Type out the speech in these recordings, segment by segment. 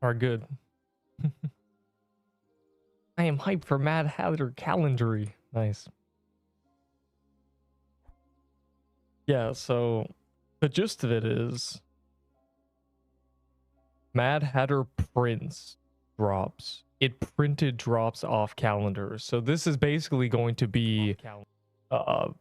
are good. I am hyped for Mad Hatter Calendary. Nice. Yeah, so the gist of it is Mad Hatter prints drops. It printed drops off calendars. So this is basically going to be 5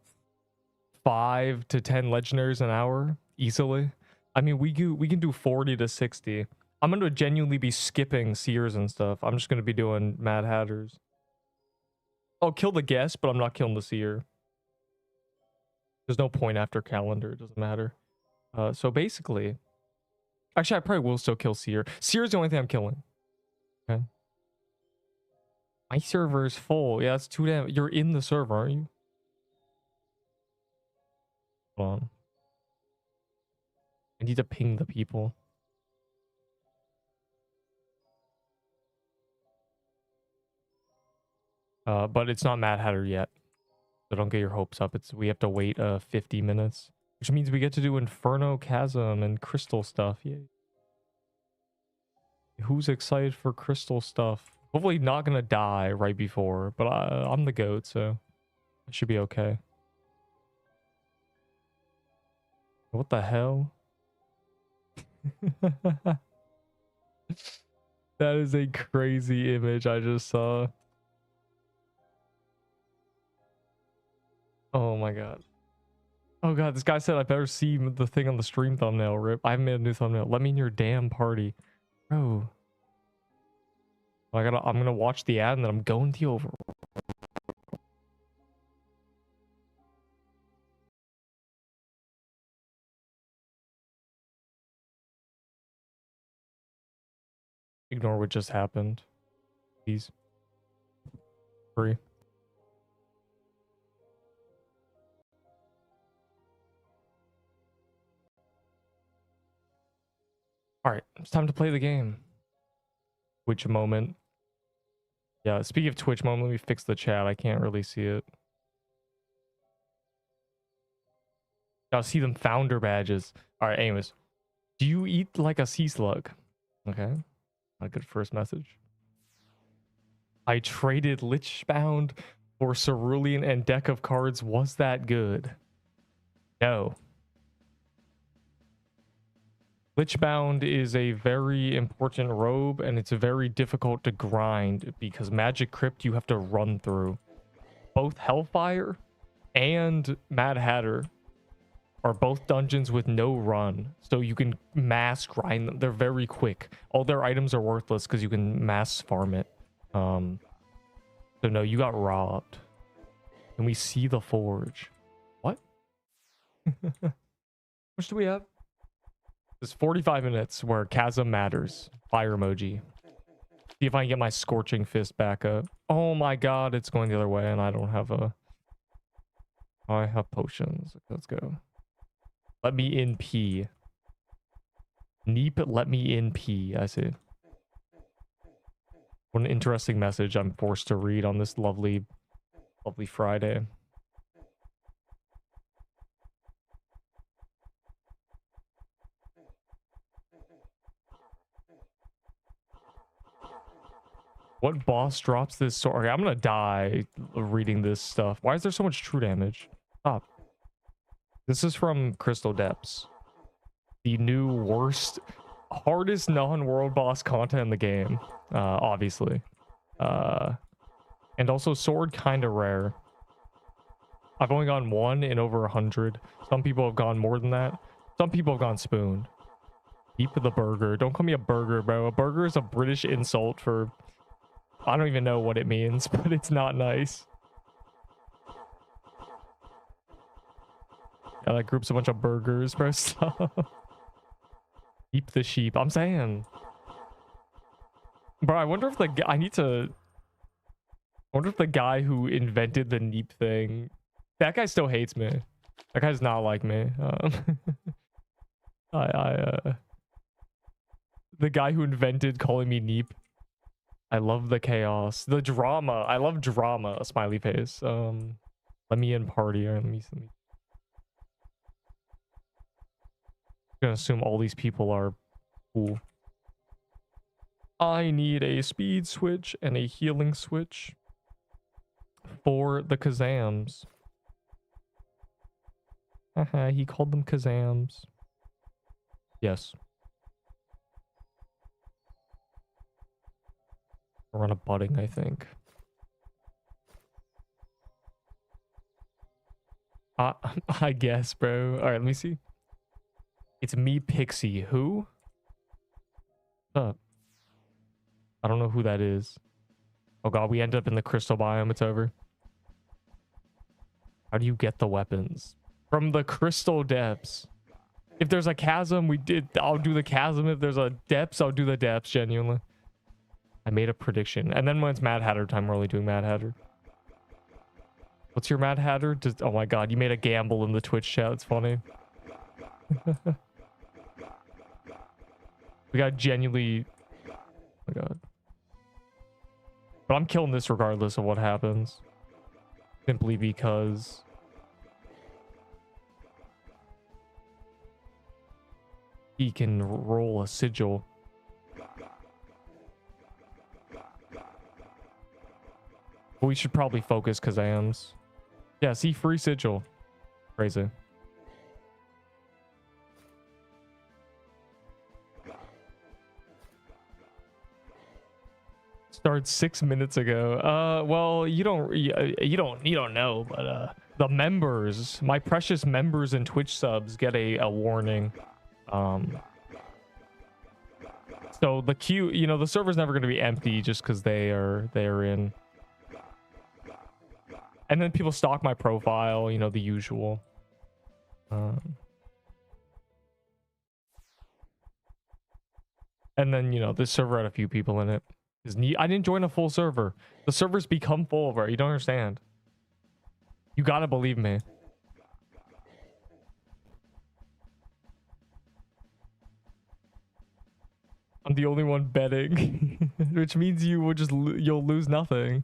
to 10 legendaries an hour easily. I mean, we can do 40 to 60. I'm going to genuinely be skipping seers and stuff. I'm just going to be doing Mad Hatters. I'll kill the guest, but I'm not killing the seer. There's no point after calendar. It doesn't matter. So basically, actually, I probably will still kill seer. Seer is the only thing I'm killing. Okay. My server is full. Yeah, that's too damn. You're in the server, aren't you? Hold on. I need to ping the people. But it's not Mad Hatter yet. So don't get your hopes up. We have to wait 50 minutes. Which means we get to do Inferno Chasm and Crystal stuff. Yay. Who's excited for Crystal stuff? Hopefully not gonna die right before, but I'm the GOAT, so I should be okay. What the hell? That is a crazy image I just saw. Oh my god. Oh god, this guy said I better see the thing on the stream thumbnail, rip. I haven't made a new thumbnail. Let me in your damn party. Bro. I'm gonna watch the ad and then I'm going to the over. Ignore what just happened. Please. Free. Alright, it's time to play the game. Twitch moment. Yeah, speaking of Twitch moment, let me fix the chat. I can't really see it. I'll see them founder badges. Alright, anyways. Do you eat like a sea slug? Okay. A good first message. I traded Lichbound for Cerulean and deck of cards. Was that good? No. Lichbound is a very important robe, and it's very difficult to grind because Magic Crypt you have to run through. Both Hellfire and Mad Hatter are both dungeons with no run, so you can mass grind them. They're very quick. All their items are worthless because you can mass farm it. So no, you got robbed. Can we see the forge? What? How much do we have? It's 45 minutes where chasm matters. Fire emoji. See if I can get my scorching fist back up. Oh my god, it's going the other way and I don't have a... I have potions. Let's go. Let me in P. Neep, let me in P. I see. What an interesting message I'm forced to read on this lovely, lovely Friday. What boss drops this sword? I'm gonna die reading this stuff. Why is there so much true damage? Stop. This is from Crystal Depths. The new worst, hardest non-world boss content in the game. Obviously. And also sword kind of rare. I've only gone one in over 100. Some people have gone more than that. Some people have gone spoon. Keep the burger. Don't call me a burger, bro. A burger is a British insult for... I don't even know what it means, but it's not nice. Yeah, that group's a bunch of burgers, bro. Stop. Keep the sheep. I'm saying. Bro, I wonder if I need to... I wonder if the guy who invented the Neep thing... That guy still hates me. That guy does not like me. The guy who invented calling me Neep. I love the chaos. The drama. I love drama. A smiley face. Let me in party. Or let me... I'm gonna assume all these people are cool. I need a speed switch and a healing switch for the Kazams. Haha, he called them Kazams. Yes. We're on a budding, I think. I guess, bro. All right, let me see. It's me, Pixie. Who? What's up? I don't know who that is. Oh god, we end up in the crystal biome. It's over. How do you get the weapons? From the crystal depths. If there's a chasm, I'll do the chasm. If there's a depths, I'll do the depths, genuinely. I made a prediction. And then when it's Mad Hatter time, we're only doing Mad Hatter. What's your Mad Hatter? Oh my god, you made a gamble in the Twitch chat. It's funny. We got genuinely... Oh my god. But I'm killing this regardless of what happens. Simply because... he can roll a sigil. But we should probably focus Kazams. Yeah, see, free sigil. Crazy. Started 6 minutes ago. Well, you don't know, but the members, my precious members and Twitch subs get a warning. So the queue, the server's never going to be empty just because they're in. And then people stalk my profile, the usual. And then, this server had a few people in it. I didn't join a full server. The server's become full, bro. You don't understand. You gotta believe me. I'm the only one betting, which means you'll lose nothing.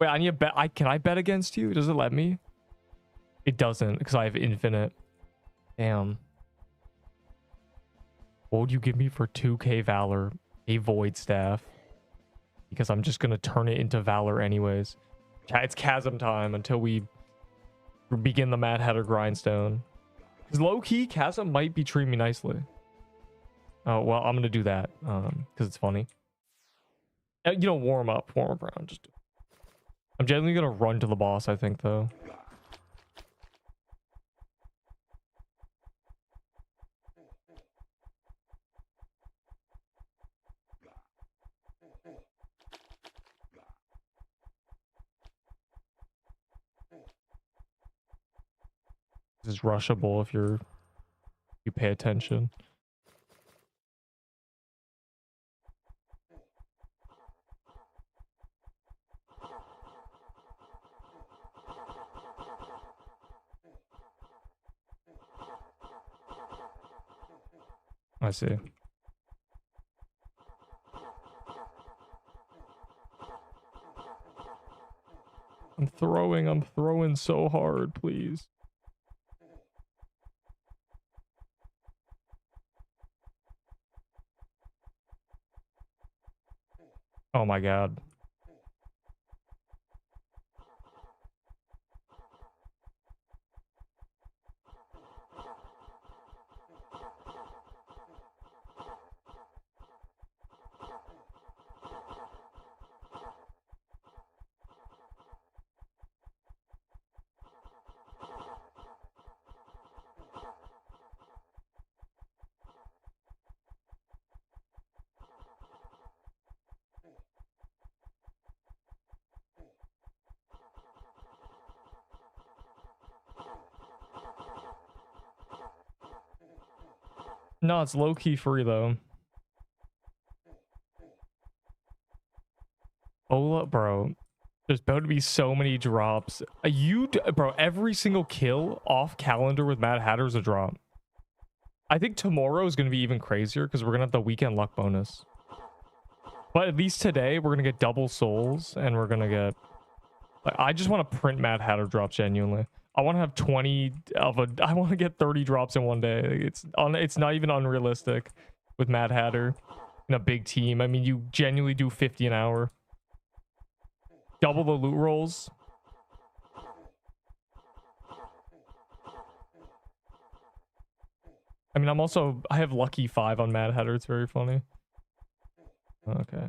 Wait, I need to bet. Can I bet against you? Does it let me? It doesn't because I have infinite. Damn. What would you give me for 2k Valor? A Void Staff. Because I'm just going to turn it into Valor anyways. It's chasm time until we begin the Mad Hatter grindstone. Because low-key, chasm might be treating me nicely. Oh, well, I'm going to do that. Because it's funny. Warm up around. Just... I'm generally going to run to the boss, I think, though. This is rushable if you pay attention. I see. I'm throwing so hard, please. Oh my god. No, it's low-key free, though. Oh, bro. There's about to be so many drops. Bro, every single kill off calendar with Mad Hatter is a drop. I think tomorrow is going to be even crazier because we're going to have the weekend luck bonus. But at least today, we're going to get double souls and we're going to get... I just want to print Mad Hatter drops, genuinely. I want to have 20 of a... I want to get 30 drops in one day. It's not even unrealistic with Mad Hatter. in a big team. I mean, you genuinely do 50 an hour. Double the loot rolls. I mean, I have lucky 5 on Mad Hatter. It's very funny. Okay.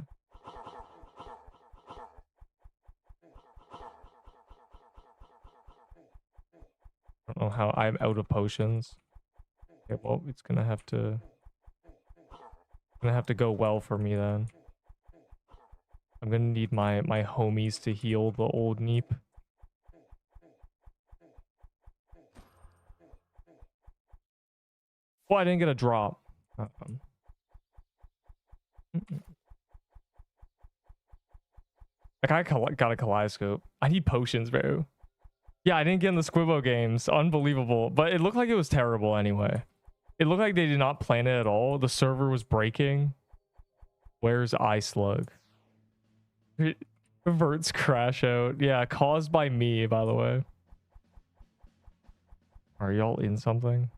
I don't know how I'm out of potions. Okay, well, it's gonna have to go well for me then. I'm gonna need my homies to heal the old Neep. Oh, I didn't get a drop. Like, I got a kaleidoscope. I need potions, bro. Yeah, I didn't get in the Squibbo games. Unbelievable. But it looked like it was terrible anyway. It looked like they did not plan it at all. The server was breaking. Where's iSlug? Verts crash out. Yeah, caused by me, by the way. Are y'all in something?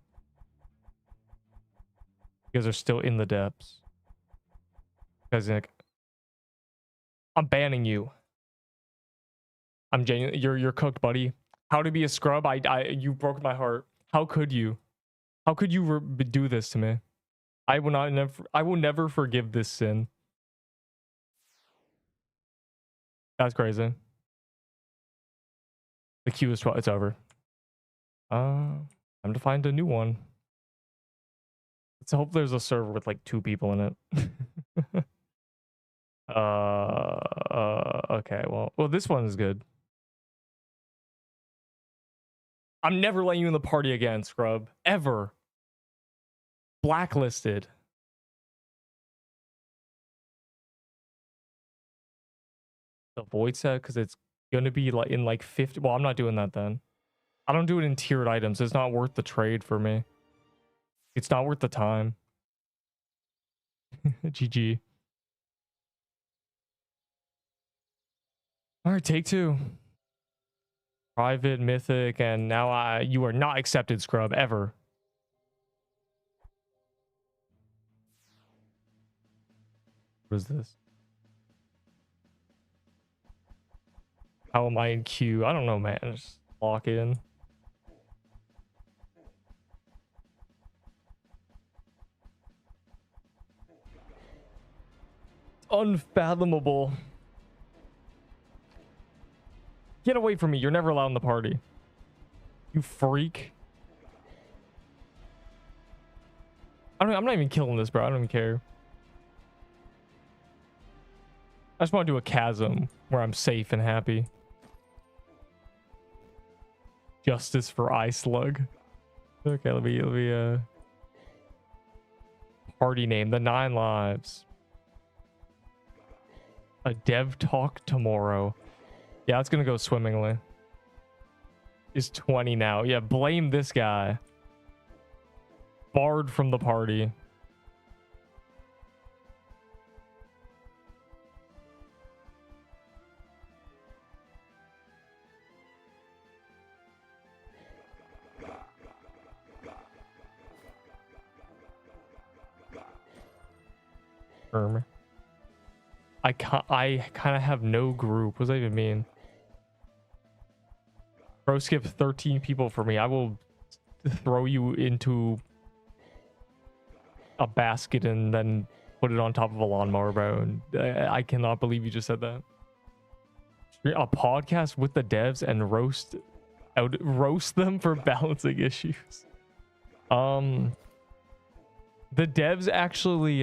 You guys are still in the depths. Guys, Nick, I'm banning you. I'm genuinely, you're cooked, buddy. How to be a scrub? You broke my heart. How could you? How could you do this to me? I will never forgive this sin. That's crazy. The queue is 12. It's over. Time to find a new one. Let's hope there's a server with like 2 people in it. Okay. Well, this one is good. I'm never letting you in the party again, scrub. Ever. Blacklisted. The void set, because it's gonna be like in like 50. Well, I'm not doing that then. I don't do it in tiered items. It's not worth the trade for me. It's not worth the time. GG. All right, take 2. Private, mythic, and now you are not accepted, scrub, ever. What is this? How am I in queue? I don't know, man. Just lock in. Unfathomable. Get away from me. You're never allowed in the party. You freak. I'm not even killing this, bro. I don't even care. I just want to do a chasm where I'm safe and happy. Justice for iSlug. Okay, let me party name, the 9 lives. A dev talk tomorrow. Yeah, it's gonna go swimmingly. Is 20 now. Yeah, blame this guy. Barred from the party. I kind of have no group. What does that even mean? Bro, skip 13 people for me. I will throw you into a basket and then put it on top of a lawnmower, bro. And I cannot believe you just said that. A podcast with the devs and roast them for balancing issues. The devs actually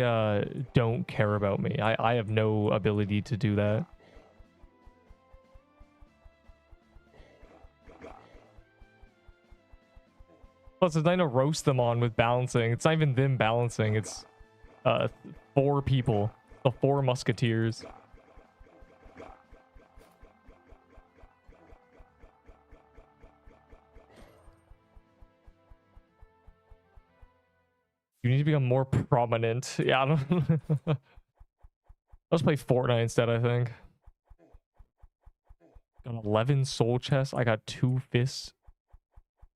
don't care about me. I have no ability to do that. Plus, there's nothing to roast them on with balancing. It's not even them balancing. It's 4 people. The 4 musketeers. You need to become more prominent. Yeah, I don't... Let's play Fortnite instead, I think. Got 11 soul chests. I got 2 fists.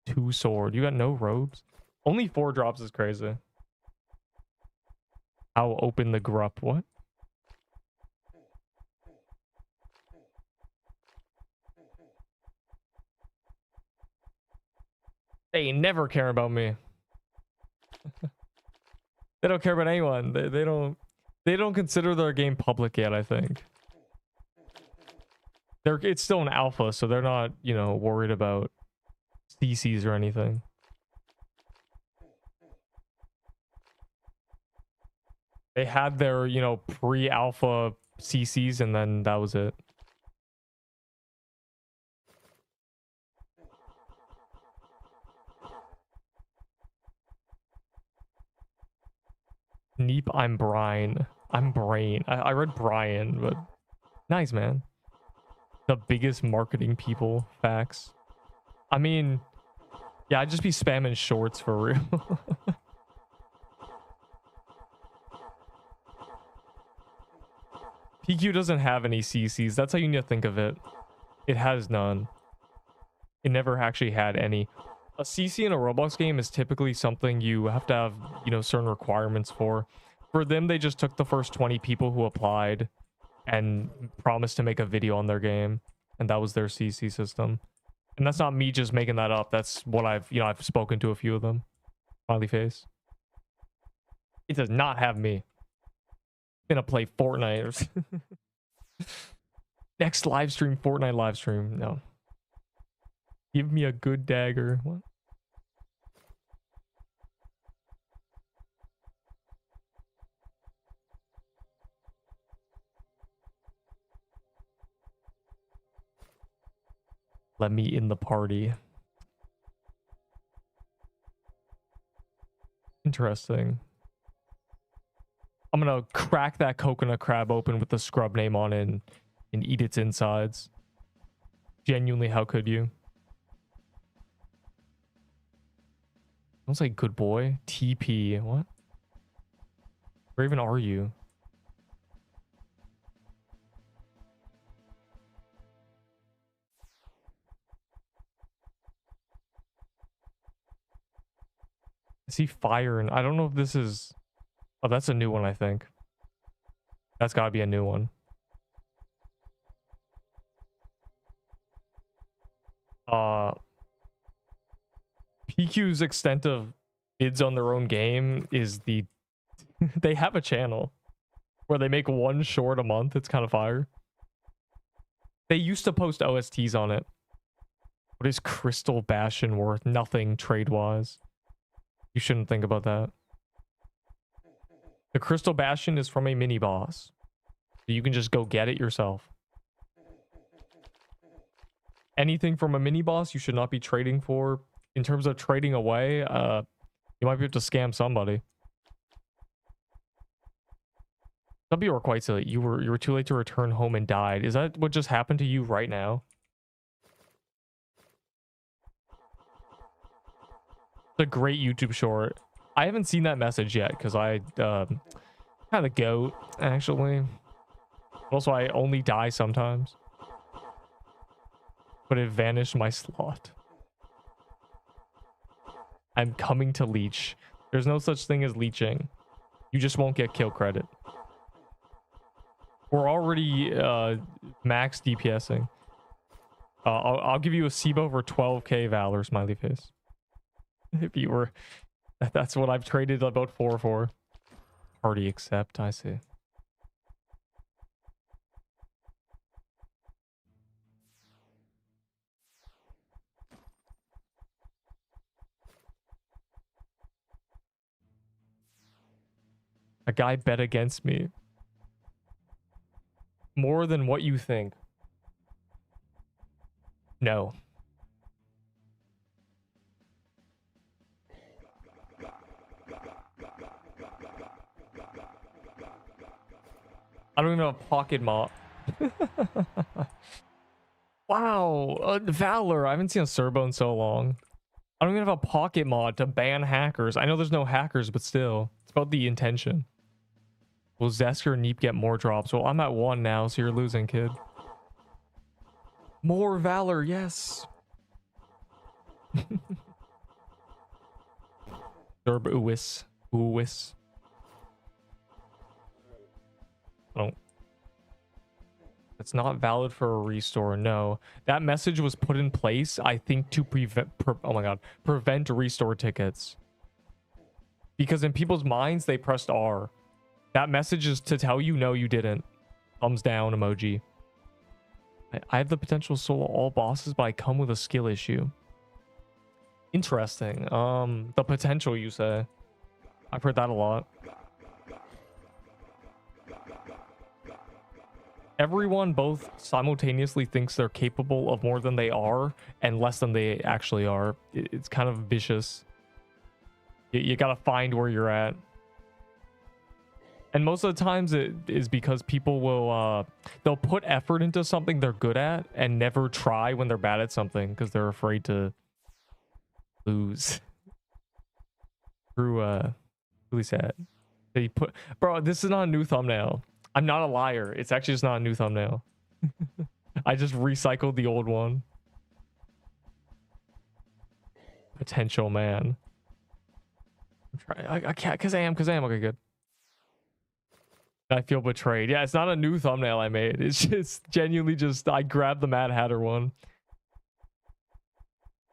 2 sword. You got no robes? Only 4 drops is crazy. How open the grup? What? They never care about me. They don't care about anyone. They don't consider their game public yet, I think. It's still an alpha, so they're not, you know, worried about CCs or anything. They had their, you know, pre-alpha CCs and then that was it. Neep, I'm Brian. I'm Brain. I read Brian, but nice, man. The biggest marketing people. Facts. I mean, yeah, I'd just be spamming shorts for real. PQ doesn't have any CCs. That's how you need to think of it. It has none. It never actually had any. A CC in a Roblox game is typically something you have to have, you know, certain requirements for. For them, they just took the first 20 people who applied and promised to make a video on their game. And that was their CC system. And that's not me just making that up. That's what I've spoken to a few of them. Smiley face. It does not have me. I'm gonna play Fortnite. Next live stream, Fortnite live stream. No. Give me a good dagger. What? Let me in the party. Interesting. I'm gonna crack that coconut crab open with the scrub name on it and eat its insides. Genuinely, how could you? Sounds like good boy. TP. What? Where even are you? I see fire and I don't know if this is... Oh, that's a new one, I think. That's gotta be a new one. PQ's extent of bids on their own game is the... They have a channel where they make one short a month. It's kind of fire. They used to post OSTs on it. What is Crystal Bastion worth? Nothing trade-wise. You shouldn't think about that. The Crystal Bastion is from a mini boss. So you can just go get it yourself. Anything from a mini boss you should not be trading for. In terms of trading away, you might be able to scam somebody. Some people were quite silly. You were too late to return home and died. Is that what just happened to you right now? It's a great YouTube short. I haven't seen that message yet because I kind of goat actually. Also, I only die sometimes. But it vanished my slot. I'm coming to leech. There's no such thing as leeching. You just won't get kill credit. We're already max DPSing. I'll give you a SIBO over 12k Valor, smiley face. If you were... That's what I've traded about 4 for. Party accept, I see. A guy bet against me. More than what you think. No. I don't even have a pocket mod. Wow. Valor. I haven't seen a Serbo in so long. I don't even have a pocket mod to ban hackers. I know there's no hackers, but still. It's about the intention. Will Zesker and Neep get more drops? Well, I'm at 1 now, so you're losing, kid. More Valor, yes. Serb Uwis. Uwis. It's not valid for a restore. No, that message was put in place, I think, to oh my god, prevent restore tickets. Because in people's minds, they pressed R. That message is to tell you, no, you didn't. Thumbs down emoji. I have the potential to solo all bosses, but I come with a skill issue. Interesting. The potential, you say. I've heard that a lot. Everyone both simultaneously thinks they're capable of more than they are and less than they actually are. It's kind of vicious. You gotta find where you're at. And most of the times it is because people will they'll put effort into something they're good at and never try when they're bad at something because they're afraid to lose. Really sad. They put, bro, this is not a new thumbnail. I'm not a liar. It's actually just not a new thumbnail. I just recycled the old one. Potential man. I'm trying. I can't. Kazam. Okay, good. I feel betrayed. Yeah, it's not a new thumbnail I made. It's just genuinely just I grabbed the Mad Hatter one.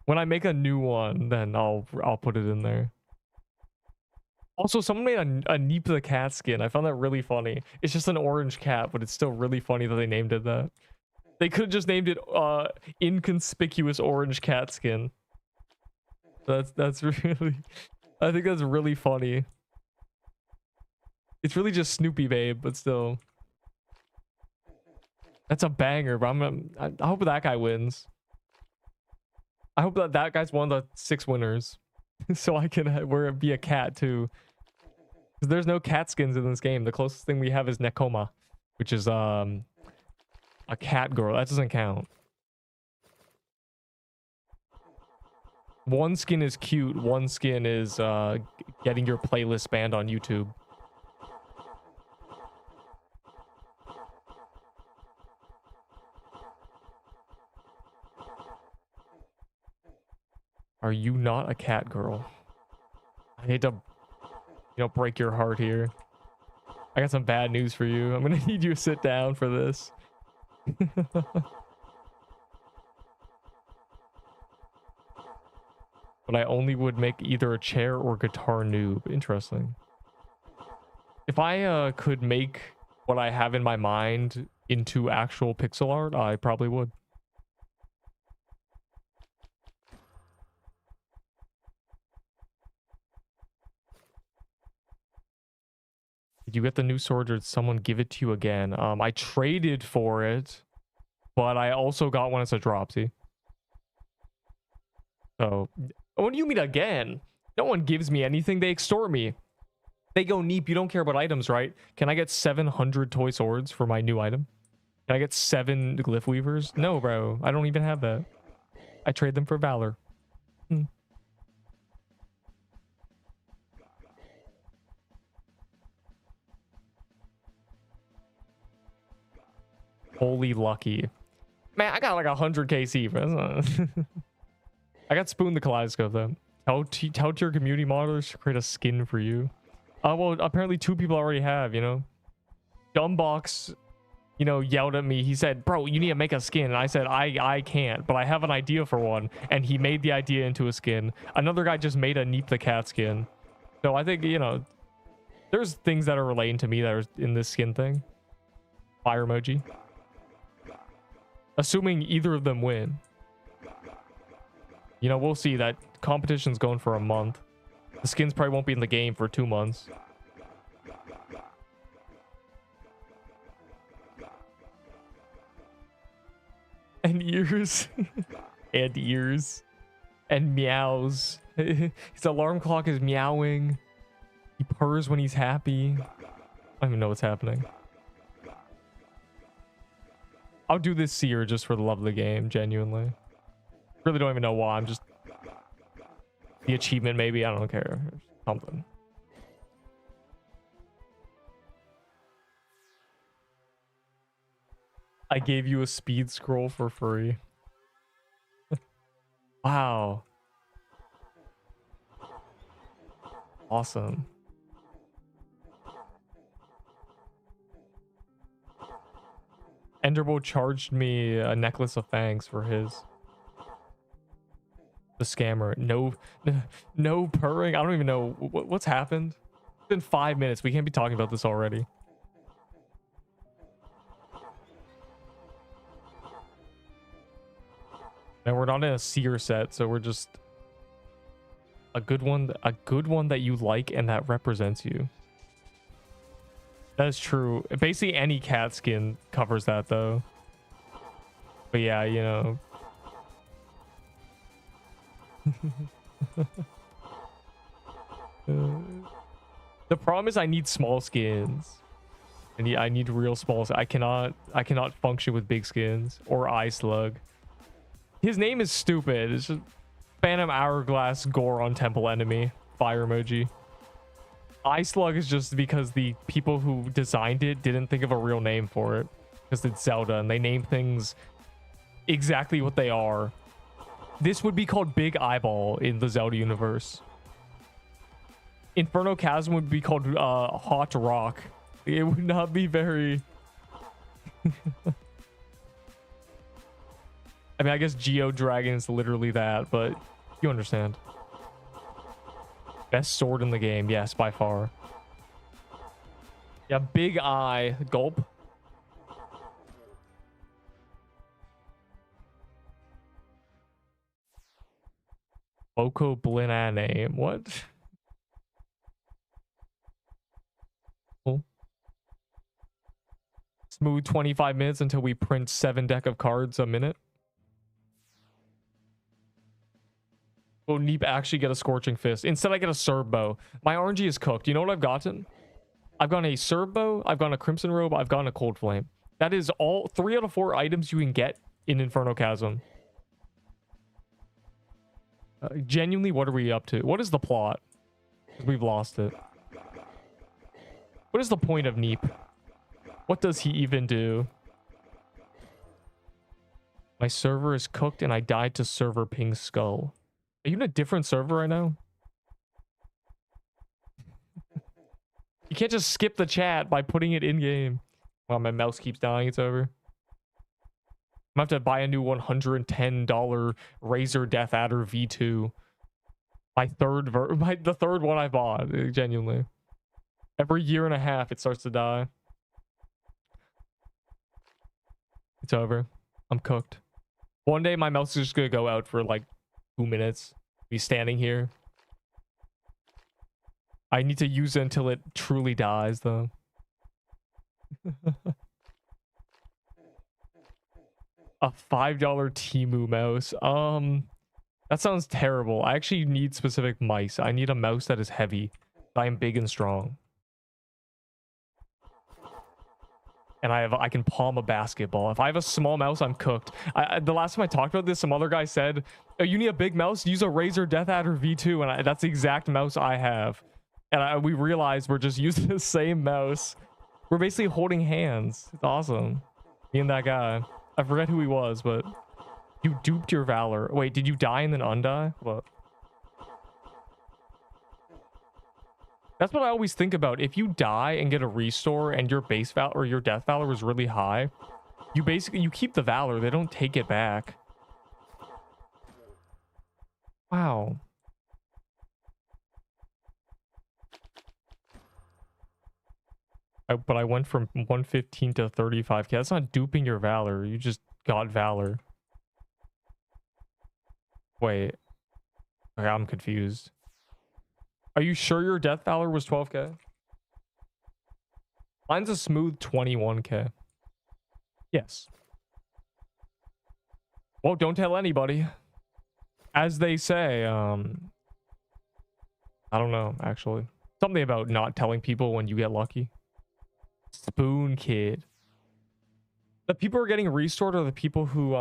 When I make a new one, then I'll put it in there. Also, someone made a Neep the cat skin. I found that really funny. It's just an orange cat, but it's still really funny that they named it that. They could have just named it inconspicuous orange cat skin. That's really, I think that's really funny. It's really just Snoopy Babe, but still. That's a banger, but I hope that guy wins. I hope that guy's one of the 6 winners. So I can be a cat too. Because there's no cat skins in this game. The closest thing we have is Nekoma, which is a cat girl. That doesn't count. One skin is cute. One skin is getting your playlist banned on YouTube. Are you not a cat girl? I hate to, break your heart here. I got some bad news for you. I'm gonna need you to sit down for this. But I only would make either a chair or guitar noob. Interesting. If I could make what I have in my mind into actual pixel art, I probably would. Did you get the new sword or did someone give it to you again? I traded for it, but I also got one as a dropsy. So, what do you mean again? No one gives me anything. They extort me. They go, Neep, you don't care about items, right? Can I get 700 toy swords for my new item? Can I get 7 glyph weavers? No, bro. I don't even have that. I trade them for valor. Holy lucky. Man, I got like 100 KC, bro. I got Spoon the Kaleidoscope, though. Tell to your community modelers to create a skin for you. Well, apparently 2 people already have, Dumbbox, yelled at me. He said, bro, you need to make a skin. And I said, I can't, but I have an idea for one. And he made the idea into a skin. Another guy just made a Neep the Cat skin. So I think, there's things that are relating to me that are in this skin thing. Fire emoji. Assuming either of them win. We'll see. That competition's going for a month. The skins probably won't be in the game for 2 months. And ears. And ears. And meows. His alarm clock is meowing. He purrs when he's happy. I don't even know what's happening. I'll do this seer just for the love of the game, genuinely. Really don't even know why. I'm just... The achievement, maybe. I don't care. Something. I gave you a speed scroll for free. Wow. Awesome. Enderbo charged me a necklace of fangs for his. The scammer. No purring. I don't even know what's happened. It's been 5 minutes. We can't be talking about this already. And we're not in a seer set, so we're just a good one that you like and that represents you. That is true. Basically any cat skin covers that though. But yeah, you know. The problem is I need small skins. I need real small. I cannot function with big skins or eye slug. His name is stupid. It's just Phantom Hourglass Goron Temple Enemy. Fire emoji. Eye slug is just because the people who designed it didn't think of a real name for it. Because it's Zelda and they name things exactly what they are. This would be called Big Eyeball in the Zelda universe. Inferno Chasm would be called Hot Rock. It would not be very... I mean, I guess Geo Dragon is literally that, but you understand. Best sword in the game. Yes, by far. Yeah, big eye. Gulp. Boko Blinane. What? Cool. Smooth 25 minutes until we print 7 deck of cards a minute. Will Neep actually get a Scorching Fist? Instead, I get a Serb Bow. My RNG is cooked. You know what I've gotten? I've gotten a Serb Bow, I've gotten a Crimson Robe, I've gotten a Cold Flame. That is all 3 out of 4 items you can get in Inferno Chasm. Genuinely, what are we up to? What is the plot? We've lost it. What is the point of Neep? What does he even do? My server is cooked and I died to server ping skull. Are you in a different server right now? You can't just skip the chat by putting it in game. Wow, my mouse keeps dying. It's over. I'm gonna have to buy a new $110 Razer Death Adder V2. The third one I bought, genuinely. Every year and a half, it starts to die. It's over. I'm cooked. One day, my mouse is just gonna go out for like 2 minutes. Be standing here. I need to use it until it truly dies, though. A $5 Temu mouse. That sounds terrible. I actually need specific mice. I need a mouse that is heavy. I am big and strong. And I can palm a basketball. If I have a small mouse, I'm cooked. The last time I talked about this, some other guy said, oh, you need a big mouse? Use a Razer Death Adder V2. And that's the exact mouse I have. And we realized we're just using the same mouse. We're basically holding hands. It's awesome. Me and that guy. I forget who he was, but you duped your valor. Wait, did you die and then undie? What? That's what I always think about. If you die and get a restore and your base valor or your death valor is really high, you keep the valor. They don't take it back. Wow. But I went from 115 to 35k. That's not duping your valor. You just got valor. Wait. Okay, I'm confused. Are you sure your death valor was 12k? Mine's a smooth 21k. Yes. Well, don't tell anybody. As they say, I don't know, actually. Something about not telling people when you get lucky. Spoon Kid. The people who are getting restored are the people who,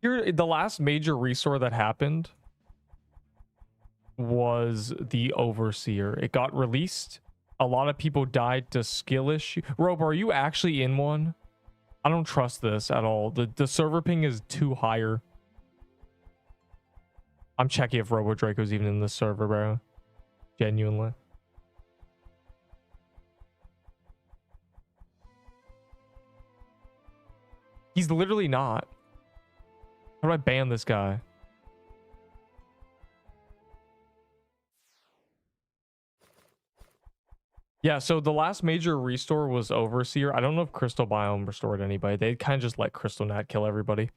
here, the last major restore that happened was the Overseer. It got released. A lot of people died to skill issue. Robo, are you actually in one? I don't trust this at all. The server ping is too higher. I'm checking if Robo Draco's even in the server, bro. Genuinely. He's literally not. How do I ban this guy? Yeah, so the last major restore was Overseer. I don't know if Crystal Biome restored anybody. They kind of just let Crystal Nat kill everybody.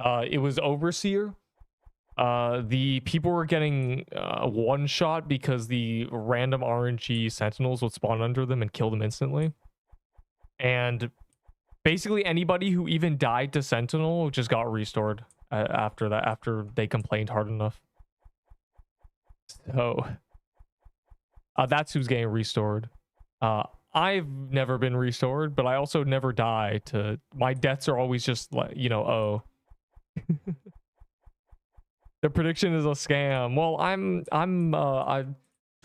It was Overseer. The people were getting one shot because the random RNG sentinels would spawn under them and kill them instantly. And basically anybody who even died to sentinel just got restored after that, after they complained hard enough. So that's who's getting restored. I've never been restored, but I also never die to... My deaths are always just like, you know, oh. The prediction is a scam. Well,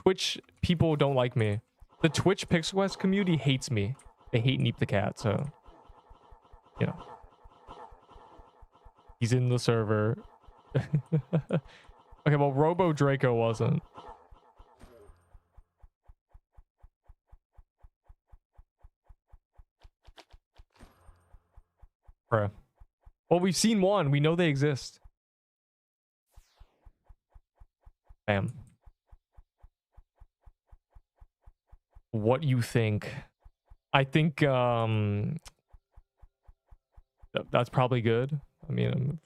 Twitch people don't like me. The Twitch Pixel Quest community hates me. They hate Neep the Cat, so... You know. He's in the server. Okay, well, Robo Draco wasn't. Bruh. Well, we've seen one. We know they exist. Bam. What you think? I think that's probably good. I mean,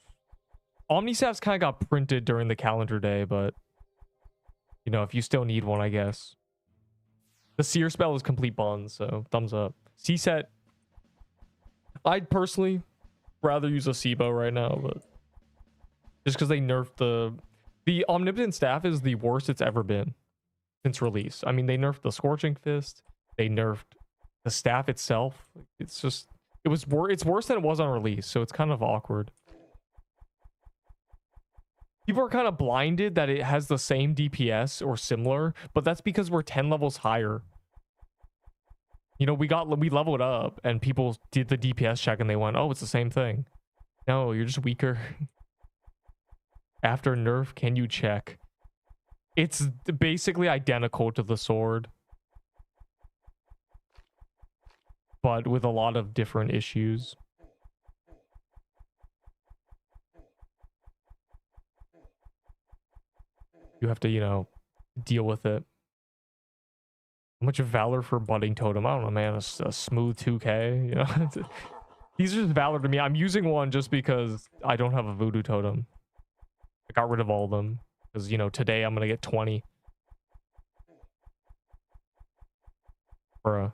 Omnisav's kind of got printed during the calendar day, but you know, if you still need one, I guess. The Seer spell is complete buns, so thumbs up. C-set. I'd personally rather use a SIBO right now, but just because they nerfed the Omnipotent Staff is the worst it's ever been since release. I mean, they nerfed the Scorching Fist, they nerfed the staff itself. It's just it's worse than it was on release, so it's kind of awkward. People are kind of blinded that it has the same DPS or similar, but that's because we're 10 levels higher. You know, we leveled up and people did the DPS check and they went, oh, it's the same thing. No, you're just weaker. After nerf, can you check? It's basically identical to the sword, but with a lot of different issues. You have to, you know, deal with it. How much Valor for Budding Totem? I don't know, man. A smooth 2k, you know? These are just Valor to me. I'm using one just because I don't have a Voodoo Totem. I got rid of all of them. Because, you know, today I'm going to get 20. Bruh.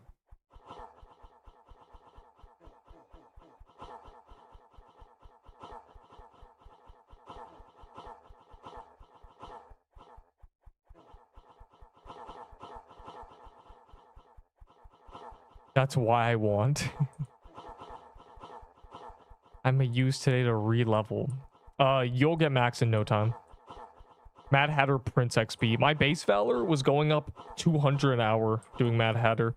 That's why I want. I'm gonna use today to re-level. You'll get max in no time. Mad Hatter Prince XP. My base Valor was going up 200 an hour doing Mad Hatter.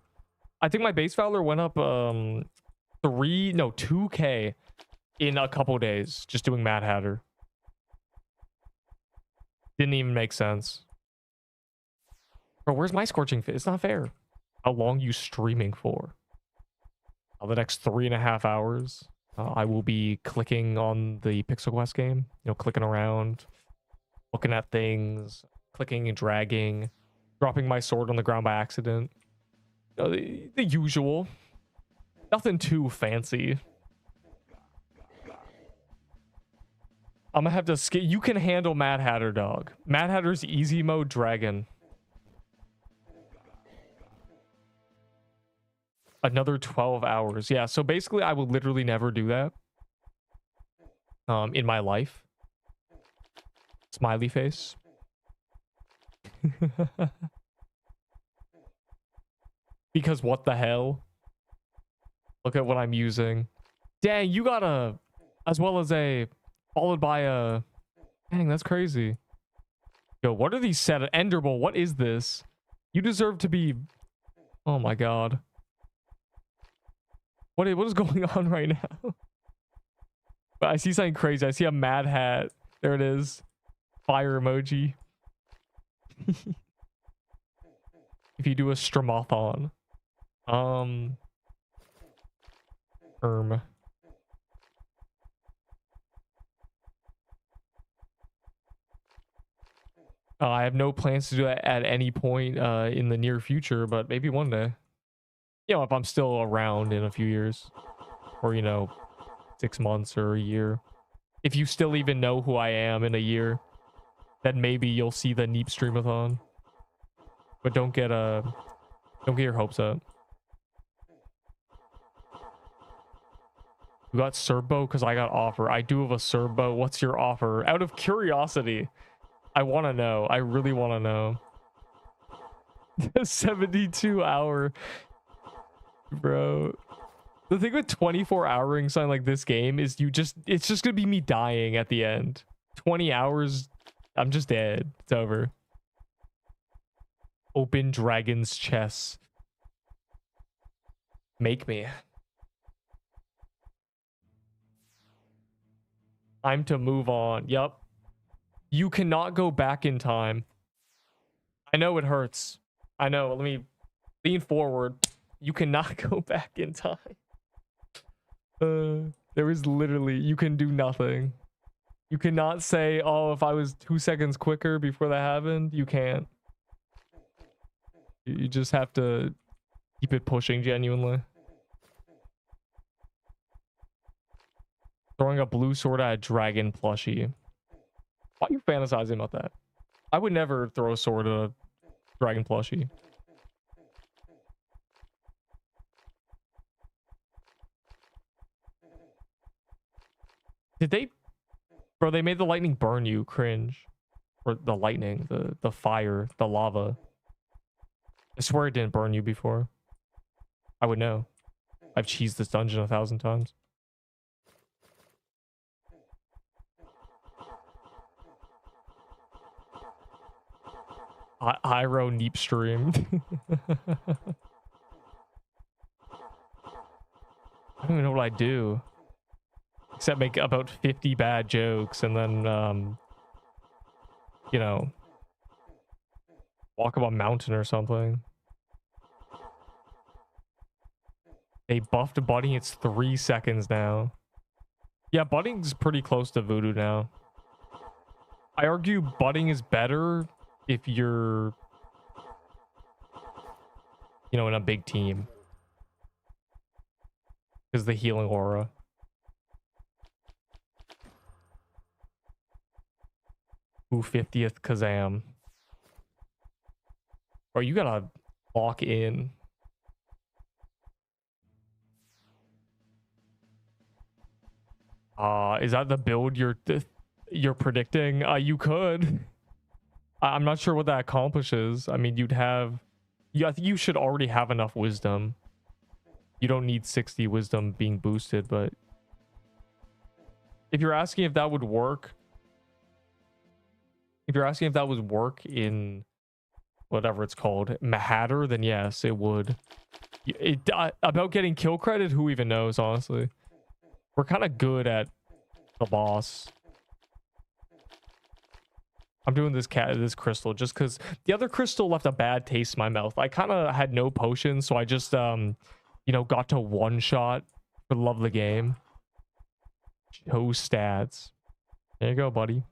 I think my base Valor went up 2k in a couple days just doing Mad Hatter. Didn't even make sense. Bro, where's my Scorching Fit? It's not fair. How long you streaming for? The next 3.5 hours. I will be clicking on the Pixel Quest game. You know, clicking around, looking at things, clicking and dragging, dropping my sword on the ground by accident. You know, the usual. Nothing too fancy. I'm gonna have to skip. You can handle Mad Hatter, dog. Mad Hatter's easy mode dragon. Another 12 hours. Yeah, so basically I will literally never do that in my life. Smiley face. Because what the hell? Look at what I'm using. Dang, you got a... As well as a... Followed by a... Dang, that's crazy. Yo, what are these set... Enderbolt, what is this? You deserve to be... Oh my god. What is going on right now? But I see something crazy. I see a Mad Hat. There it is. Fire emoji. If you do a Stromathon. I have no plans to do that at any point in the near future, but maybe one day. You know, if I'm still around in a few years, or you know, 6 months or a year. If you still even know who I am in a year, then maybe you'll see the Neep streamathon. But don't get your hopes up. You got Serbo because I got offer. I do have a Serbo. What's your offer? Out of curiosity, I want to know. I really want to know. 72-hour, bro. The thing with 24-houring something like this game is it's just gonna be me dying at the end. 20 hours, I'm just dead. It's over. Open Dragon's chess. Make me. Time to move on. Yup. You cannot go back in time. I know it hurts. I know. Let me lean forward. You cannot go back in time. There is literally, you can do nothing. You cannot say, oh, if I was 2 seconds quicker before that happened, you can't. You just have to keep it pushing genuinely. Throwing a blue sword at a dragon plushie. Why are you fantasizing about that? I would never throw a sword at a dragon plushie. Did they... Bro, they made the lightning burn you. Cringe. Or the lightning. The fire. The lava. I swear it didn't burn you before. I would know. I've cheesed this dungeon 1,000 times. Hyro Neep stream. I don't even know what I do. Except make about 50 bad jokes and then, you know, walk up a mountain or something. They buffed budding. It's 3 seconds now. Yeah, budding's pretty close to voodoo now. I argue budding is better if you're, you know, in a big team. Because the healing aura. Ooh, 50th Kazam. Bro, you gotta lock in. Is that the build you're predicting? You could. I'm not sure what that accomplishes. I mean, you'd have... Yeah, I think you should already have enough wisdom. You don't need 60 wisdom being boosted, but... If you're asking if that would work... If you're asking if that would work in... Whatever it's called. Mahatter, then yes, it would. About getting kill credit, who even knows, honestly. We're kind of good at the boss. I'm doing this crystal just because the other crystal left a bad taste in my mouth. I kind of had no potions, so I just, you know, got to one shot for the love of the game. Show stats. There you go, buddy.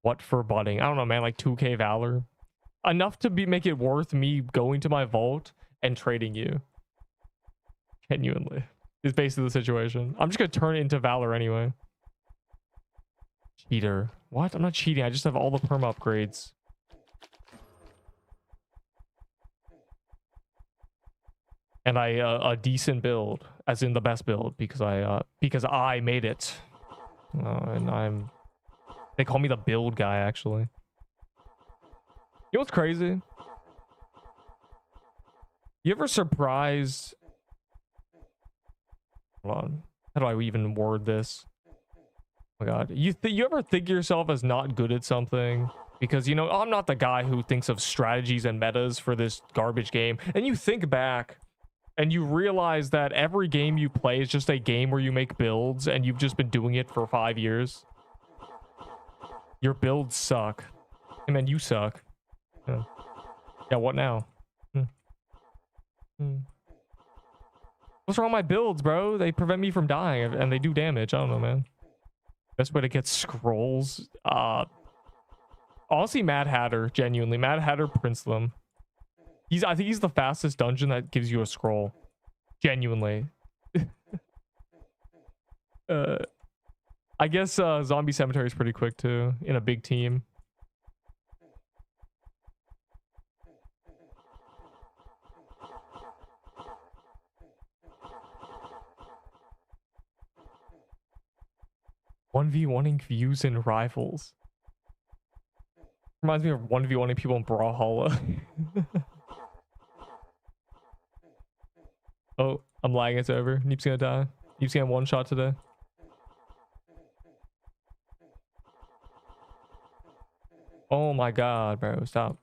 What for budding? I don't know, man. Like 2k valor. Enough to make it worth me going to my vault and trading you. Genuinely. Is basically the situation. I'm just gonna turn it into valor anyway. Cheater. What? I'm not cheating. I just have all the perma upgrades. And a decent build, as in the best build, because I made it. And they call me the build guy, actually. You know what's crazy? You ever surprised... Hold on. How do I even word this? Oh my god. You ever think yourself as not good at something? Because, you know, I'm not the guy who thinks of strategies and metas for this garbage game. And you think back and you realize that every game you play is just a game where you make builds and you've just been doing it for 5 years. Your builds suck. Hey man, you suck. Yeah, what now? What's wrong with my builds, bro? They prevent me from dying and they do damage. I don't know, man. Best way to get scrolls. Honestly, Mad Hatter, genuinely. Mad Hatter Princelim. I think he's the fastest dungeon that gives you a scroll. Genuinely. I guess Zombie Cemetery is pretty quick too, in a big team. One v oneing views and rivals. Reminds me of 1v1ing people in Brawlhalla. Oh, I'm lagging. It's over. Neep's gonna die. Neep's gonna one shot today. Oh my god, bro. Stop.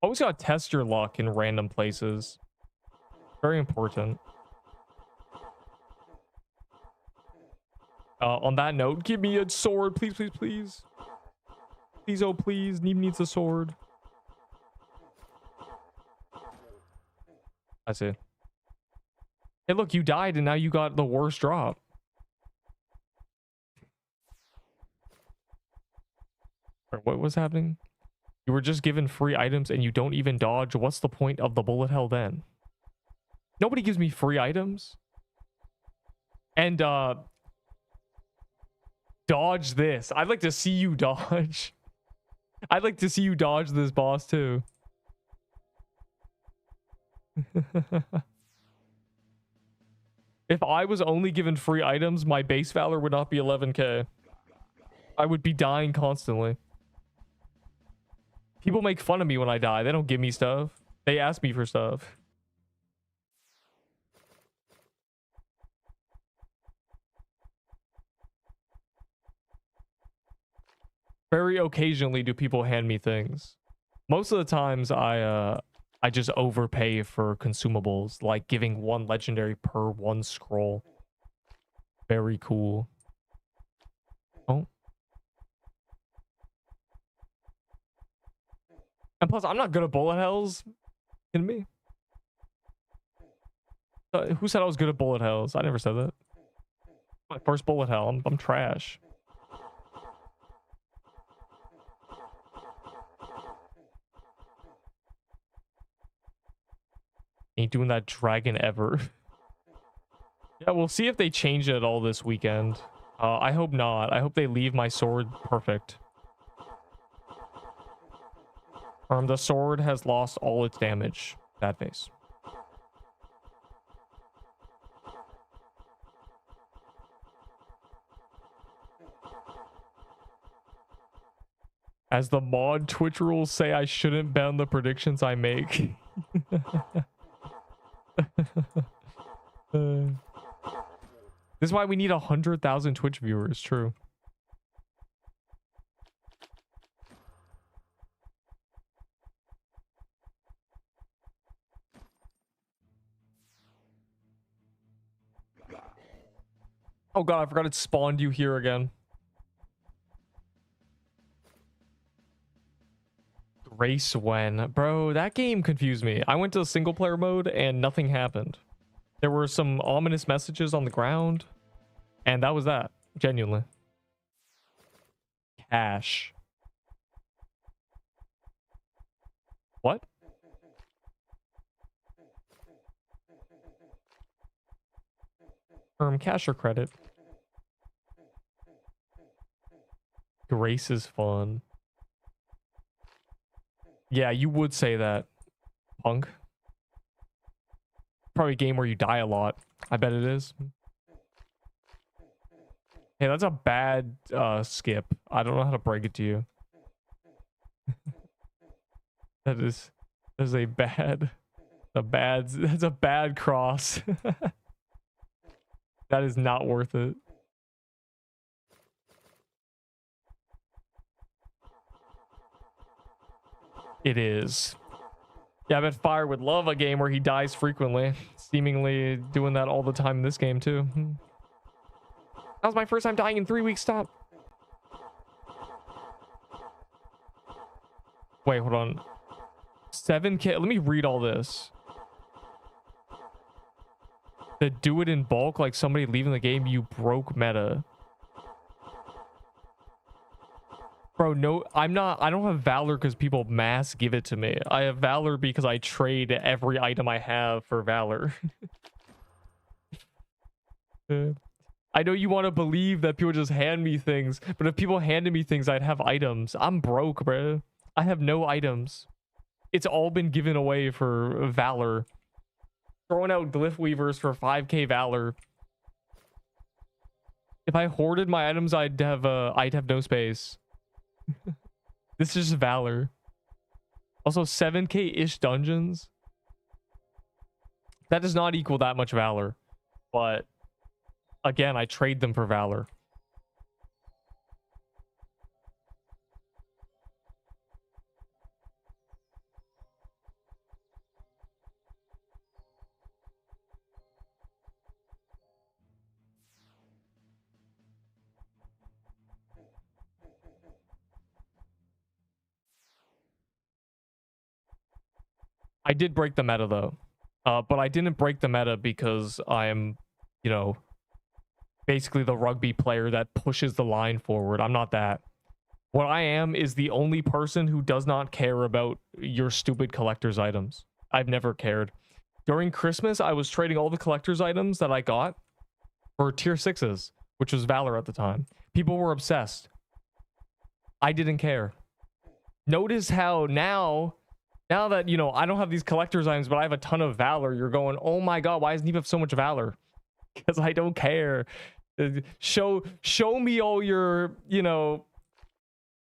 Always gotta test your luck in random places. Very important. On that note, give me a sword, please, please, please. Please, oh please. Neep needs a sword. I see. Hey, look, you died and now you got the worst drop. What was happening? You were just given free items and you don't even dodge. What's the point of the bullet hell then? Nobody gives me free items. And dodge this. I'd like to see you dodge. I'd like to see you dodge this boss too. If I was only given free items, my base valor would not be 11k. I would be dying constantly. People make fun of me when I die. They don't give me stuff. They ask me for stuff. Very occasionally do people hand me things. Most of the times I just overpay for consumables, like giving one legendary per one scroll. Very cool. Oh. And plus, I'm not good at bullet hells. Kidding me? Who said I was good at bullet hells? I never said that. My first bullet hell. I'm trash. Ain't doing that dragon ever. Yeah, we'll see if they change it at all this weekend. I hope not. I hope they leave my sword perfect. The sword has lost all its damage. Bad face. As the mod Twitch rules say, I shouldn't bet on the predictions I make. This is why we need 100,000 Twitch viewers. True. Oh god, I forgot it spawned you here again. Race when? Bro, that game confused me. I went to single player mode and nothing happened. There were some ominous messages on the ground. And that was that. Genuinely. Cash. What? Cash or credit? Grace is fun. Yeah, you would say that, punk. Probably a game where you die a lot. I bet it is. Hey, that's a bad skip. I don't know how to break it to you. That's a bad that's a bad cross. That is not worth it. It is. Yeah, I bet Fire would love a game where he dies frequently. Seemingly doing that all the time in this game, too. That was my first time dying in 3 weeks. Stop. Wait, hold on. 7k. Let me read all this. To do it in bulk, like somebody leaving the game, you broke meta. Bro, no, I don't have Valor because people mass give it to me. I have Valor because I trade every item I have for Valor. I know you want to believe that people just hand me things, but if people handed me things, I'd have items. I'm broke, bro. I have no items. It's all been given away for Valor. Throwing out Glyph Weavers for 5k Valor. If I hoarded my items, I'd have no space. This is just Valor. Also, 7k-ish dungeons. That does not equal that much Valor. But, again, I trade them for Valor. I did break the meta, though. But I didn't break the meta because I'm, you know, basically the rugby player that pushes the line forward. I'm not that. What I am is the only person who does not care about your stupid collector's items. I've never cared. During Christmas, I was trading all the collector's items that I got for tier 6s, which was Valor at the time. People were obsessed. I didn't care. Notice how now that, you know, I don't have these collector's items, but I have a ton of Valor, you're going, oh my god, why doesn't he have so much Valor? Because I don't care. Show me all your, you know,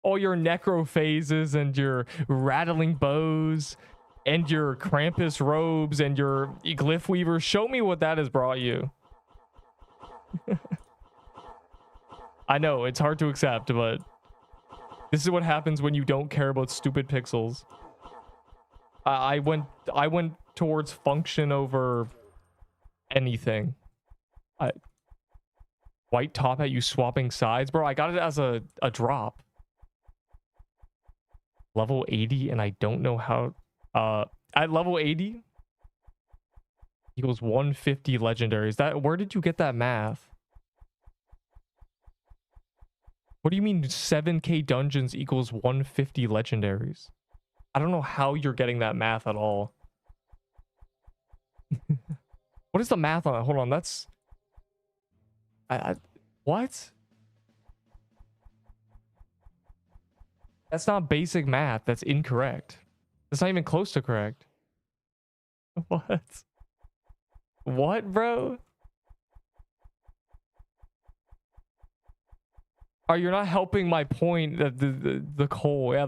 all your necro phases and your rattling bows and your Krampus robes and your Glyph Weaver. Show me what that has brought you. I know, it's hard to accept, but this is what happens when you don't care about stupid pixels. I went towards function over anything. White top hat, you swapping sides? Bro, I got it as a drop. Level 80, and I don't know how... at level 80 equals 150 legendaries. Where did you get that math? What do you mean 7k dungeons equals 150 legendaries? I don't know how you're getting that math at all. What is the math on that? Hold on, that's... what? That's not basic math. That's incorrect. That's not even close to correct. What? What, bro? Oh, you're not helping my point that the coal. Yeah,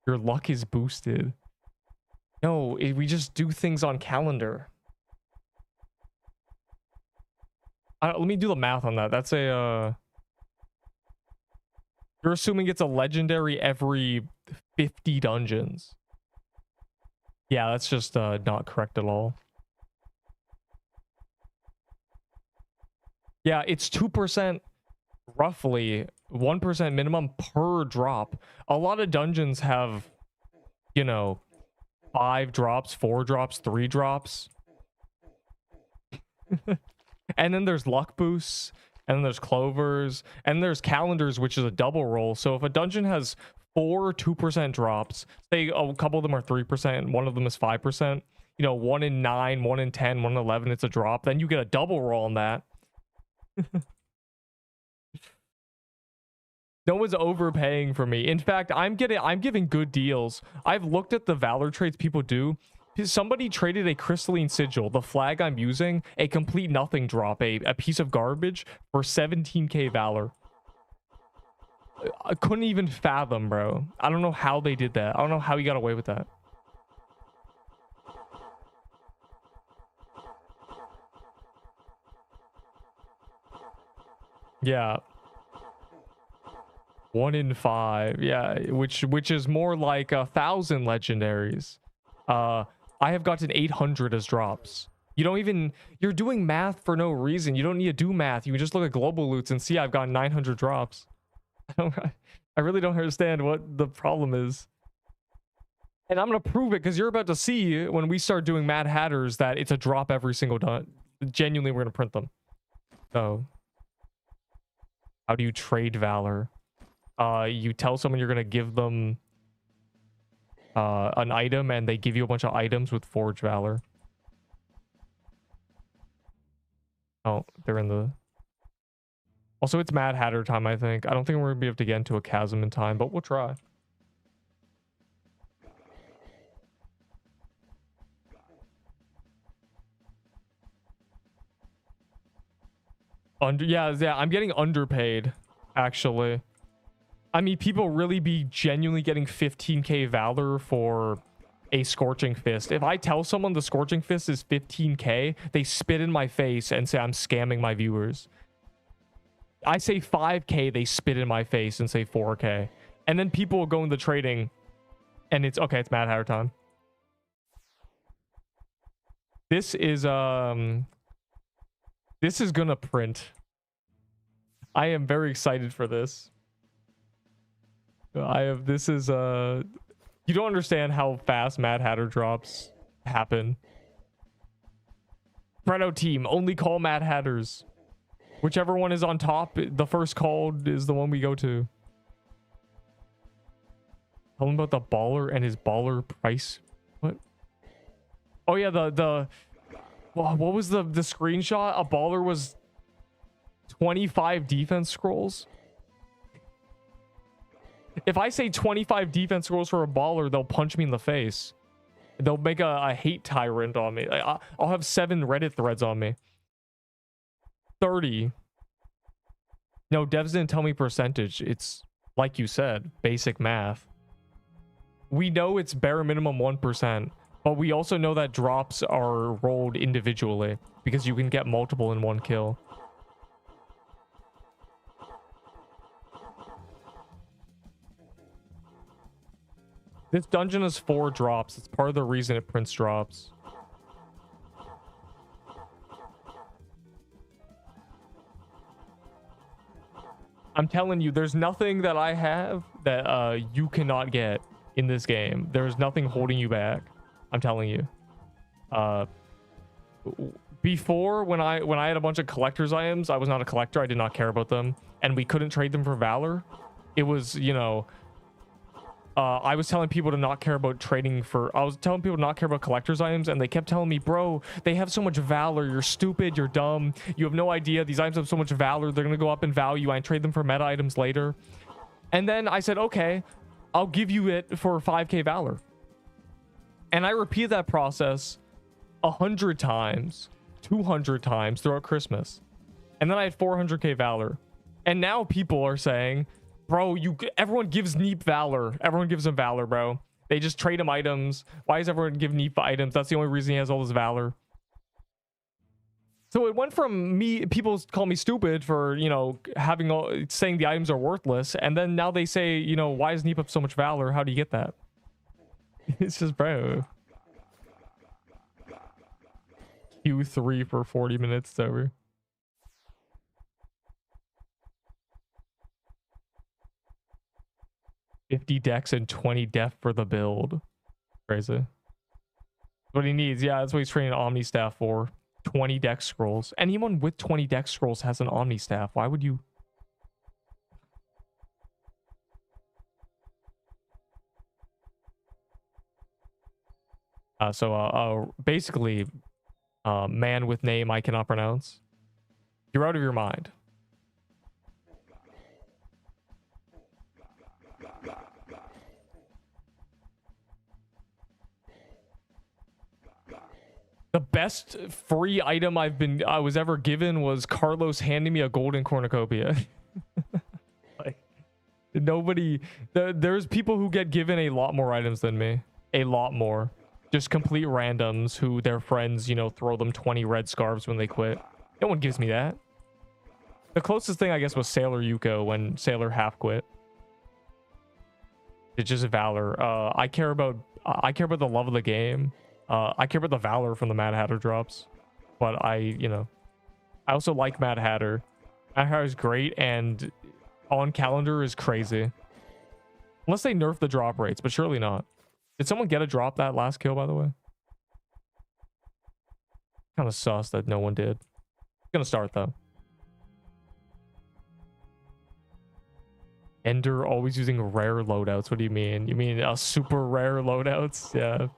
your luck is boosted. No, we just do things on calendar. Let me do the math on that. That's a... You're assuming it's a legendary every 50 dungeons. Yeah, that's just not correct at all. Yeah, it's 2%, roughly 1% minimum per drop. A lot of dungeons have, you know, 5 drops, 4 drops, 3 drops. And then there's luck boosts, and then there's clovers, and there's calendars, which is a double roll. So if a dungeon has 4 2% drops, say a couple of them are 3%, one of them is 5%, you know, 1 in 9, 1 in 10, 1 in 11, it's a drop, then you get a double roll on that. No one's overpaying for me. In fact, I'm giving good deals. I've looked at the Valor trades people do. Somebody traded a crystalline sigil, the flag I'm using, a complete nothing drop, a piece of garbage, for 17k Valor. I couldn't even fathom, bro. I don't know how they did that. I don't know how he got away with that. Yeah. 1 in 5. Yeah, which is more like 1,000 legendaries. I have gotten 800 as drops. You don't even... You're doing math for no reason. You don't need to do math. You can just look at global loots and see I've gotten 900 drops. I really don't understand what the problem is. And I'm going to prove it because you're about to see when we start doing Mad Hatters that it's a drop every single Genuinely, we're gonna print them. So, how do you trade valor? You tell someone you're gonna give them an item, and they give you a bunch of items with forge valor. Oh, they're in the... Also, it's Mad Hatter time, I think. I don't think we're gonna be able to get into a chasm in time, but we'll try. Yeah, I'm getting underpaid, actually. I mean, people really be genuinely getting 15k valor for a Scorching Fist. If I tell someone the Scorching Fist is 15k, they spit in my face and say I'm scamming my viewers. I say 5k, they spit in my face and say 4k. And then people will go into trading, and it's okay, it's Mad Hatter time. This is gonna print. I am very excited for this. You don't understand how fast Mad Hatter drops happen. Fredo team, only call Mad Hatters. Whichever one is on top, the first called is the one we go to. Tell him about the baller and his baller price. What? Oh yeah, what was the screenshot? A baller was 25 defense scrolls. If I say 25 defense scrolls for a baller, they'll punch me in the face. They'll make a hate tyrant on me. I'll have 7 Reddit threads on me. 30. No, devs didn't tell me percentage. It's like you said, basic math. We know it's bare minimum 1%, but we also know that drops are rolled individually because you can get multiple in one kill. This dungeon has 4 drops. It's part of the reason it prints drops. I'm telling you, there's nothing that I have that you cannot get in this game. There's nothing holding you back. I'm telling you. Before, when I had a bunch of collector's items, I was not a collector. I did not care about them, and we couldn't trade them for valor. It was, you know, I was telling people to not care about trading for... I was telling people to not care about collector's items, and they kept telling me, bro, they have so much valor. You're stupid. You're dumb. You have no idea. These items have so much valor. They're going to go up in value. I trade them for meta items later. And then I said, okay, I'll give you it for 5k valor. And I repeated that process 100 times, 200 times throughout Christmas. And then I had 400k valor. And now people are saying... Bro, everyone gives Neep valor. Everyone gives him valor, bro. They just trade him items. Why does everyone give Neep items? That's the only reason he has all this valor. So it went from people call me stupid for, you know, saying the items are worthless, and then now they say, you know, why does Neep have so much valor? How do you get that? It's just, bro. Q3 for 40 minutes, it's over. $50 dex and 20 def for the build. Crazy. What he needs, yeah, that's what he's training Omni Staff for. 20 dex scrolls. Anyone with 20 dex scrolls has an Omni Staff. Why would you? Basically, man with name I cannot pronounce. You're out of your mind. The best free item I was ever given was Carlos handing me a golden cornucopia. Like, there's people who get given a lot more items than me. A lot more. Just complete randoms who their friends, you know, throw them 20 red scarves when they quit. No one gives me that. The closest thing, I guess, was Sailor Yuko when Sailor half quit. It's just valor. I care about the love of the game. I care about the valor from the Mad Hatter drops, but I also like Mad Hatter. Mad Hatter is great, and on calendar is crazy. Unless they nerf the drop rates, but surely not. Did someone get a drop that last kill, by the way? Kind of sus that no one did. Gonna start though. Ender always using rare loadouts. What do you mean? You mean super rare loadouts? Yeah.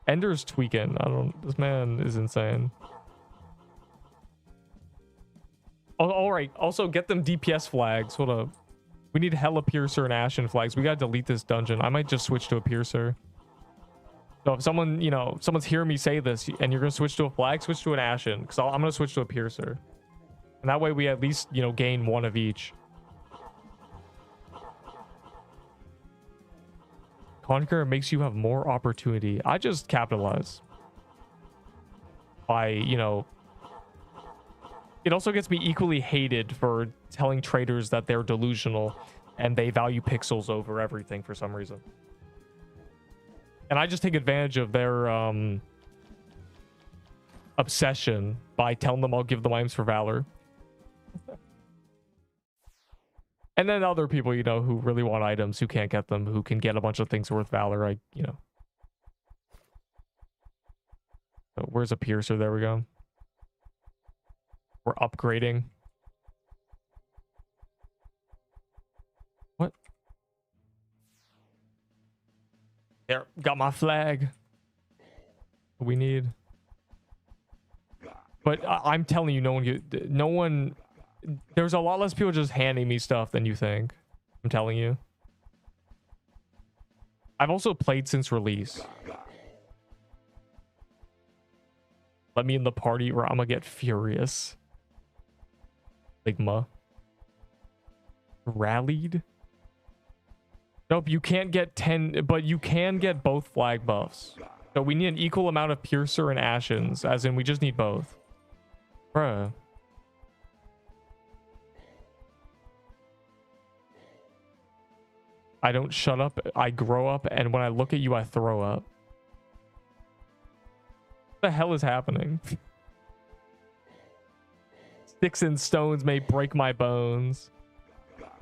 Ender's tweaking. I don't. This man is insane. Oh, all right. Also, get them DPS flags. Hold up. We need hella piercer and ashen flags. We gotta delete this dungeon. I might just switch to a piercer. So if someone, you know, someone's hearing me say this and you're gonna switch to a flag, switch to an ashen, because I'm gonna switch to a piercer. And that way we at least, you know, gain one of each. Conquer makes you have more opportunity. I just capitalize. By, you know... It also gets me equally hated for telling traders that they're delusional and they value pixels over everything for some reason. And I just take advantage of their obsession by telling them I'll give them items for valor. And then other people, you know, who really want items, who can't get them, who can get a bunch of things worth valor, you know. So where's a piercer? There we go. We're upgrading. What? There, got my flag. What we need. But I'm telling you, no one, there's a lot less people just handing me stuff than you think. I'm telling you. I've also played since release. Let me in the party or I'm gonna get furious. Ligma. Rallied? Nope, you can't get 10, but you can get both flag buffs. So we need an equal amount of Piercer and Ashens, as in we just need both. Bruh. I don't shut up, I grow up, and when I look at you, I throw up. What the hell is happening? Sticks and stones may break my bones.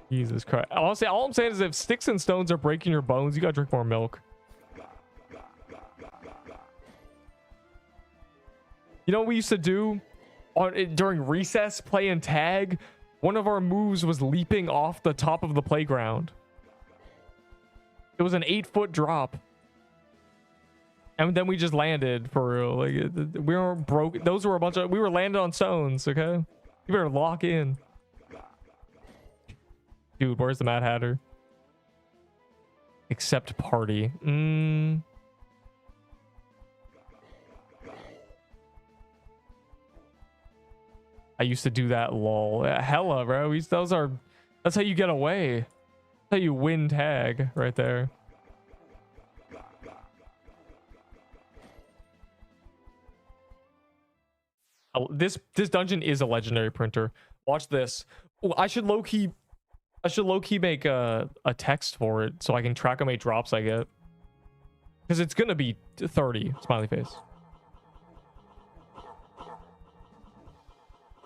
Jesus Christ. Honestly, all I'm saying is if sticks and stones are breaking your bones, you gotta drink more milk. You know what we used to do during recess, playing tag? One of our moves was leaping off the top of the playground. It was an 8-foot drop. And then we just landed for real. Like, we weren't broke. Those were a bunch of... We were landed on stones, okay? You better lock in. Dude, where's the Mad Hatter? Accept party. I used to do that, lol. Hella, bro. That's how you get away. That's how you win tag right there. Oh, this dungeon is a legendary printer. Watch this. Oh, I should low-key make a text for it so I can track how many drops I get. Because it's gonna be 30. Smiley face.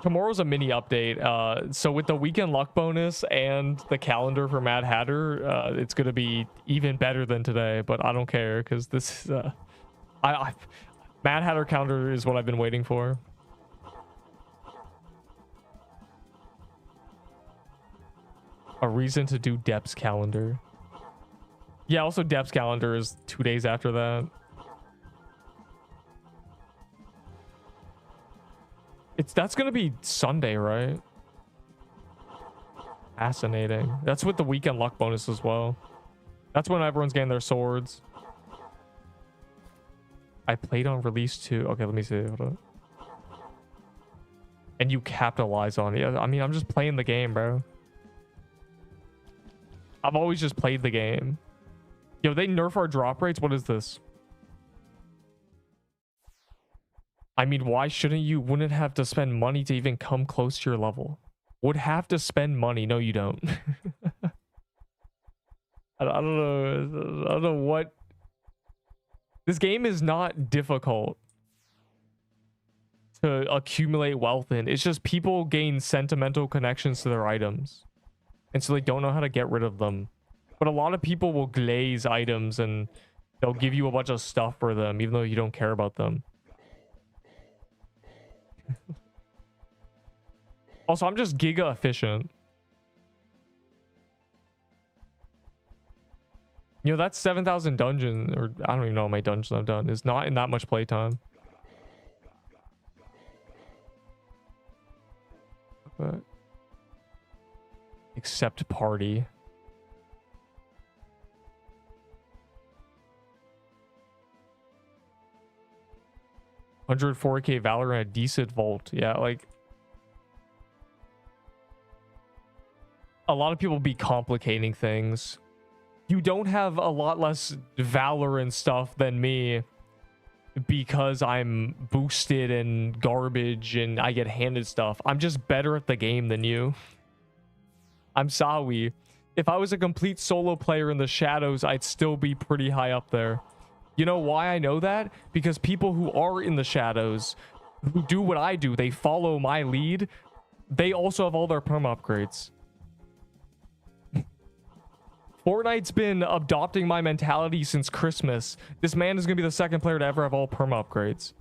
Tomorrow's a mini update. So with the weekend luck bonus and the calendar for Mad Hatter, it's gonna be even better than today. But I don't care because this is Mad Hatter calendar is what I've been waiting for. A reason to do Depth's calendar. Yeah, also Depth's calendar is 2 days after that. That's gonna be Sunday, right? Fascinating. That's with the weekend luck bonus as well. That's when everyone's getting their swords. I played on release 2. Okay, let me see. Hold on. And you capitalize on it. I mean, I'm just playing the game, bro. I've always just played the game. Yo, they nerf our drop rates? What is this? I mean, why shouldn't you? Wouldn't have to spend money to even come close to your level. Would have to spend money. No, you don't. I don't know. I don't know what. This game is not difficult to accumulate wealth in. It's just people gain sentimental connections to their items. And so they don't know how to get rid of them. But a lot of people will glaze items and they'll give you a bunch of stuff for them, even though you don't care about them. Also, I'm just giga efficient. You know, that's 7,000 dungeons, or I don't even know how many dungeons I've done. It's not in that much playtime. But except party. $104K Valor and a decent vault. Yeah, like a lot of people be complicating things. You don't have a lot less Valor and stuff than me because I'm boosted and garbage and I get handed stuff. I'm just better at the game than you. I'm sorry. If I was a complete solo player in the shadows, I'd still be pretty high up there. You know why I know that? Because people who are in the shadows, who do what I do, they follow my lead, they also have all their perm upgrades. Fortnite's been adopting my mentality since Christmas. This man is going to be the second player to ever have all perma upgrades.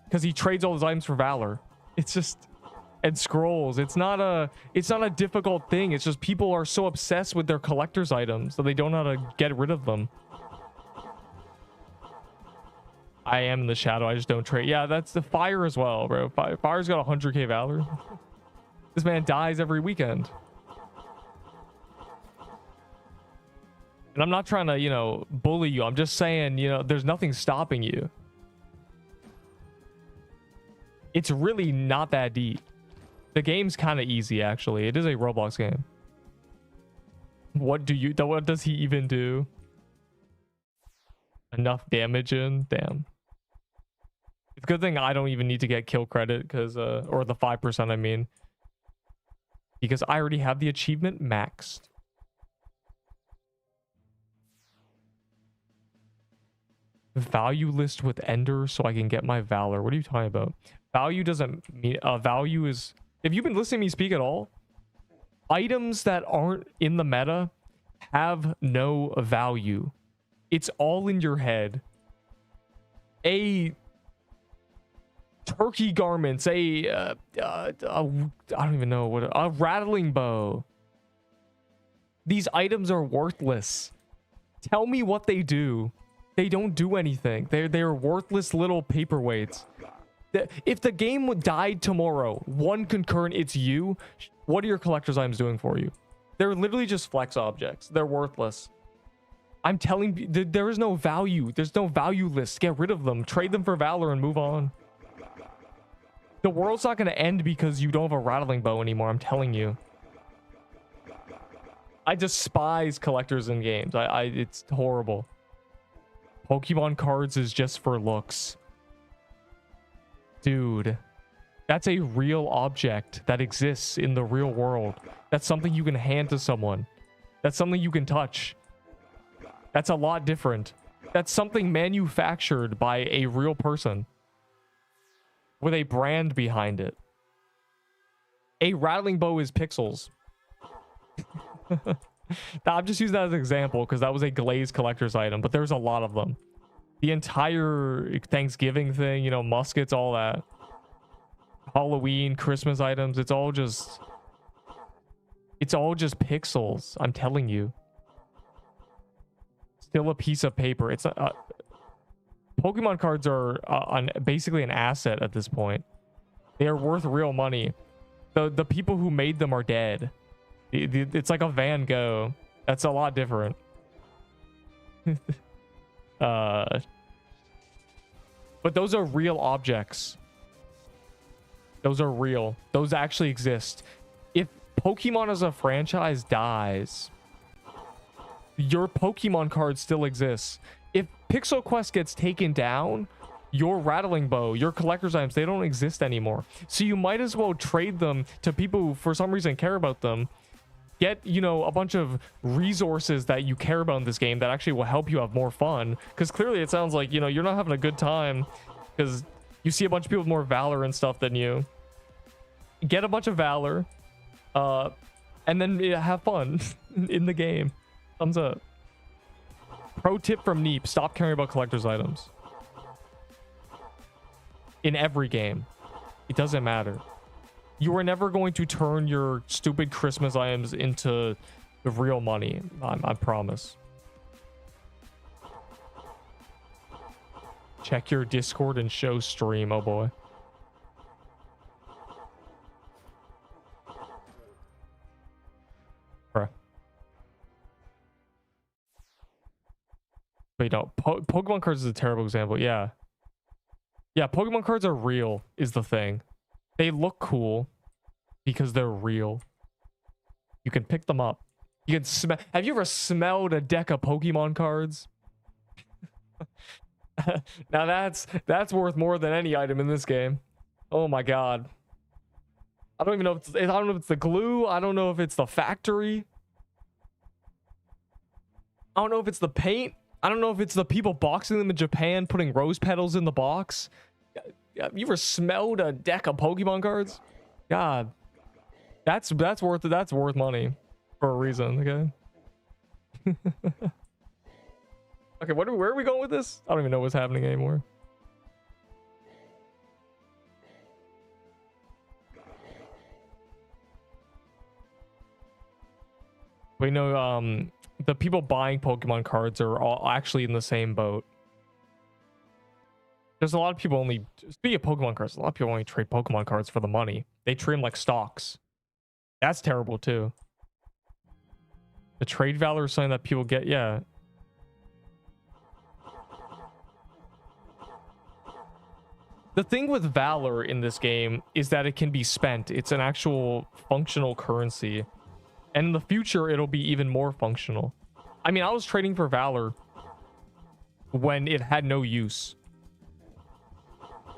Because he trades all his items for Valor. It's just... And scrolls. It's not a difficult thing. It's just people are so obsessed with their collector's items that they don't know how to get rid of them. I am in the shadow. I just don't trade. Yeah, that's the fire as well, bro. Fire's got 100k Valor. This man dies every weekend. And I'm not trying to, you know, bully you. I'm just saying, you know, there's nothing stopping you. It's really not that deep. The game's kind of easy, actually. It is a Roblox game. What does he even do? Enough damage in? Damn. It's a good thing I don't even need to get kill credit, because, or the 5%, I mean. Because I already have the achievement maxed. Value list with Ender so I can get my Valor. What are you talking about? Value doesn't mean... value is... If you've been listening to me speak at all, items that aren't in the meta have no value. It's all in your head. A turkey garments, I don't even know what... A rattling bow. These items are worthless. Tell me what they do. They don't do anything. They're worthless little paperweights. If the game died tomorrow, one concurrent, it's you. What are your collector's items doing for you? They're literally just flex objects. They're worthless. I'm telling you, there is no value. There's no value list. Get rid of them. Trade them for Valor and move on. The world's not going to end because you don't have a rattling bow anymore. I'm telling you. I despise collectors in games. It's horrible. Pokemon cards is just for looks. Dude, that's a real object that exists in the real world. That's something you can hand to someone. That's something you can touch. That's a lot different. That's something manufactured by a real person with a brand behind it. A rattling bow is pixels. I'm just using that as an example because that was a glazed collector's item, but there's a lot of them. The entire Thanksgiving thing, you know, muskets, all that. Halloween, Christmas items, it's all just pixels. I'm telling you. Still a piece of paper. It's Pokemon cards are basically an asset at this point. They are worth real money. The people who made them are dead. It's like a Van Gogh. That's a lot different. But those are real objects. Those are real. Those actually exist. If Pokemon as a franchise dies, your Pokemon card still exists. If Pixel Quest gets taken down, your rattling bow, your collector's items, they don't exist anymore. So you might as well trade them to people who for some reason care about them. Get, you know, a bunch of resources that you care about in this game that actually will help you have more fun. Because clearly it sounds like, you know, you're not having a good time because you see a bunch of people with more Valor and stuff than you. Get a bunch of Valor and then have fun in the game. Thumbs up. Pro tip from Neep: stop caring about collector's items. In every game, it doesn't matter. You are never going to turn your stupid Christmas items into the real money. I promise. Check your Discord and show stream. Oh boy. Bruh. Wait, no. Pokemon cards is a terrible example. Yeah. Yeah, Pokemon cards are real, is the thing. They look cool because they're real. You can pick them up. You can smell. Have you ever smelled a deck of Pokemon cards? Now that's worth more than any item in this game. Oh my god. I don't even know if I don't know if it's the glue. I don't know if it's the factory. I don't know if it's the paint. I don't know if it's the people boxing them in Japan, putting rose petals in the box. Have you ever smelled a deck of Pokemon cards? God, that's worth money for a reason. Okay. Okay, where are we going with this? I don't even know what's happening anymore. We know the people buying Pokemon cards are all actually in the same boat. There's a lot of people only, speaking of Pokemon cards, a lot of people only trade Pokemon cards for the money. They treat them like stocks. That's terrible too. The trade value is something that people get, yeah. The thing with Valor in this game is that it can be spent. It's an actual functional currency. And in the future, it'll be even more functional. I mean, I was trading for Valor when it had no use.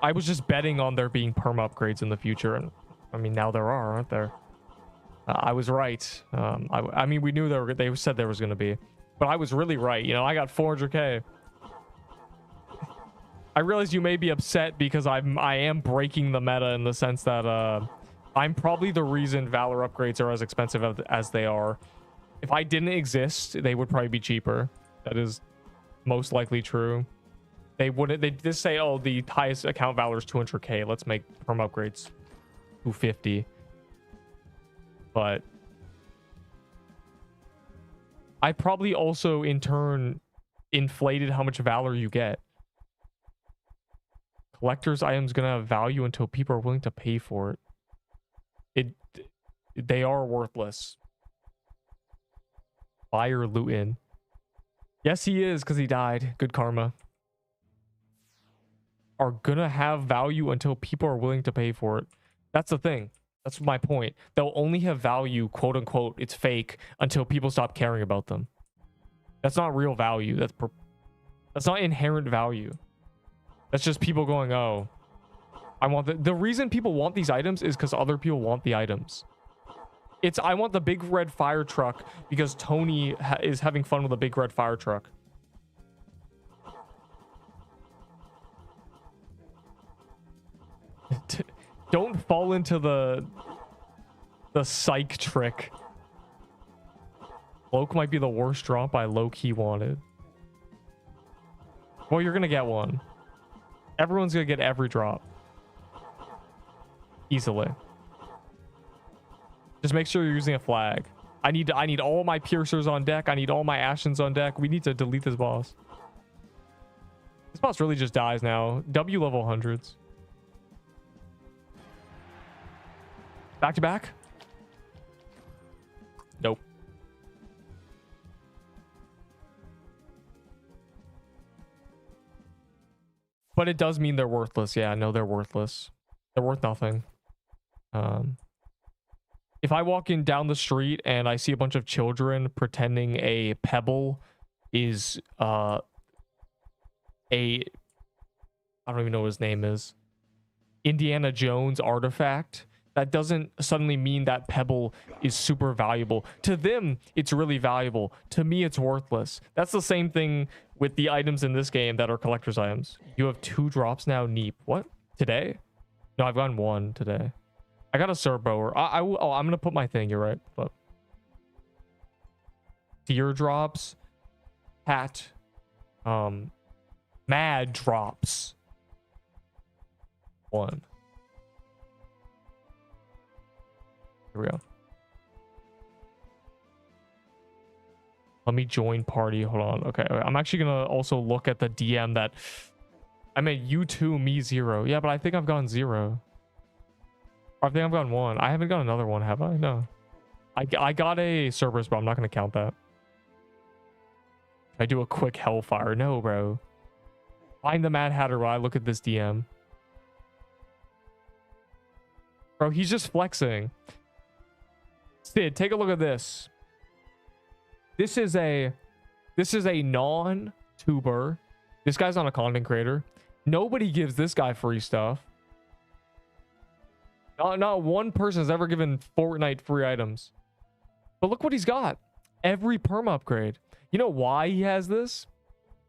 I was just betting on there being perma upgrades in the future. And I mean, now there are, aren't there? I was right. I mean, we knew they said there was going to be. But I was really right. You know, I got 400k. I realize you may be upset because I am breaking the meta in the sense that I'm probably the reason Valor upgrades are as expensive as they are. If I didn't exist, they would probably be cheaper. That is most likely true. They wouldn't. They just say, "Oh, the highest account Valor is 200k. Let's make perm upgrades 250." But I probably also, in turn, inflated how much Valor you get. Collector's items gonna have value until people are willing to pay for it. They are worthless. Fire Luton. Yes, he is, because he died. Good karma. Are gonna have value until people are willing to pay for it. That's the thing. That's my point. They'll only have value, quote unquote, it's fake, until people stop caring about them. That's not real value. That's not inherent value. That's just people going, oh, I want the reason people want these items is because other people want the items. It's, I want the big red fire truck because Tony is having fun with a big red fire truck. Don't fall into the psych trick. Cloak might be the worst drop I low-key wanted. Well, you're gonna get one. Everyone's gonna get every drop. Easily. Just make sure you're using a flag. I need all my piercers on deck. I need all my Ashens on deck. We need to delete this boss. This boss really just dies now. W level 100s. Back to back? Nope. But it does mean they're worthless. Yeah, no, they're worthless. They're worth nothing. If I walk in down the street and I see a bunch of children pretending a pebble is I don't even know what his name is, Indiana Jones artifact, that doesn't suddenly mean that pebble is super valuable. To them, it's really valuable. To me, it's worthless. That's the same thing with the items in this game that are collector's items. You have 2 drops now, Neep. What? Today? No, I've gotten 1 today. I got a Serboer. Oh, I'm gonna put my thing. You're right. But teardrops, hat, Mad drops. 1. Here we go. Let me join party. Hold on. Okay. I'm actually going to also look at the DM that I meant you 2, me 0. Yeah, but I think I've gone 0. Or I think I've gone 1. I haven't got another one, have I? No. I got a Cerberus, but I'm not going to count that. I do a quick Hellfire. No, bro. Find the Mad Hatter while I look at this DM. Bro, he's just flexing. Sid, take a look at this. This is a non-tuber. This guy's not a content creator. Nobody gives this guy free stuff. Not one person has ever given Fortnite free items. But look what he's got. Every perm upgrade. You know why he has this?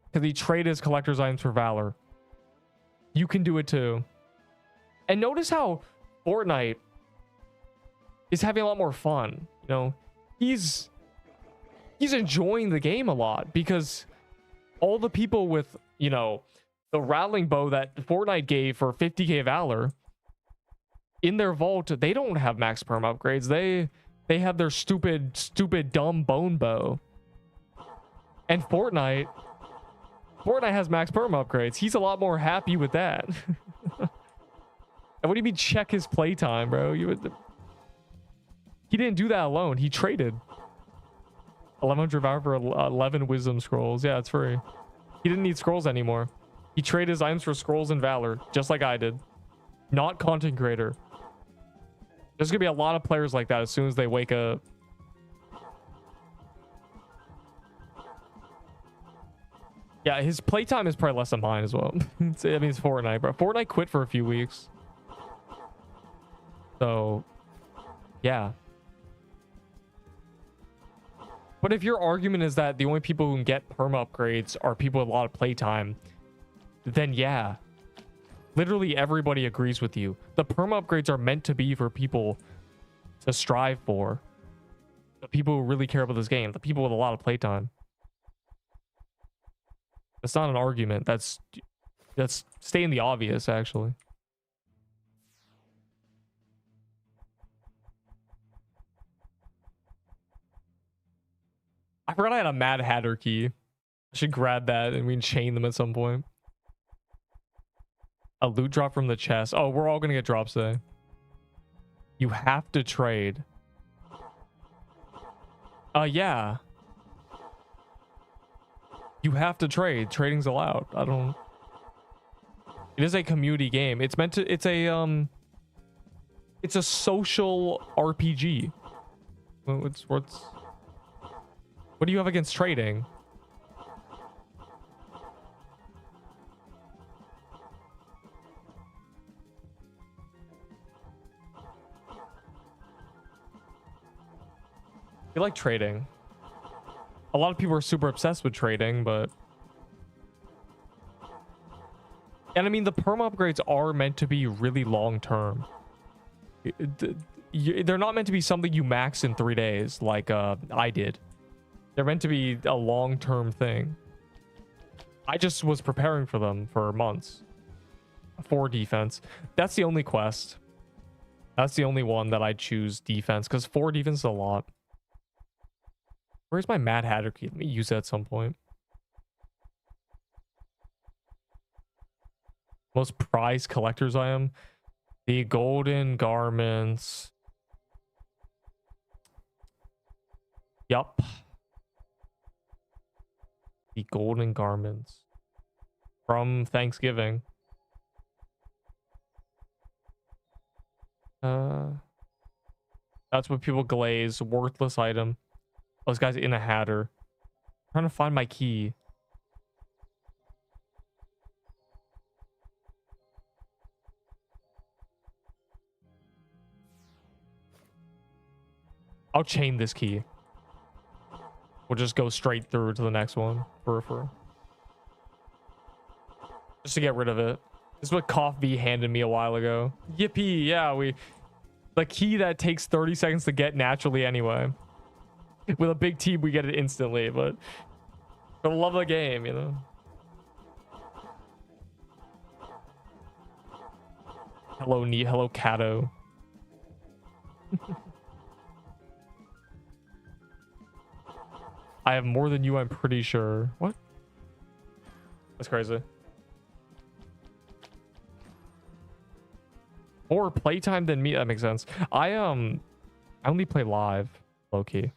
Because he traded his collector's items for Valor. You can do it too. And notice how Fortnite is having a lot more fun. You know, he's enjoying the game a lot because all the people with, you know, the rattling bow that Fortnite gave for 50k Valor in their vault, they don't have max perm upgrades. They have their stupid dumb bone bow. And Fortnite has max perm upgrades. He's a lot more happy with that. And what do you mean check his playtime, bro? He didn't do that alone. He traded 1100 Valor for 11 wisdom scrolls. Yeah, it's free. He didn't need scrolls anymore. He traded his items for scrolls and Valor, just like I did. Not content creator. There's gonna be a lot of players like that as soon as they wake up. Yeah, his playtime is probably less than mine as well. I mean, it's Fortnite, bro. Fortnite quit for a few weeks. So, yeah. But if your argument is that the only people who can get perm upgrades are people with a lot of playtime, then yeah. Literally everybody agrees with you. The perm upgrades are meant to be for people to strive for. The people who really care about this game. The people with a lot of playtime. That's not an argument. That's stating the obvious, actually. I forgot I had a Mad Hatter key. I should grab that and we can chain them at some point. A loot drop from the chest. Oh, we're all gonna get drops today. You have to trade. Yeah. You have to trade. Trading's allowed. It is a community game. It's meant to. It's a social RPG. What do you have against trading? You like trading. A lot of people are super obsessed with trading, but... And I mean, the perm upgrades are meant to be really long-term. They're not meant to be something you max in 3 days, like I did. They're meant to be a long-term thing. I just was preparing for them for months. For defense. That's the only quest. That's the only one that I choose defense, because 4 defense is a lot. Where's my Mad Hatter key? Let me use that at some point. Most prized collector's item. The golden garments. Yup. The golden garments. From Thanksgiving. That's what people glaze. Worthless item. Oh, this guy's in a hatter. I'm trying to find my key. I'll chain this key. We'll just go straight through to the next one. Just to get rid of it. This is what Coffee handed me a while ago. Yippee, yeah, the key that takes 30 seconds to get naturally anyway. With a big team, we get it instantly, but for the love of the game, you know. Hello, Cato. I have more than you, I'm pretty sure. What? That's crazy. More playtime than me. That makes sense. I only play live, low key.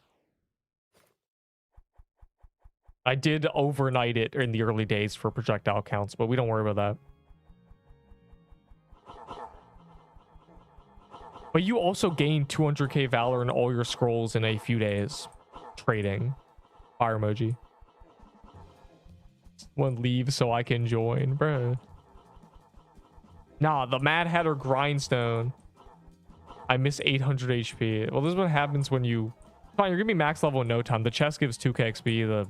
I did overnight it in the early days for projectile counts, but we don't worry about that. But you also gained 200k valor in all your scrolls in a few days. Trading. Fire emoji. One leave so I can join, bro. Nah, the Mad Hatter Grindstone. I miss 800 HP. Well, this is what happens when you... Fine, you're gonna be max level in no time. The chest gives 2k XP.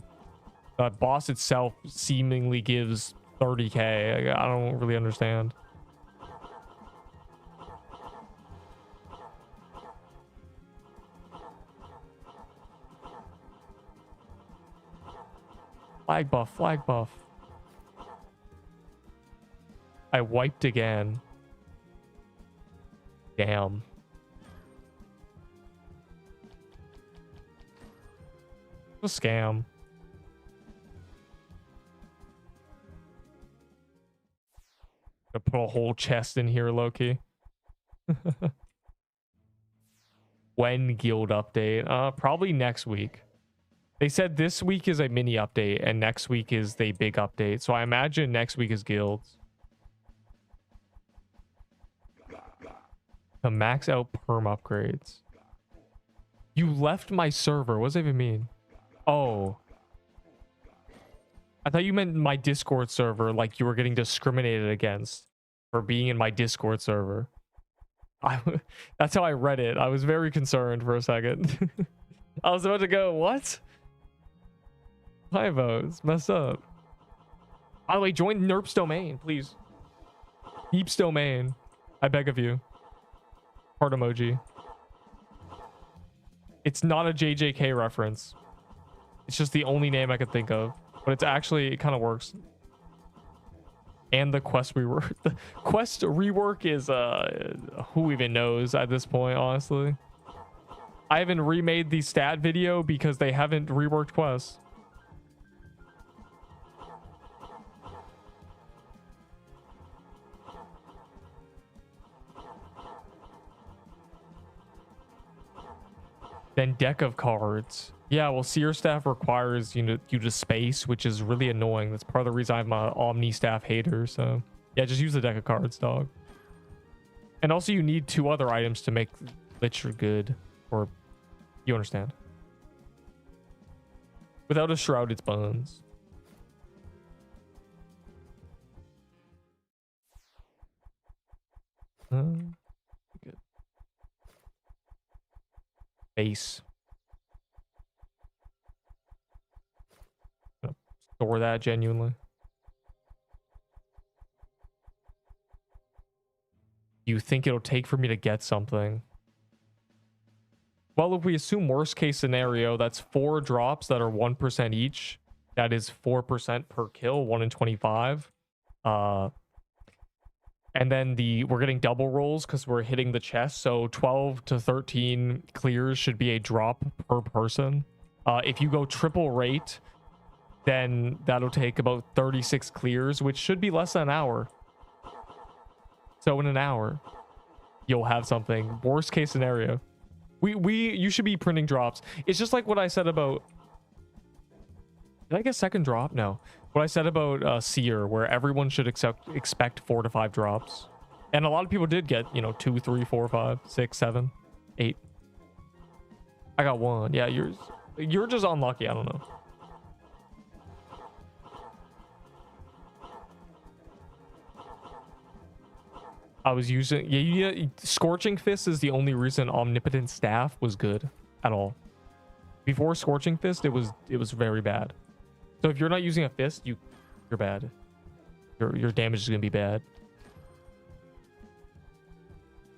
The boss itself seemingly gives 30k. I don't really understand. Flag buff, flag buff. I wiped again. Damn. A scam. I put a whole chest in here, Loki. When guild update? Probably next week. They said this week is a mini update and next week is the big update. So I imagine next week is guilds. To max out perm upgrades. You left my server. What does that even mean? Oh. I thought you meant my Discord server, like you were getting discriminated against for being in my Discord server. That's how I read it. I was very concerned for a second. I was about to go, what? Hi, votes. Messed up. By the way, join Nerp's domain, please. Heaps domain. I beg of you. Heart emoji. It's not a JJK reference. It's just the only name I could think of. But it's actually, it kind of works. And the quest rework. The quest rework is, who even knows at this point, honestly. I haven't remade the stat video because they haven't reworked quests. Then deck of cards. Yeah, well, Seer Staff requires you to space, which is really annoying. That's part of the reason I'm an Omni Staff hater. So yeah, just use the deck of cards, dog. And also you need 2 other items to make Licher good, or you understand. Without a shroud, it's bones. Good. Base. Store that genuinely. You think it'll take for me to get something? Well, if we assume worst case scenario, that's 4 drops that are 1% each. That is 4% per kill, 1 in 25. And then we're getting double rolls because we're hitting the chest. So 12 to 13 clears should be a drop per person. If you go triple rate, then that'll take about 36 clears, which should be less than an hour. So in an hour, you'll have something. Worst case scenario. You should be printing drops. It's just like what I said about... Did I get second drop? No. What I said about Seer, where everyone should expect 4 to 5 drops. And a lot of people did get, 2, 3, 4, 5, 6, 7, 8. I got 1. Yeah, you're just unlucky. I don't know. I was using... Scorching Fist is the only reason Omnipotent Staff was good at all. Before Scorching Fist, it was very bad. So if you're not using a fist, you're bad. Your damage is going to be bad.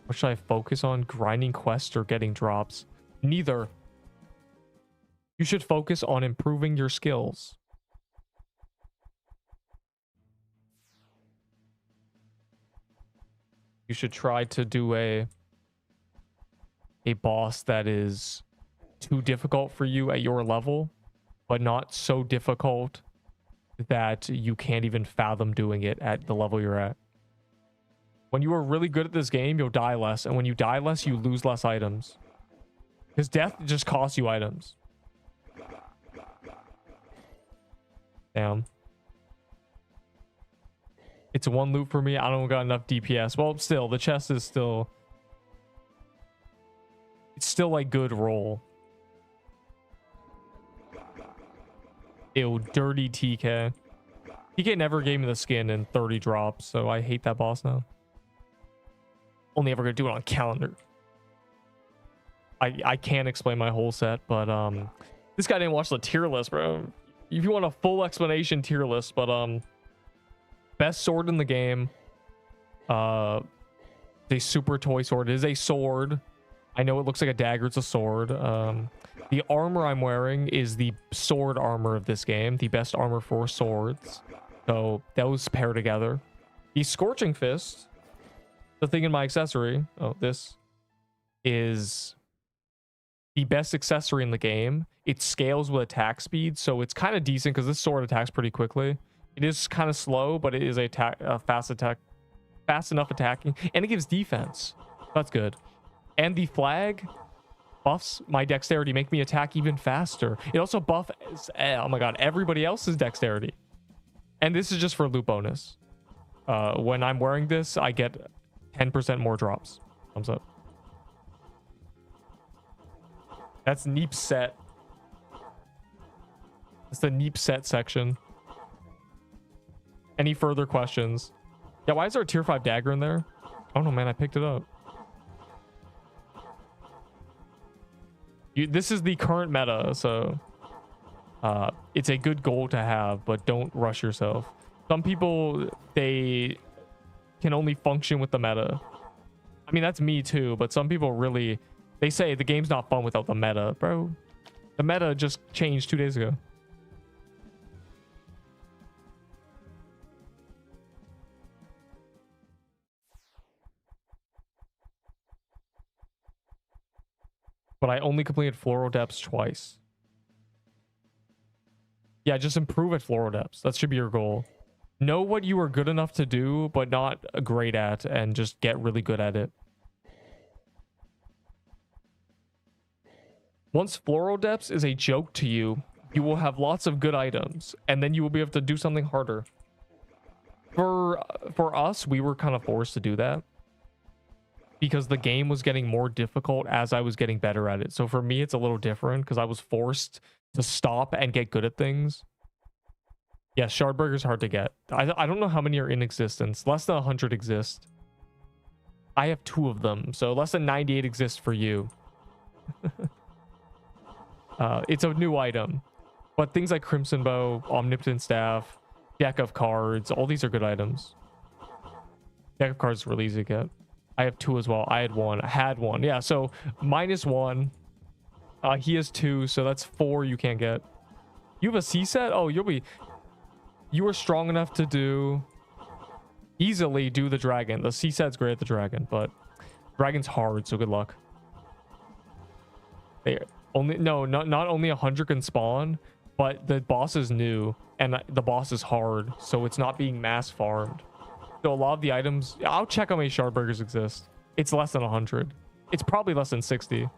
What should I focus on? Grinding quests or getting drops? Neither. You should focus on improving your skills. you should try to do a boss that is too difficult for you at your level, but not so difficult that you can't even fathom doing it at the level you're at. When you are really good at this game, you'll die less, and when you die less, you lose less items. Because death just costs you items. Damn. It's one loop for me. I don't got enough DPS. Well, still, the chest is still... It's still like good roll. Ew, dirty TK. TK never gave me the skin in 30 drops, so I hate that boss now. Only ever gonna do it on calendar. I can't explain my whole set, but this guy didn't watch the tier list, bro. If you want a full explanation, tier list, but best sword in the game. The super toy sword is a sword. I know it looks like a dagger, it's a sword. The armor I'm wearing is the sword armor of this game, the best armor for swords. So those pair together. The Scorching Fist, the thing in my accessory, this is the best accessory in the game. It scales with attack speed, so it's kind of decent because this sword attacks pretty quickly. It is kind of slow, but it is a fast enough attacking, and it gives defense. That's good. And the flag buffs my dexterity, make me attack even faster. It also buffs, oh my god, everybody else's dexterity. And this is just for loot bonus. When I'm wearing this, I get 10% more drops. Thumbs up. That's Neep set. That's the Neep set section. Any further questions? Yeah, why is there a tier 5 dagger in there? Oh no, man, I picked it up. This is the current meta, so it's a good goal to have, but don't rush yourself. Some people, they can only function with the meta. I mean, that's me too, but some people really, they say the game's not fun without the meta. Bro, the meta just changed 2 days ago. But I only completed Floral Depths twice. Yeah, just improve at Floral Depths. That should be your goal. Know what you are good enough to do, but not great at, and just get really good at it. Once Floral Depths is a joke to you, you will have lots of good items, and then you will be able to do something harder. For us, we were kind of forced to do that, because the game was getting more difficult as I was getting better at it. So for me, it's a little different because I was forced to stop and get good at things. Yeah, Shardburger's hard to get. I don't know how many are in existence. Less than 100 exist. I have 2 of them, so less than 98 exist for you. It's a new item. But things like Crimson Bow, Omnipotent Staff, Deck of Cards, all these are good items. Deck of Cards is really easy to get. I have 2 as well. I had 1. I had 1. Yeah, so -1. He has 2, so that's 4 you can't get. You have a C set? Oh, you are strong enough to easily do the dragon. The C set's great at the dragon, but dragon's hard, so good luck. Not only 100 can spawn, but the boss is new and the boss is hard, so it's not being mass farmed. So a lot of the items, I'll check how many Shardburgers exist. It's less than 100. It's probably less than 60.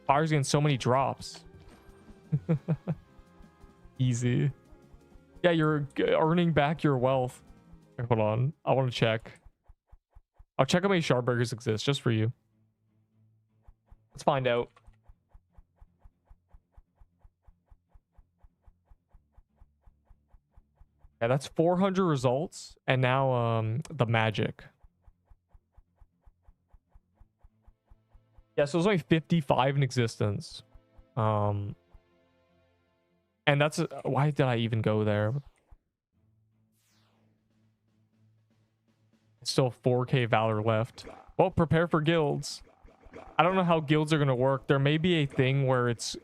Fire's getting so many drops. Easy. Yeah, you're earning back your wealth. Hold on. I want to check. I'll check how many Shardburgers exist just for you. Let's find out. Yeah, that's 400 results. And now the magic. Yeah, so there's only 55 in existence. And that's why did I even go there? Still 4k valor left. Well, prepare for guilds. I don't know how guilds are gonna work. There may be a thing where it's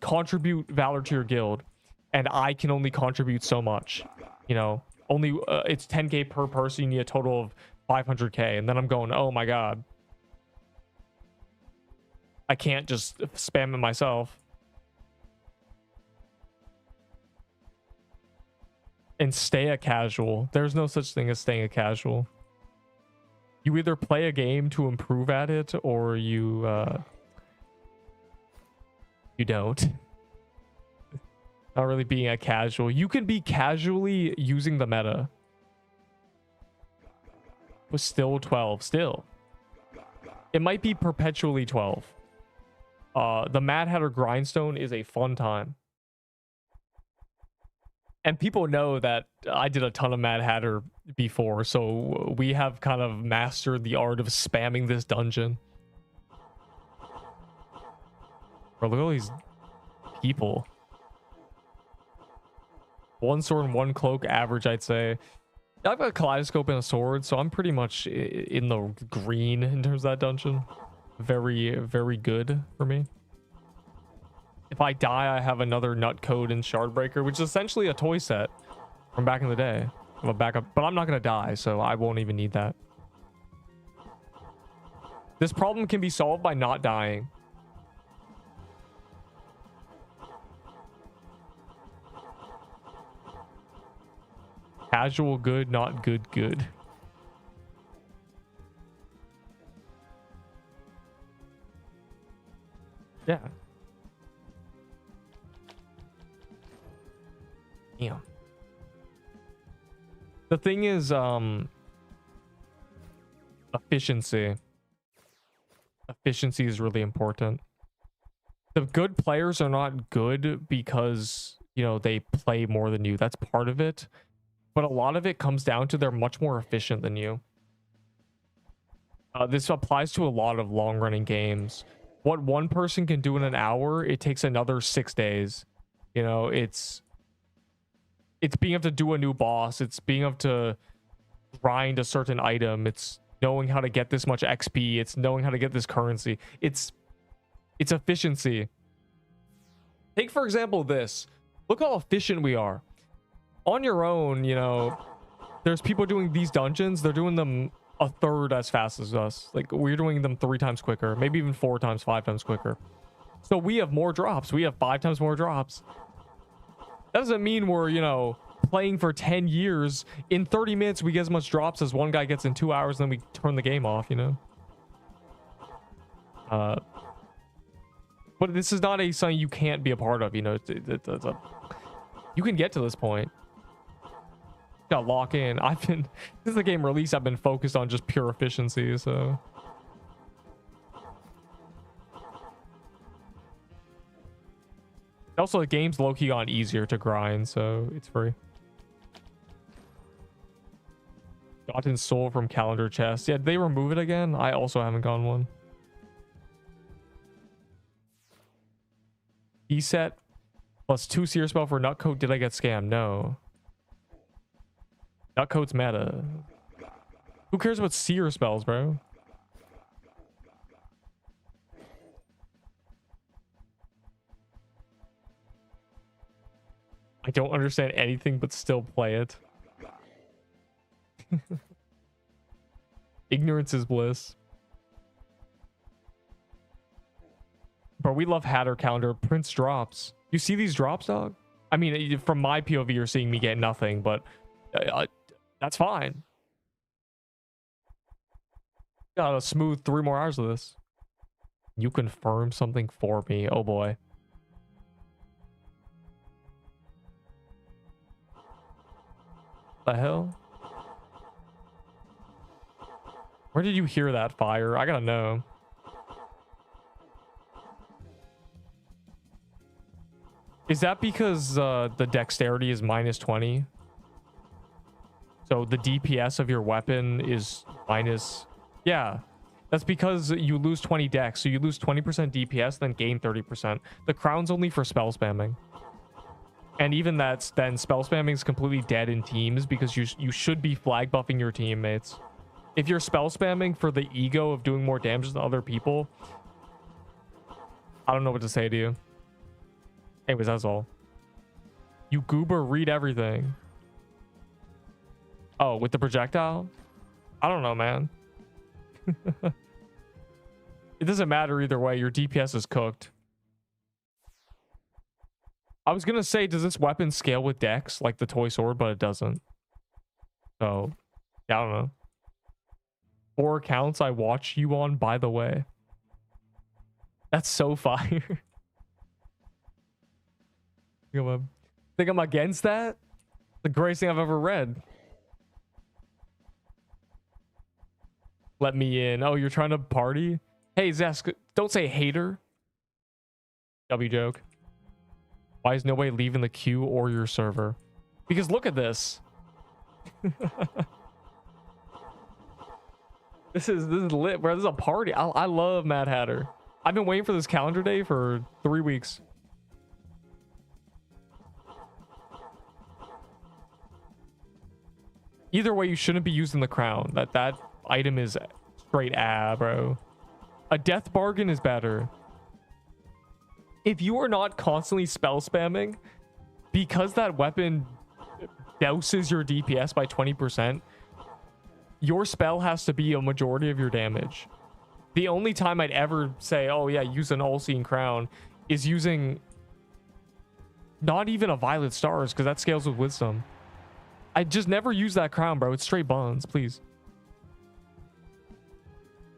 contribute valor to your guild, and I can only contribute so much. you know, only it's 10k per person. You need a total of 500k. And then I'm going, oh my God. I can't just spam it myself. And stay a casual. There's no such thing as staying a casual. You either play a game to improve at it, or you don't. Not really being a casual. You can be casually using the meta. But still 12. Still. It might be perpetually 12. The Mad Hatter Grindstone is a fun time. And people know that I did a ton of Mad Hatter before, so we have kind of mastered the art of spamming this dungeon. Bro, look at all these people. 1 sword and 1 cloak average, I'd say. I've got a kaleidoscope and a sword, so I'm pretty much in the green in terms of that dungeon. Very, very good for me. If I die, I have another Nutcode and Shardbreaker, which is essentially a toy set from back in the day. I'm a backup, but I'm not going to die, so I won't even need that. This problem can be solved by not dying. Casual good, not good good. Yeah. Damn. The thing is, efficiency. Efficiency is really important. The good players are not good because, you know, they play more than you. That's part of it. But a lot of it comes down to they're much more efficient than you. This applies to a lot of long-running games. What one person can do in an hour, it takes another 6 days. You know, it's being able to do a new boss. It's being able to grind a certain item. It's knowing how to get this much XP. It's knowing how to get this currency. It's efficiency. Take, for example, this. Look how efficient we are. On your own, you know, there's people doing these dungeons. They're doing them a third as fast as us. Like, we're doing them 3 times quicker, maybe even 4 times, 5 times quicker. So we have more drops. We have 5 times more drops. That doesn't mean we're, you know, playing for 10 years. In 30 minutes, we get as much drops as one guy gets in 2 hours, then we turn the game off, you know? But this is not something you can't be a part of, you know? You can get to this point. Gotta lock in. Since the game release, I've been focused on just pure efficiency, so... Also, the game's low-key gone easier to grind, so it's free. Gotten soul from calendar chest. Yeah, did they remove it again? I also haven't gotten one. E-set plus 2 seer spell for Nutcode. Did I get scammed? No. Nutcode's meta. Who cares about seer spells, bro? I don't understand anything, but still play it. Ignorance is bliss. Bro, we love Hatter calendar. Prince drops. You see these drops, dog? I mean, from my POV, you're seeing me get nothing, but that's fine. Got a smooth 3 more hours of this. You confirm something for me. Oh boy. The hell? Where did you hear that fire? I gotta know. Is that because the dexterity is -20? So the DPS of your weapon is minus... Yeah. That's because you lose 20 dex. So you lose 20% DPS, then gain 30%. The crown's only for spell spamming. And even that's then spell spamming is completely dead in teams because you should be flag buffing your teammates. If you're spell spamming for the ego of doing more damage than other people, I don't know what to say to you. Anyways, that's all. You goober, read everything. Oh, with the projectile? I don't know, man. It doesn't matter either way. Your DPS is cooked. I was gonna say, does this weapon scale with dex like the toy sword, but it doesn't. So, yeah, I don't know. 4 accounts I watch you on, by the way. That's so fire. Think I'm against that? The greatest thing I've ever read. Let me in. Oh, you're trying to party? Hey, Zesk, don't say hater. W joke. Why is nobody leaving the queue or your server? Because look at this. This is lit, bro. This is a party. I love Mad Hatter. I've been waiting for this calendar day for 3 weeks. Either way, you shouldn't be using the crown. That item is straight bro. A death bargain is better. If you are not constantly spell spamming, because that weapon douses your DPS by 20%, your spell has to be a majority of your damage. The only time I'd ever say, oh yeah, use an all-seeing crown is using not even a Violet Stars, because that scales with wisdom. I just never use that crown, bro. It's straight buns, please.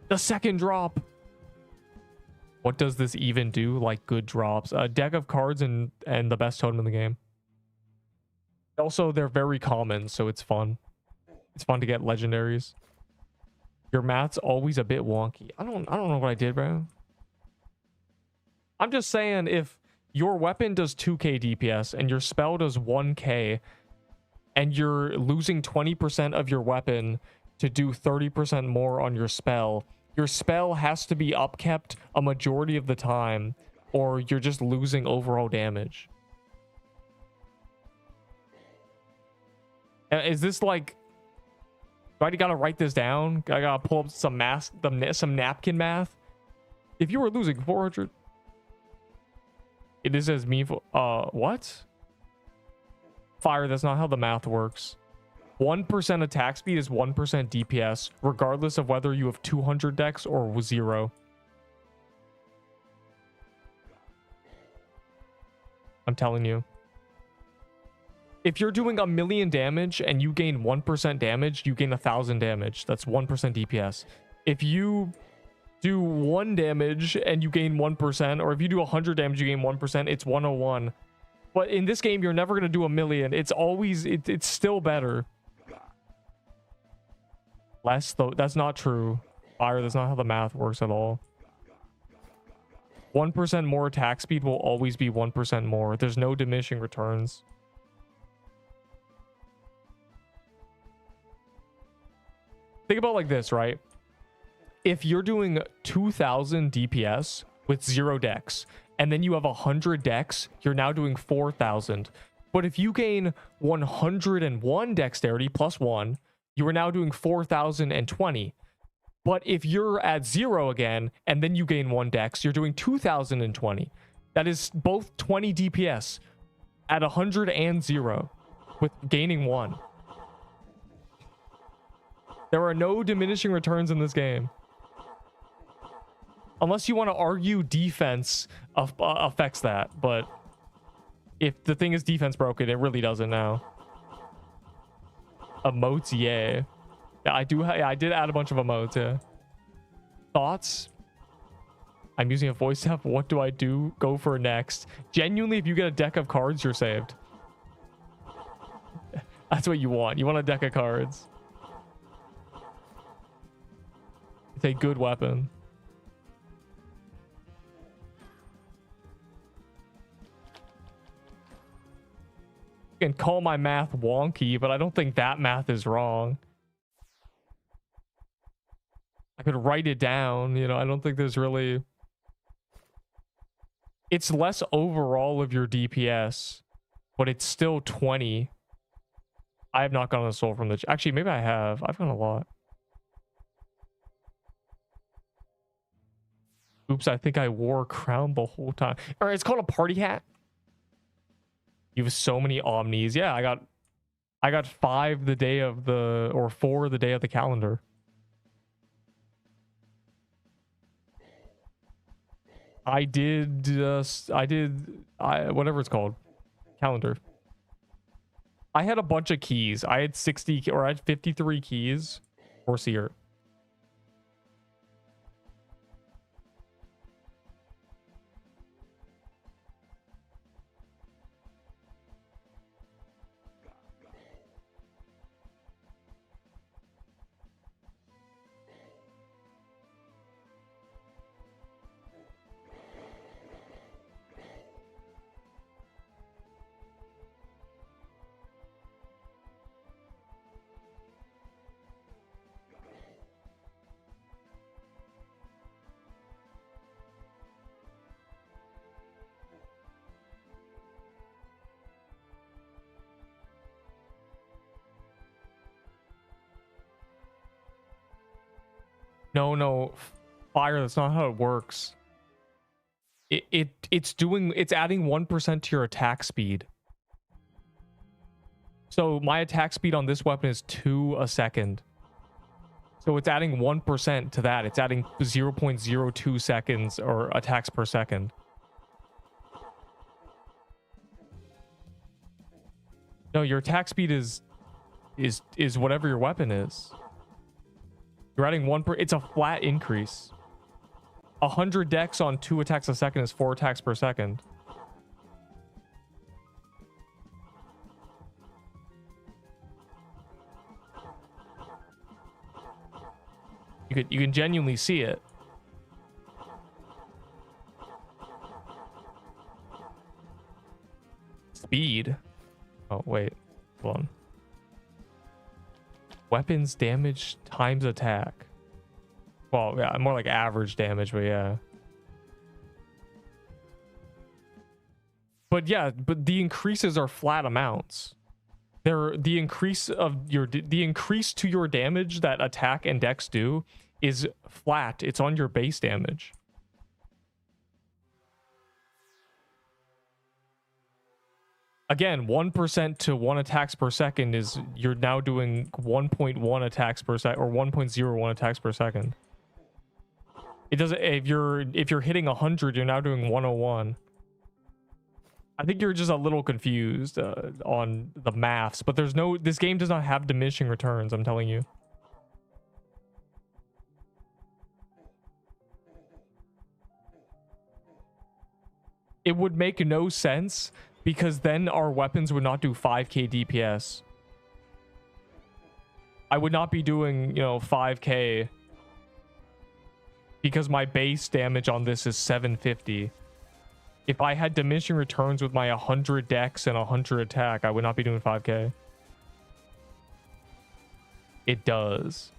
The second drop. What does this even do? Like good drops. A deck of cards and the best totem in the game. Also, they're very common, so it's fun. It's fun to get legendaries. Your math's always a bit wonky. I don't know what I did, bro. I'm just saying, if your weapon does 2k DPS and your spell does 1k, and you're losing 20% of your weapon to do 30% more on your spell has to be upkept a majority of the time, or you're just losing overall damage. Is this like... Do I gotta write this down? I gotta pull up some math, some napkin math? If you were losing 400... It is as meaningful... what? Fire, that's not how the math works. 1% attack speed is 1% DPS, regardless of whether you have 200 dex or 0. I'm telling you. If you're doing 1,000,000 damage and you gain 1% damage, you gain 1,000 damage. That's 1% DPS. If you do 1 damage and you gain 1%, or if you do 100 damage, you gain 1%, it's 101. But in this game, you're never going to do 1,000,000. It's always, it's still better. Less, though, that's not true. Fire, that's not how the math works at all. 1% more attack speed will always be 1% more. There's no diminishing returns. Think about it like this, right? If you're doing 2,000 DPS with 0 dex, and then you have 100 dex, you're now doing 4,000. But if you gain 101 dexterity plus 1, you are now doing 4,020. But if you're at 0 again, and then you gain 1 dex, you're doing 2,020. That is both 20 DPS at 100 and 0 with gaining 1. There are no diminishing returns in this game. Unless you want to argue defense affects that, but if the thing is defense broken, it really doesn't now. Emotes, yeah. Yeah, I did add a bunch of emotes, yeah. Thoughts? I'm using a voice app. What do I do? Go for next. Genuinely, if you get a deck of cards, you're saved. That's what you want. You want a deck of cards. It's a good weapon. You can call my math wonky, but I don't think that math is wrong. I could write it down, you know, I don't think there's really... It's less overall of your DPS, but it's still 20. I have not gotten a soul from the... Actually, maybe I have. I've gotten a lot. Oops, I think I wore a crown the whole time. All right, it's called a party hat. You have so many omnis. Yeah, I got 5 the day of the, or 4 the day of the calendar. I did whatever it's called, calendar. I had a bunch of keys. I had 60 or I had 53 keys for Seer. No, fire. That's not how it works. It's adding 1% to your attack speed. So my attack speed on this weapon is 2 a second. So it's adding 1% to that. It's adding 0.02 seconds or attacks per second. No, your attack speed is whatever your weapon is. You're adding it's a flat increase. 100 dex on 2 attacks a second is 4 attacks per second. You can genuinely see it. Speed. Oh wait, hold on. Weapons damage times attack. Well, yeah, more like average damage, but yeah. But yeah, but the increases are flat amounts. They're the increase to your damage that attack and dex do is flat. It's on your base damage. Again, 1% to 1 attacks per second is you're now doing 1.1 attacks per second or 1.01 attacks per second. It doesn't, if you're hitting 100, you're now doing 101. I think you're just a little confused on the maths, but this game does not have diminishing returns, I'm telling you. It would make no sense because then our weapons would not do 5k DPS. I would not be doing, 5k because my base damage on this is 750. If I had diminishing returns with my 100 dex and 100 attack, I would not be doing 5k. It does.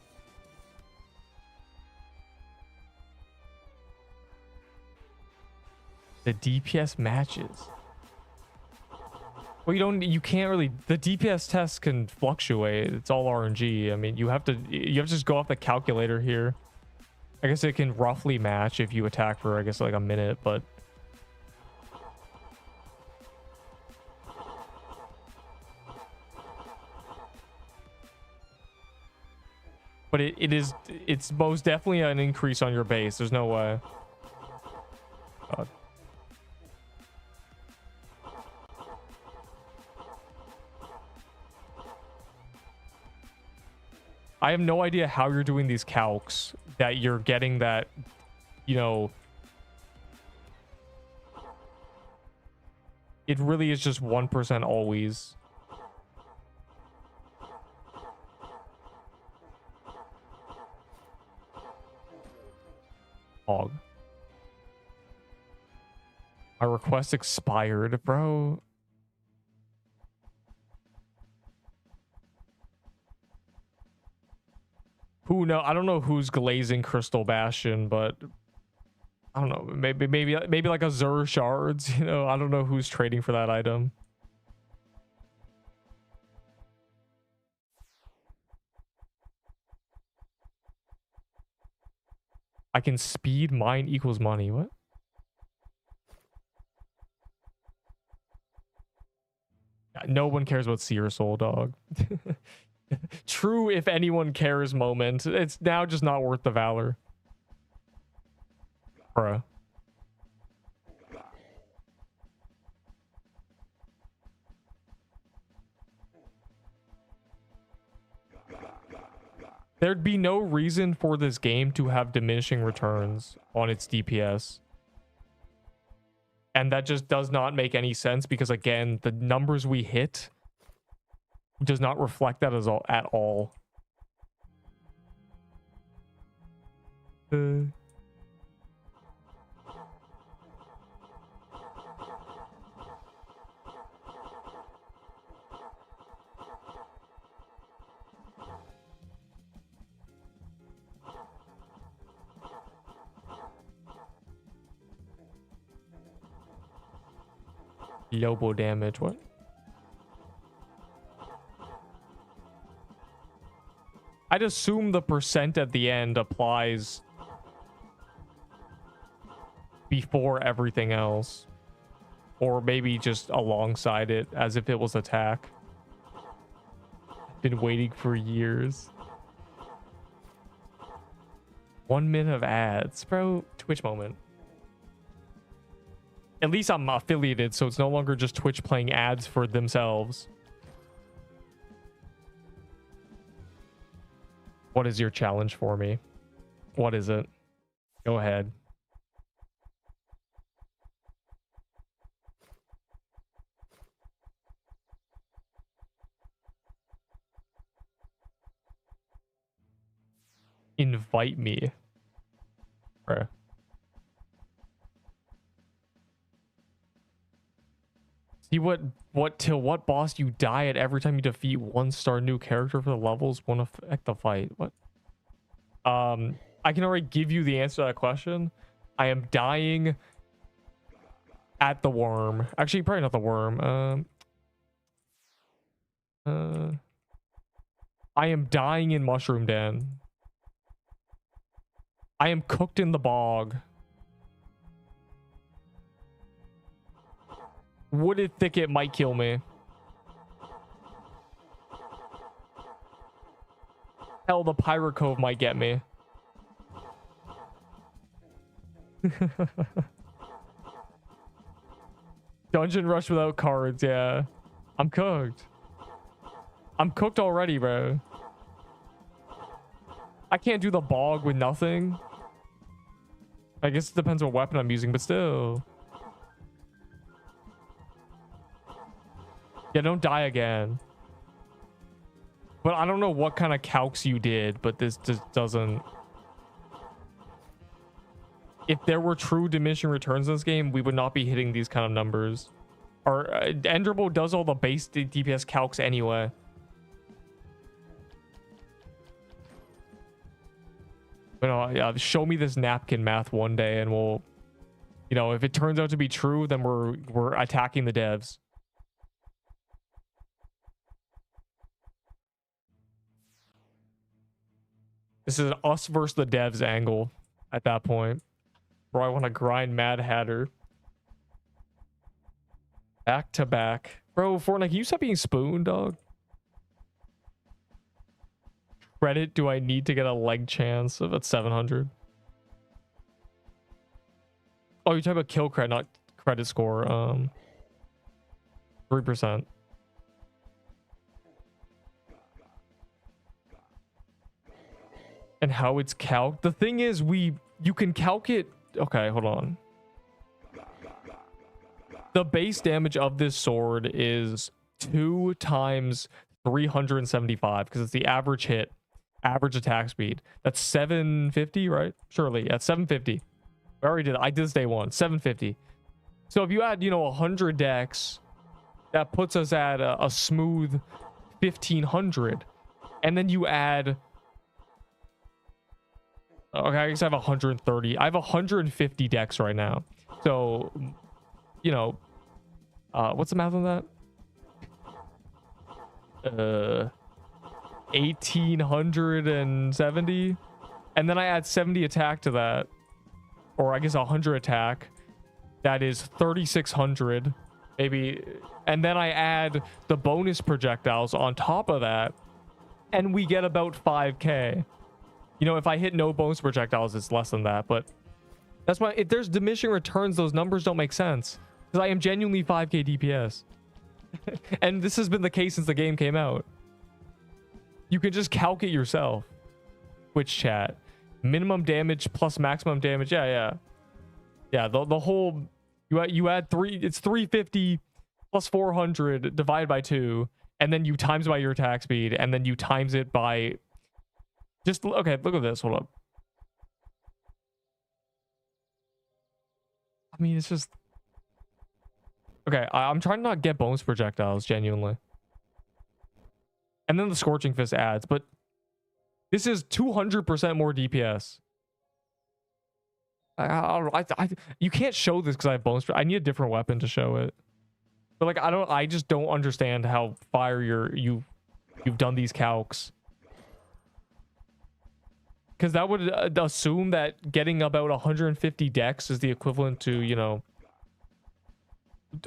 The DPS matches. Well, you can't really, the DPS test can fluctuate. It's all RNG. I mean, you have to just go off the calculator here. I guess it can roughly match if you attack for, I guess, like a minute, but it's most definitely an increase on your base. There's no way. God. I have no idea how you're doing these calcs that you're getting that, it really is just 1% always. Hog. My request expired, bro. Who know? I don't know who's glazing Crystal Bastion, but I don't know. Maybe like a Zur Shards. I don't know who's trading for that item. I can speed mine equals money. What? no one cares about Seer Soul, dog. True, if anyone cares moment. It's now just not worth the valor. Bruh. There'd be no reason for this game to have diminishing returns on its DPS. And that just does not make any sense because, again, the numbers we hit does not reflect that at all. Lobo damage, what? I'd assume the percent at the end applies before everything else. Or maybe just alongside it, as if it was attack. Been waiting for years. 1 minute of ads, bro. Twitch moment. At least I'm affiliated, so it's no longer just Twitch playing ads for themselves. What is your challenge for me? What is it? Go ahead. Invite me. Bruh. See what boss you die at every time you defeat 1-star new character for the levels won't affect the fight. What? I can already give you the answer to that question. I am dying at the worm. Actually, probably not the worm. I am dying in Mushroom Den. I am cooked in the bog. Wooded thicket might kill me. Hell, the Pirate Cove might get me. Dungeon rush without cards, yeah. I'm cooked. I'm cooked already, bro. I can't do the bog with nothing. I guess it depends what weapon I'm using, but still. Yeah, don't die again. But I don't know what kind of calcs you did, but this just doesn't... If there were true diminishing returns in this game, we would not be hitting these kind of numbers. Or Enderbo does all the base DPS calcs anyway. But yeah, show me this napkin math one day and we'll... You know, if it turns out to be true, then we're attacking the devs. This is an us versus the devs angle at that point. Bro, I want to grind Mad Hatter. Back to back. Bro, Fortnite, can you stop being spooned, dog? Credit do I need to get a leg chance of at 700? Oh, you're talking about kill credit, not credit score. 3%. And how it's calc. The thing is, you can calc it. Okay, hold on. The base damage of this sword is 2 times 375 because it's the average hit, average attack speed. That's 750, right? Surely, yeah, 750. I already did it. I did this day one. 750. So if you add, 100 dex, that puts us at a smooth 1500, and then you add. Okay, I guess I have 130. I have 150 dex right now. So, what's the math on that? 1870. And then I add 70 attack to that. Or I guess 100 attack. That is 3600. maybe, and then I add the bonus projectiles on top of that, and we get about 5k. You know, if I hit no bonus projectiles, it's less than that, but that's why if there's diminishing returns, those numbers don't make sense, because I am genuinely 5k DPS. And this has been the case since the game came out. You can just calc it yourself. Twitch chat. Minimum damage plus maximum damage. Yeah. The whole, you add it's 350 plus 400 divided by 2, and then you times by your attack speed, and then you times it by just, okay, look at this. Hold up. I mean, it's just, okay, I'm trying to not get bonus projectiles, genuinely. And then the Scorching Fist adds, but this is 200% more DPS. You can't show this because I have bonus. I need a different weapon to show it. But like, I just don't understand how fire you've done these calcs. Because that would assume that getting about 150 dex is the equivalent to, you know,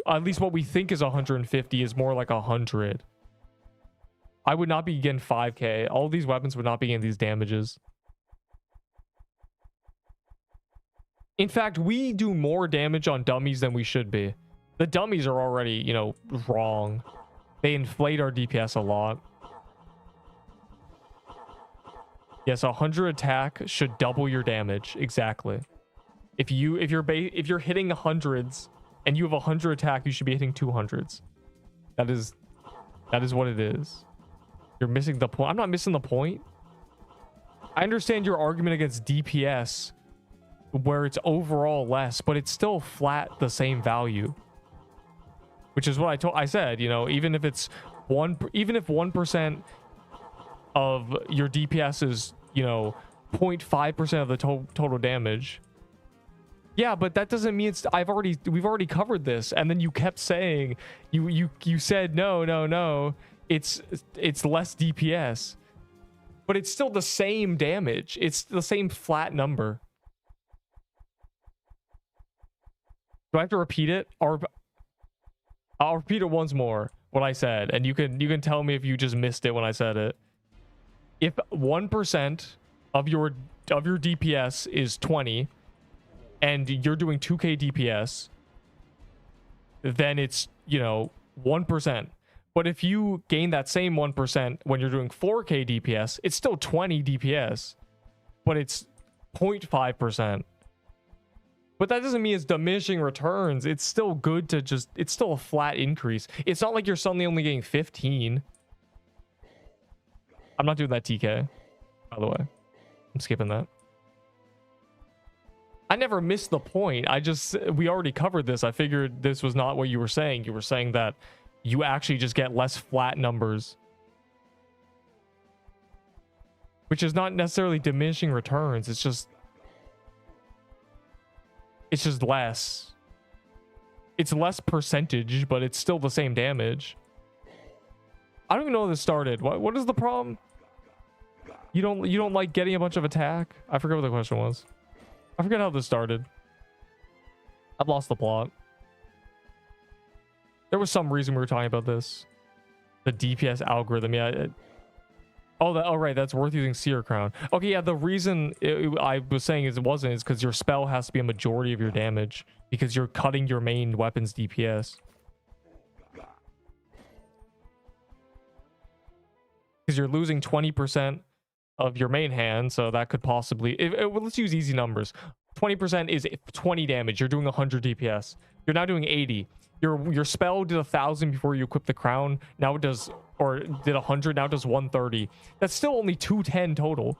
at least what we think is 150 is more like 100. I would not be getting 5k. All these weapons would not be getting these damages. In fact, we do more damage on dummies than we should be. The dummies are already, you know, wrong. They inflate our DPS a lot. Yes, 100 attack should double your damage. Exactly. If you're hitting hundreds and you have 100 attack, you should be hitting 200s. That is what it is. You're missing the point. I'm not missing the point. I understand your argument against DPS where it's overall less, but it's still flat the same value. Which is what I said, you know, even if it's even if 1% of your DPS is, you know, 0.5% of the total damage. Yeah, but that doesn't mean it's we've already covered this, and then you kept saying you said no, it's less DPS. But it's still the same damage. It's the same flat number. Do I have to repeat it? Or I'll repeat it once more, what I said, and you can tell me if you just missed it when I said it. If 1% of your DPS is 20 and you're doing 2k DPS, then it's, you know, 1%. But if you gain that same 1% when you're doing 4k DPS, it's still 20 DPS, but it's 0.5%. But that doesn't mean it's diminishing returns. It's still good to just, it's still a flat increase. It's not like you're suddenly only getting 15. I'm not doing that TK, by the way. I'm skipping that. I never missed the point. We already covered this. I figured this was not what you were saying. You were saying that you actually just get less flat numbers, which is not necessarily diminishing returns. It's just less. It's less percentage, but it's still the same damage. I don't even know how this started. What is the problem? You don't like getting a bunch of attack? I forget what the question was. I forget how this started. I've lost the plot. There was some reason we were talking about this. The DPS algorithm, yeah. Oh, right, that's worth using Seer Crown. Okay, yeah, the reason I was saying it wasn't is because your spell has to be a majority of your damage, because you're cutting your main weapon's DPS. Because you're losing 20% of your main hand, so that could possibly... let's use easy numbers. 20% is 20 damage. You're doing 100 DPS. You're now doing 80. Your spell did 1,000 before you equip the crown. Now it does, or did 100. Now it does 130. That's still only 210 total.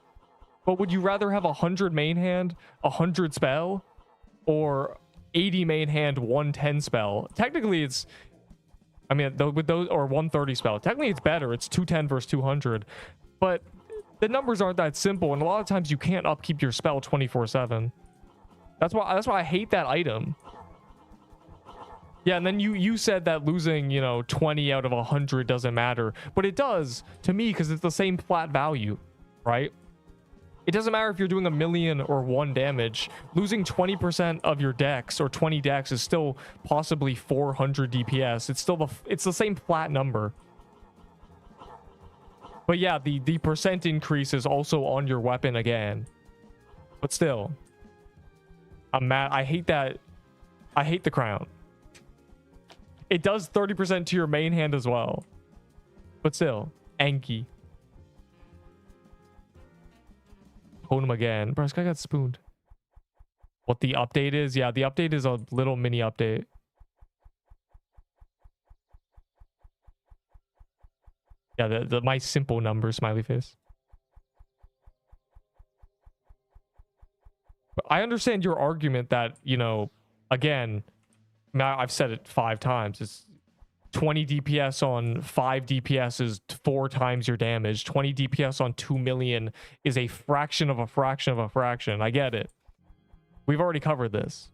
But would you rather have 100 main hand, 100 spell, or 80 main hand, 110 spell? Technically, it's... I mean, with those, or 130 spell. Technically, it's better. It's 210 versus 200. But the numbers aren't that simple, and a lot of times you can't upkeep your spell 24/7. That's why I hate that item. Yeah, and then you said that losing, you know, 20 out of 100 doesn't matter, but it does to me because it's the same flat value, right? It doesn't matter if you're doing 1,000,000 or 1 damage. Losing 20% of your dex or 20 dex is still possibly 400 DPS. It's the same flat number. But yeah, the percent increase is also on your weapon again. But still, I'm mad. I hate that. I hate the crown. It does 30% to your main hand as well. But still, Anki. Totem again. Bro, this guy got spooned. What the update is? Yeah, the update is a little mini update. Yeah, the my simple number smiley face. But I understand your argument that, you know, again, now I've said it 5 times. It's 20 DPS on 5 DPS is 4 times your damage. 20 DPS on 2 million is a fraction of a fraction of a fraction. I get it. We've already covered this.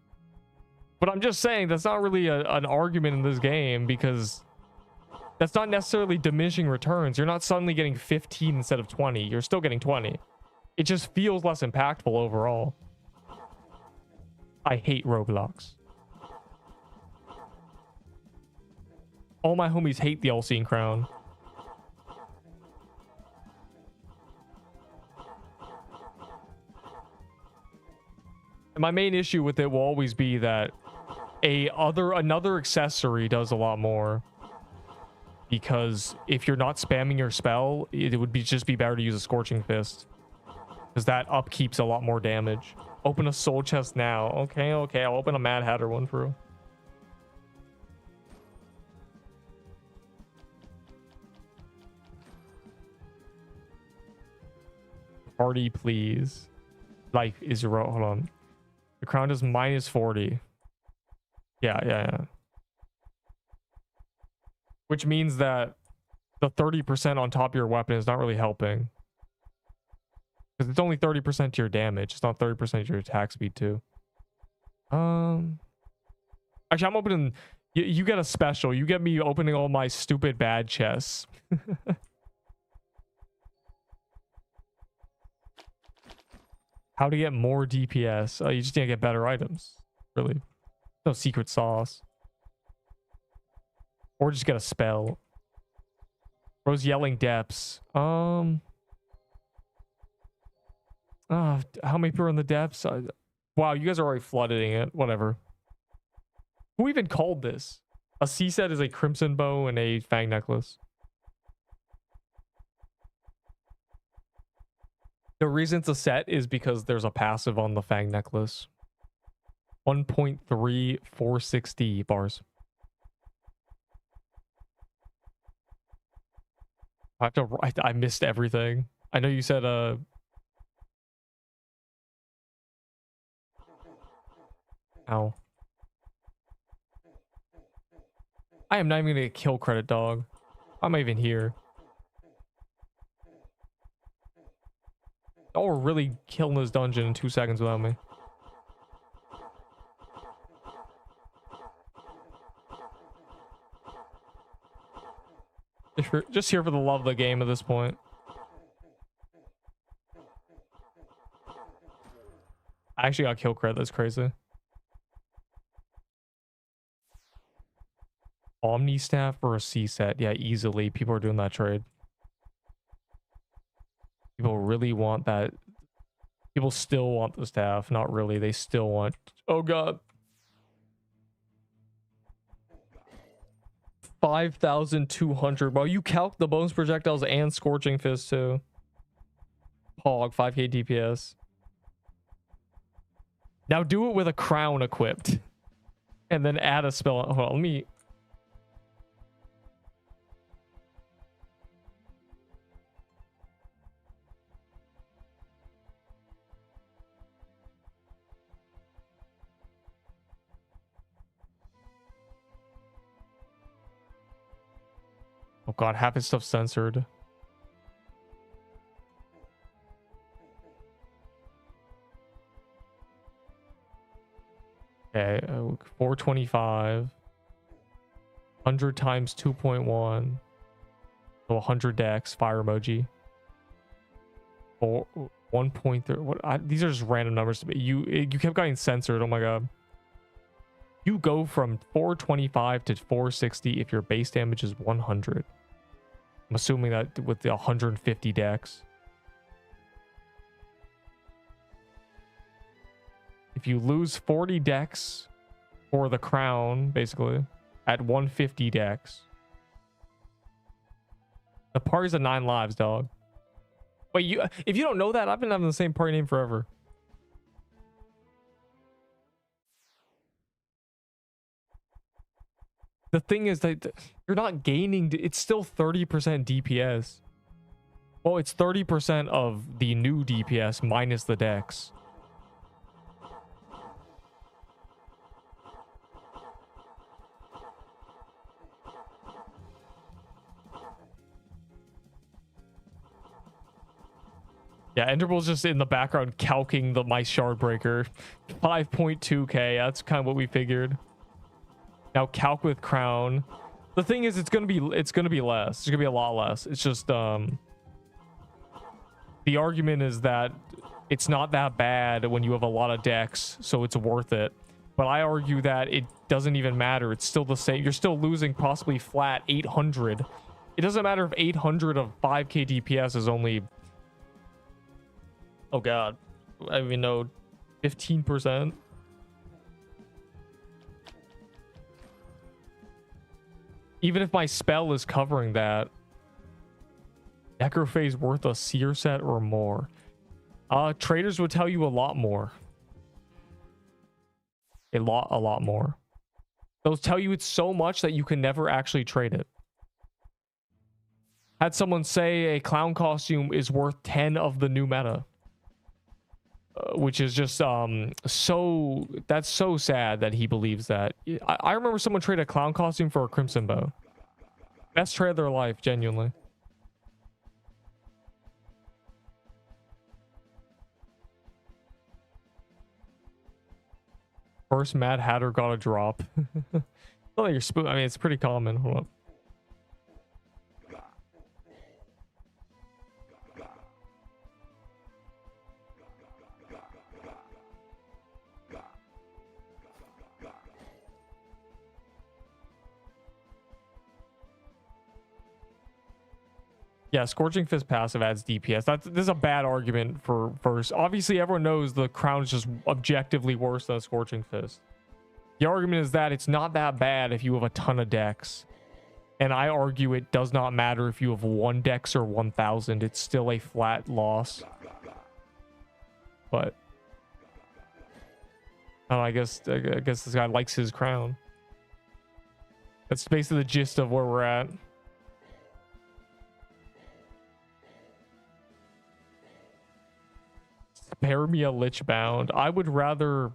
But I'm just saying that's not really an argument in this game, because that's not necessarily diminishing returns. You're not suddenly getting 15 instead of 20. You're still getting 20. It just feels less impactful overall. I hate Roblox. All my homies hate the all-seeing crown. And my main issue with it will always be that another accessory does a lot more. Because if you're not spamming your spell, it would just be better to use a Scorching Fist. Because that upkeeps a lot more damage. Open a soul chest now. Okay, I'll open a Mad Hatter one for you. Party, please. Life is hold on. The crown is -40. Yeah. Which means that the 30% on top of your weapon is not really helping. Because it's only 30% to your damage. It's not 30% to your attack speed too. Actually, I'm opening... You get a special. You get me opening all my stupid bad chests. How to get more DPS? Oh, you just need to get better items. Really. No secret sauce. Or just get a spell. Bro's yelling depths. How many people are in the depths? Wow, you guys are already flooding it. Whatever. Who even called this? A C set is a crimson bow and a fang necklace. The reason it's a set is because there's a passive on the fang necklace. 1.346D bars. I missed everything. I know you said Ow. I am not even gonna get kill credit, dog. I'm not even here. Oh, we're really killing this dungeon in 2 seconds without me. Just here for the love of the game at this point. I actually got kill credit. That's crazy. Omni staff for a C set. Yeah, easily. People are doing that trade. People really want that. People still want the staff. Not really. They still want... Oh, God. 5,200. Bro, you calc the bones projectiles and Scorching Fist, too. Hog, 5k DPS. Now do it with a crown equipped. And then add a spell. Hold on, let me... Oh God, half his stuff censored. Okay, 425. 100 times 2.1. So 100 dex, fire emoji. 1.3. These are just random numbers to me. You kept getting censored. Oh my god. You go from 425 to 460 if your base damage is 100. I'm assuming that with the 150 dex. If you lose 40 dex for the crown, basically, at 150 dex. The party's at 9 lives, dog. Wait, if you don't know that, I've been having the same party name forever. The thing is that you're not gaining. It's still 30% DPS. Well, it's 30% of the new DPS minus the dex. Yeah, Enderbull's just in the background calking my shard breaker. 5.2k. That's kind of what we figured. Now calc with crown. The thing is, it's gonna be less. It's gonna be a lot less. It's just the argument is that it's not that bad when you have a lot of dex, so it's worth it. But I argue that it doesn't even matter. It's still the same. You're still losing possibly flat 800. It doesn't matter if 800 of 5k DPS is only, oh god, I don't even know, 15%. Even if my spell is covering that, Necrophase worth a seer set or more. Traders would tell you a lot more. A lot more. They'll tell you it's so much that you can never actually trade it. Had someone say a clown costume is worth 10 of the new meta. Which is just that's so sad that he believes that. I remember someone traded a clown costume for a crimson bow. Best trade of their life, genuinely. First Mad Hatter got a drop. Not like you're spoon. I mean, it's pretty common. Hold up. Yeah, Scorching Fist passive adds DPS. This is a bad argument for first. Obviously, everyone knows the crown is just objectively worse than a Scorching Fist. The argument is that it's not that bad if you have a ton of dex. And I argue it does not matter if you have 1 dex or 1,000. It's still a flat loss. But I guess this guy likes his crown. That's basically the gist of where we're at. Spare me a Lich Bound. I would rather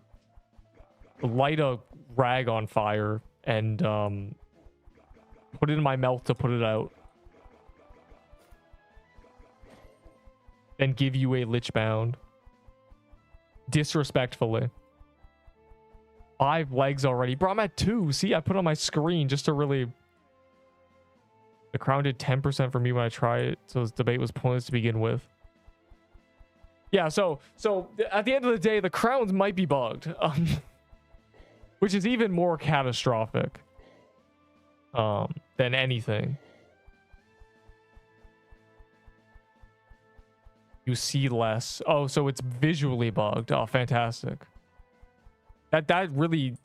light a rag on fire and put it in my mouth to put it out than give you a Lich Bound. Disrespectfully. 5 legs already. Bro, I'm at 2. See, I put on my screen just to really... The crown did 10% for me when I tried it, so this debate was pointless to begin with. Yeah, so at the end of the day, the crowns might be bugged, which is even more catastrophic than anything. You see less. Oh, so it's visually bugged. Oh, fantastic. That really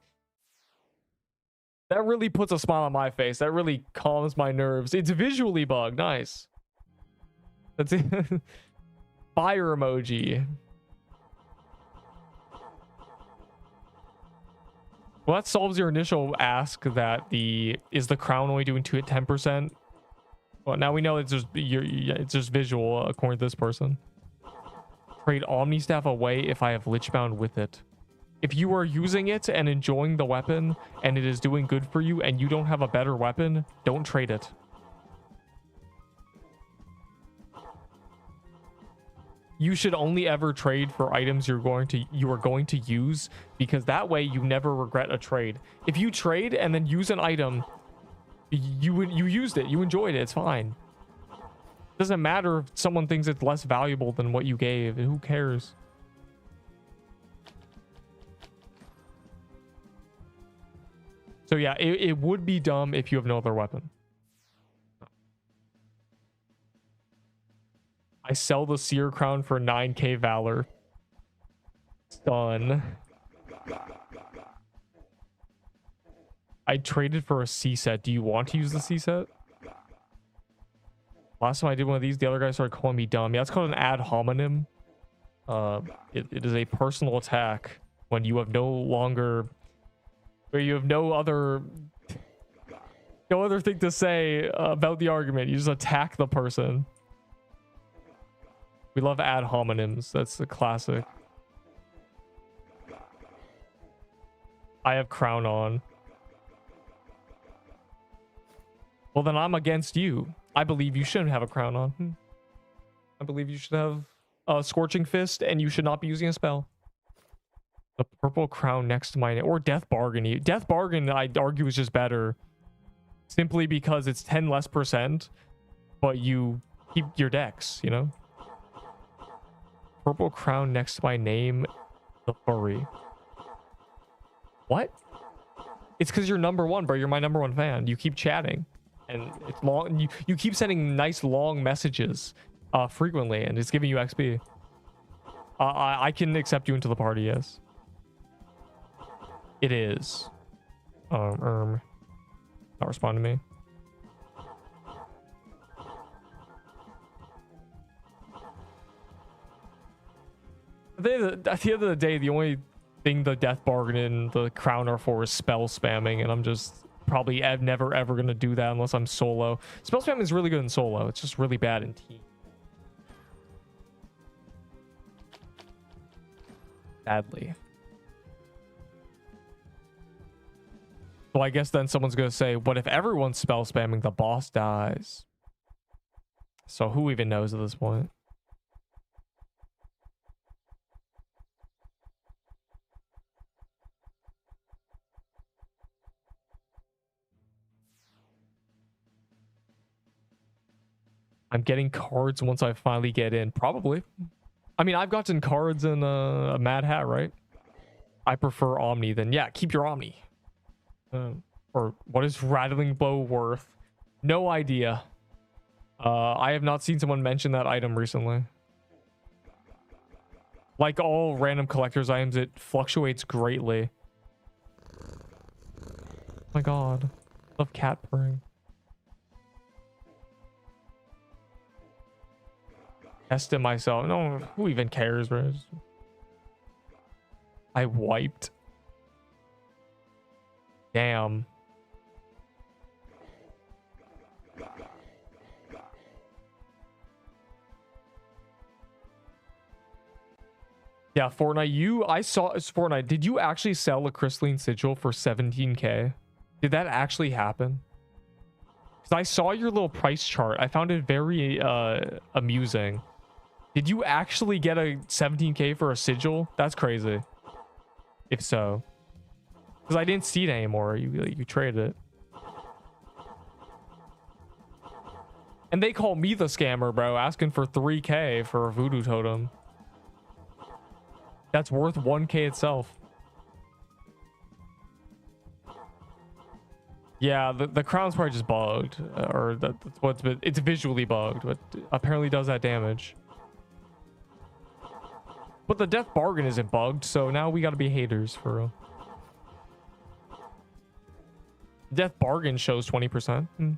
puts a smile on my face. That really calms my nerves. It's visually bugged. Nice. That's it. Fire emoji. Well, that solves your initial ask that is the crown only doing 2 at 10%? Well, now we know it's just visual according to this person. Trade Omni Staff away if I have Lichbound with it. If you are using it and enjoying the weapon and it is doing good for you and you don't have a better weapon, don't trade it. You should only ever trade for items you are going to use, because that way you never regret a trade. If you trade and then use an item, you used it, you enjoyed it, it's fine. Doesn't matter if someone thinks it's less valuable than what you gave. Who cares? So yeah, it would be dumb if you have no other weapon. I sell the Seer Crown for 9k Valor. Done. I traded for a C set. Do you want to use the C set? Last time I did one of these, the other guy started calling me dumb. Yeah, it's called an ad hominem. It is a personal attack when you have no longer... where you have no other thing to say about the argument. You just attack the person. We love ad hominems. That's the classic. I have crown on. Well, then I'm against you. I believe you shouldn't have a crown on. I believe you should have a Scorching Fist, and you should not be using a spell. The purple crown next to my name. Or Death Bargain. Death Bargain, I'd argue, is just better. Simply because it's 10 less %, but you keep your decks, you know? Purple crown next to my name. The furry. What? It's because you're #1, bro. You're my #1 fan. You keep chatting. And it's long. You keep sending nice long messages frequently, and it's giving you XP. I can accept you into the party, yes. It is. Not respond to me. At the end of the day, the only thing the Death Bargain and the Crown are for is spell spamming, and I'm just probably never ever gonna do that unless I'm solo. Spell spamming is really good in solo. It's just really bad in team. Sadly. So I guess then someone's gonna say, what if everyone's spell spamming, the boss dies? So who even knows at this point? I'm getting cards once I finally get in. Probably. I mean, I've gotten cards in a Mad Hat, right? I prefer Omni then. Yeah, keep your Omni. Or what is Rattling Bow worth? No idea. I have not seen someone mention that item recently. Like all random collector's items, it fluctuates greatly. Oh my god. I love cat purring. Testing myself. No, who even cares, bro? I wiped. Damn. Yeah, Fortnite. I saw Fortnite. Did you actually sell a crystalline sigil for 17k? Did that actually happen? Because I saw your little price chart. I found it very amusing. Did you actually get a 17k for a sigil? That's crazy. If so. Because I didn't see it anymore. You traded it. And they call me the scammer, bro. Asking for 3k for a voodoo totem. That's worth 1k itself. Yeah, the crown's probably just bugged. Or that's what's been... It's visually bugged, but apparently does that damage. But the Death Bargain isn't bugged, so now we gotta be haters for real. Death Bargain shows 20%.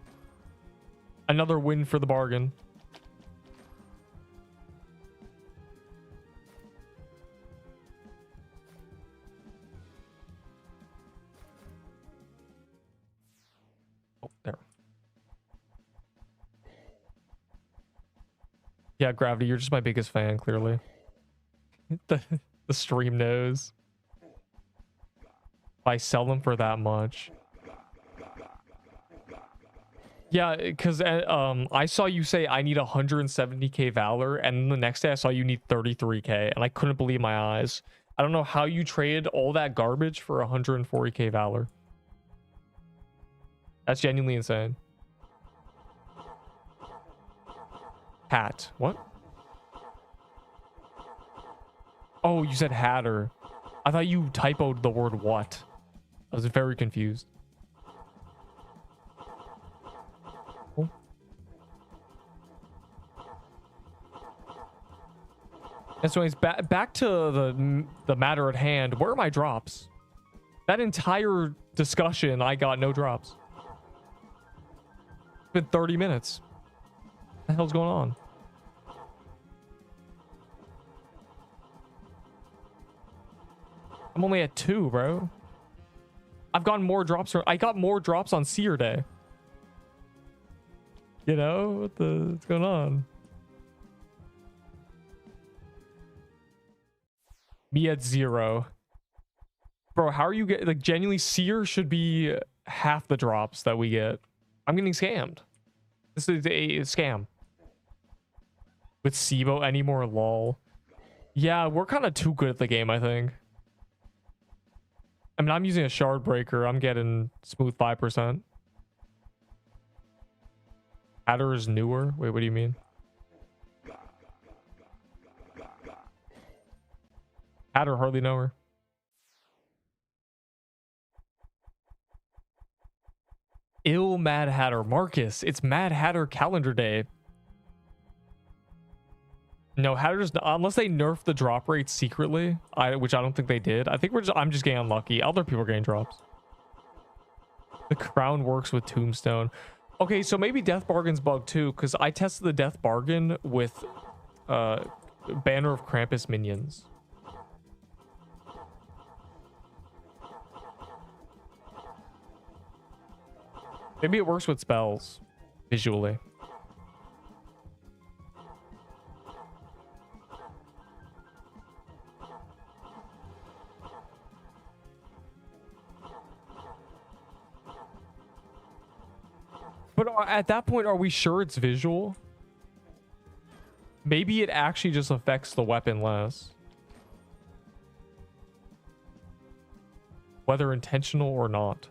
Another win for the bargain. Oh, there. Yeah, Gravity, you're just my biggest fan, clearly. the stream knows. I sell them for that much. Yeah, because I saw you say I need 170k Valor, and then the next day I saw you need 33k, and I couldn't believe my eyes. I don't know how you traded all that garbage for 140k Valor. That's genuinely insane. Hat. What? Oh, you said hatter. I thought you typoed the word what. I was very confused. Oh. And so anyways, back to the matter at hand. Where are my drops? That entire discussion, I got no drops. It's been 30 minutes. What the hell's going on? I'm only at 2, bro. I've gotten more drops. I got more drops on Seer Day. You know, what's going on? Me at 0. Bro, how are you getting, like, genuinely, Seer should be half the drops that we get. I'm getting scammed. This is a scam. With SIBO anymore, lol. Yeah, we're kind of too good at the game, I think. I mean, I'm using a shard breaker. I'm getting smooth 5%. Hatter is newer. Wait, what do you mean? Hatter, hardly know her. Ill Mad Hatter. Marcus, it's Mad Hatter calendar day. No, Hatters, unless they nerf the drop rate secretly, which I don't think they did. I think I'm just getting unlucky. Other people are getting drops. The crown works with Tombstone. Okay, so maybe Death Bargain's bugged too, because I tested the Death Bargain with Banner of Krampus minions. Maybe it works with spells visually. But at that point, are we sure it's visual? Maybe it actually just affects the weapon less. Whether intentional or not.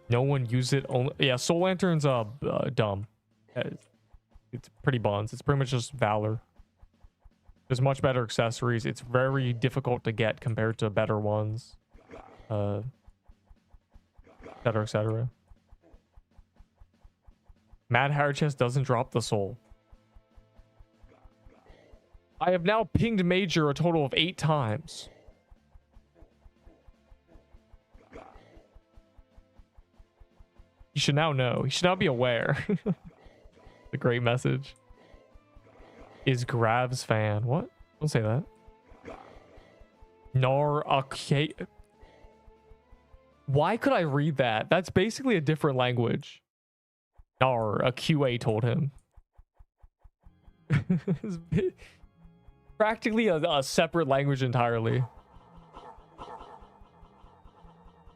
No one use it. Only, yeah, Soul Lantern's dumb. It's pretty buns. It's pretty much just Valor. There's much better accessories. It's very difficult to get compared to better ones. Et cetera, et cetera. Mad Hatter Chest doesn't drop the soul. I have now pinged Major a total of 8 times. You should now know. You should now be aware. The great message. Is Grav's fan. What? Don't say that. Nar, okay. Why could I read that? That's basically a different language. Nar, a QA told him. Practically a separate language entirely.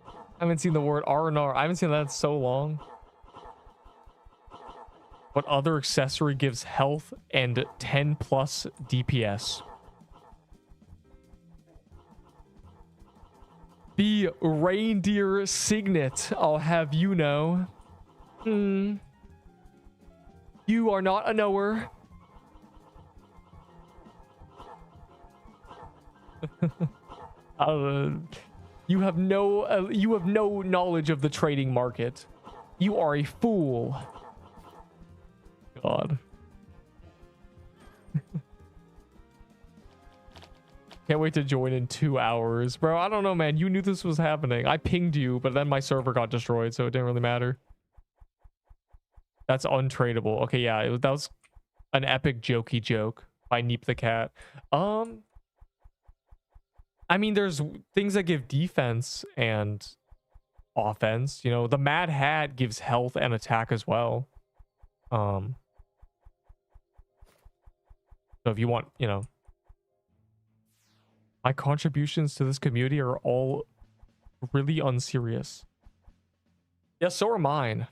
I haven't seen the word R&R. I haven't seen that in so long. What other accessory gives health and 10 plus DPS? The reindeer signet, I'll have you know. You are not a knower. You have no knowledge of the trading market. You are a fool. God. Can't wait to join in 2 hours. Bro, I don't know, man. You knew this was happening. I pinged you, but then my server got destroyed, so it didn't really matter. That's untradeable. Okay, yeah, that was an epic jokey joke by Neep the Cat. I mean, there's things that give defense and offense. You know, the Mad Hat gives health and attack as well. So if you want, you know, my contributions to this community are all really unserious. Yes, so are mine.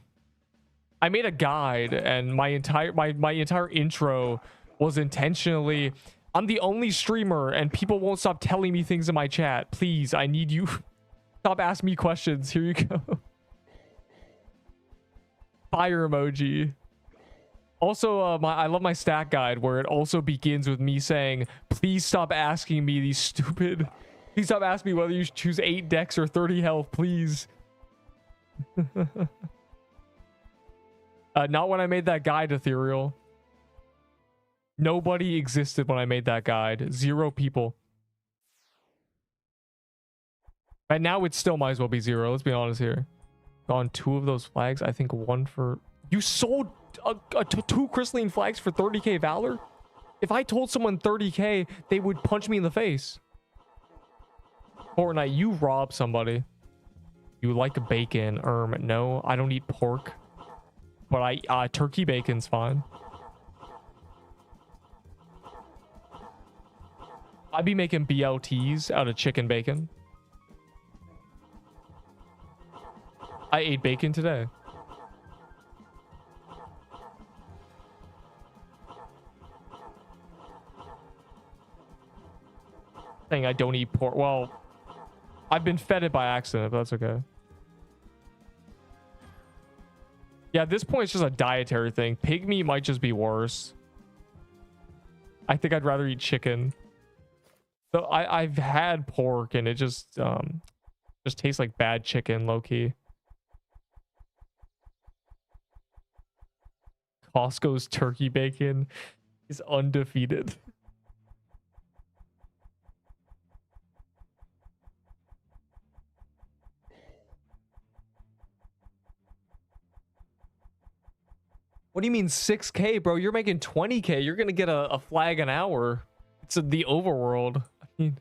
I made a guide, and my entire intro was intentionally, I'm the only streamer and people won't stop telling me things in my chat. Please, I need you. Stop asking me questions. Here you go. Fire emoji. Also, I love my stat guide where it also begins with me saying, please stop asking me these stupid... Please stop asking me whether you choose 8 dex or 30 health, please. Not when I made that guide, Ethereal. Nobody existed when I made that guide. 0 people. And now it still might as well be 0. Let's be honest here. On 2 of those flags. I think 1 for... You sold 2 crystalline flags for 30k Valor? If I told someone 30k, they would punch me in the face. Fortnite, you robbed somebody. You like bacon. No, I don't eat pork. But turkey bacon's fine. I'd be making BLTs out of chicken bacon. I ate bacon today. Saying I don't eat pork. Well, I've been fed it by accident, but that's okay. Yeah, at this point, it's just a dietary thing. Pig meat might just be worse. I think I'd rather eat chicken. So I've had pork, and it just tastes like bad chicken, low-key. Costco's turkey bacon is undefeated. What do you mean 6k, bro? You're making 20k. You're gonna get a flag an hour. It's the overworld. I mean,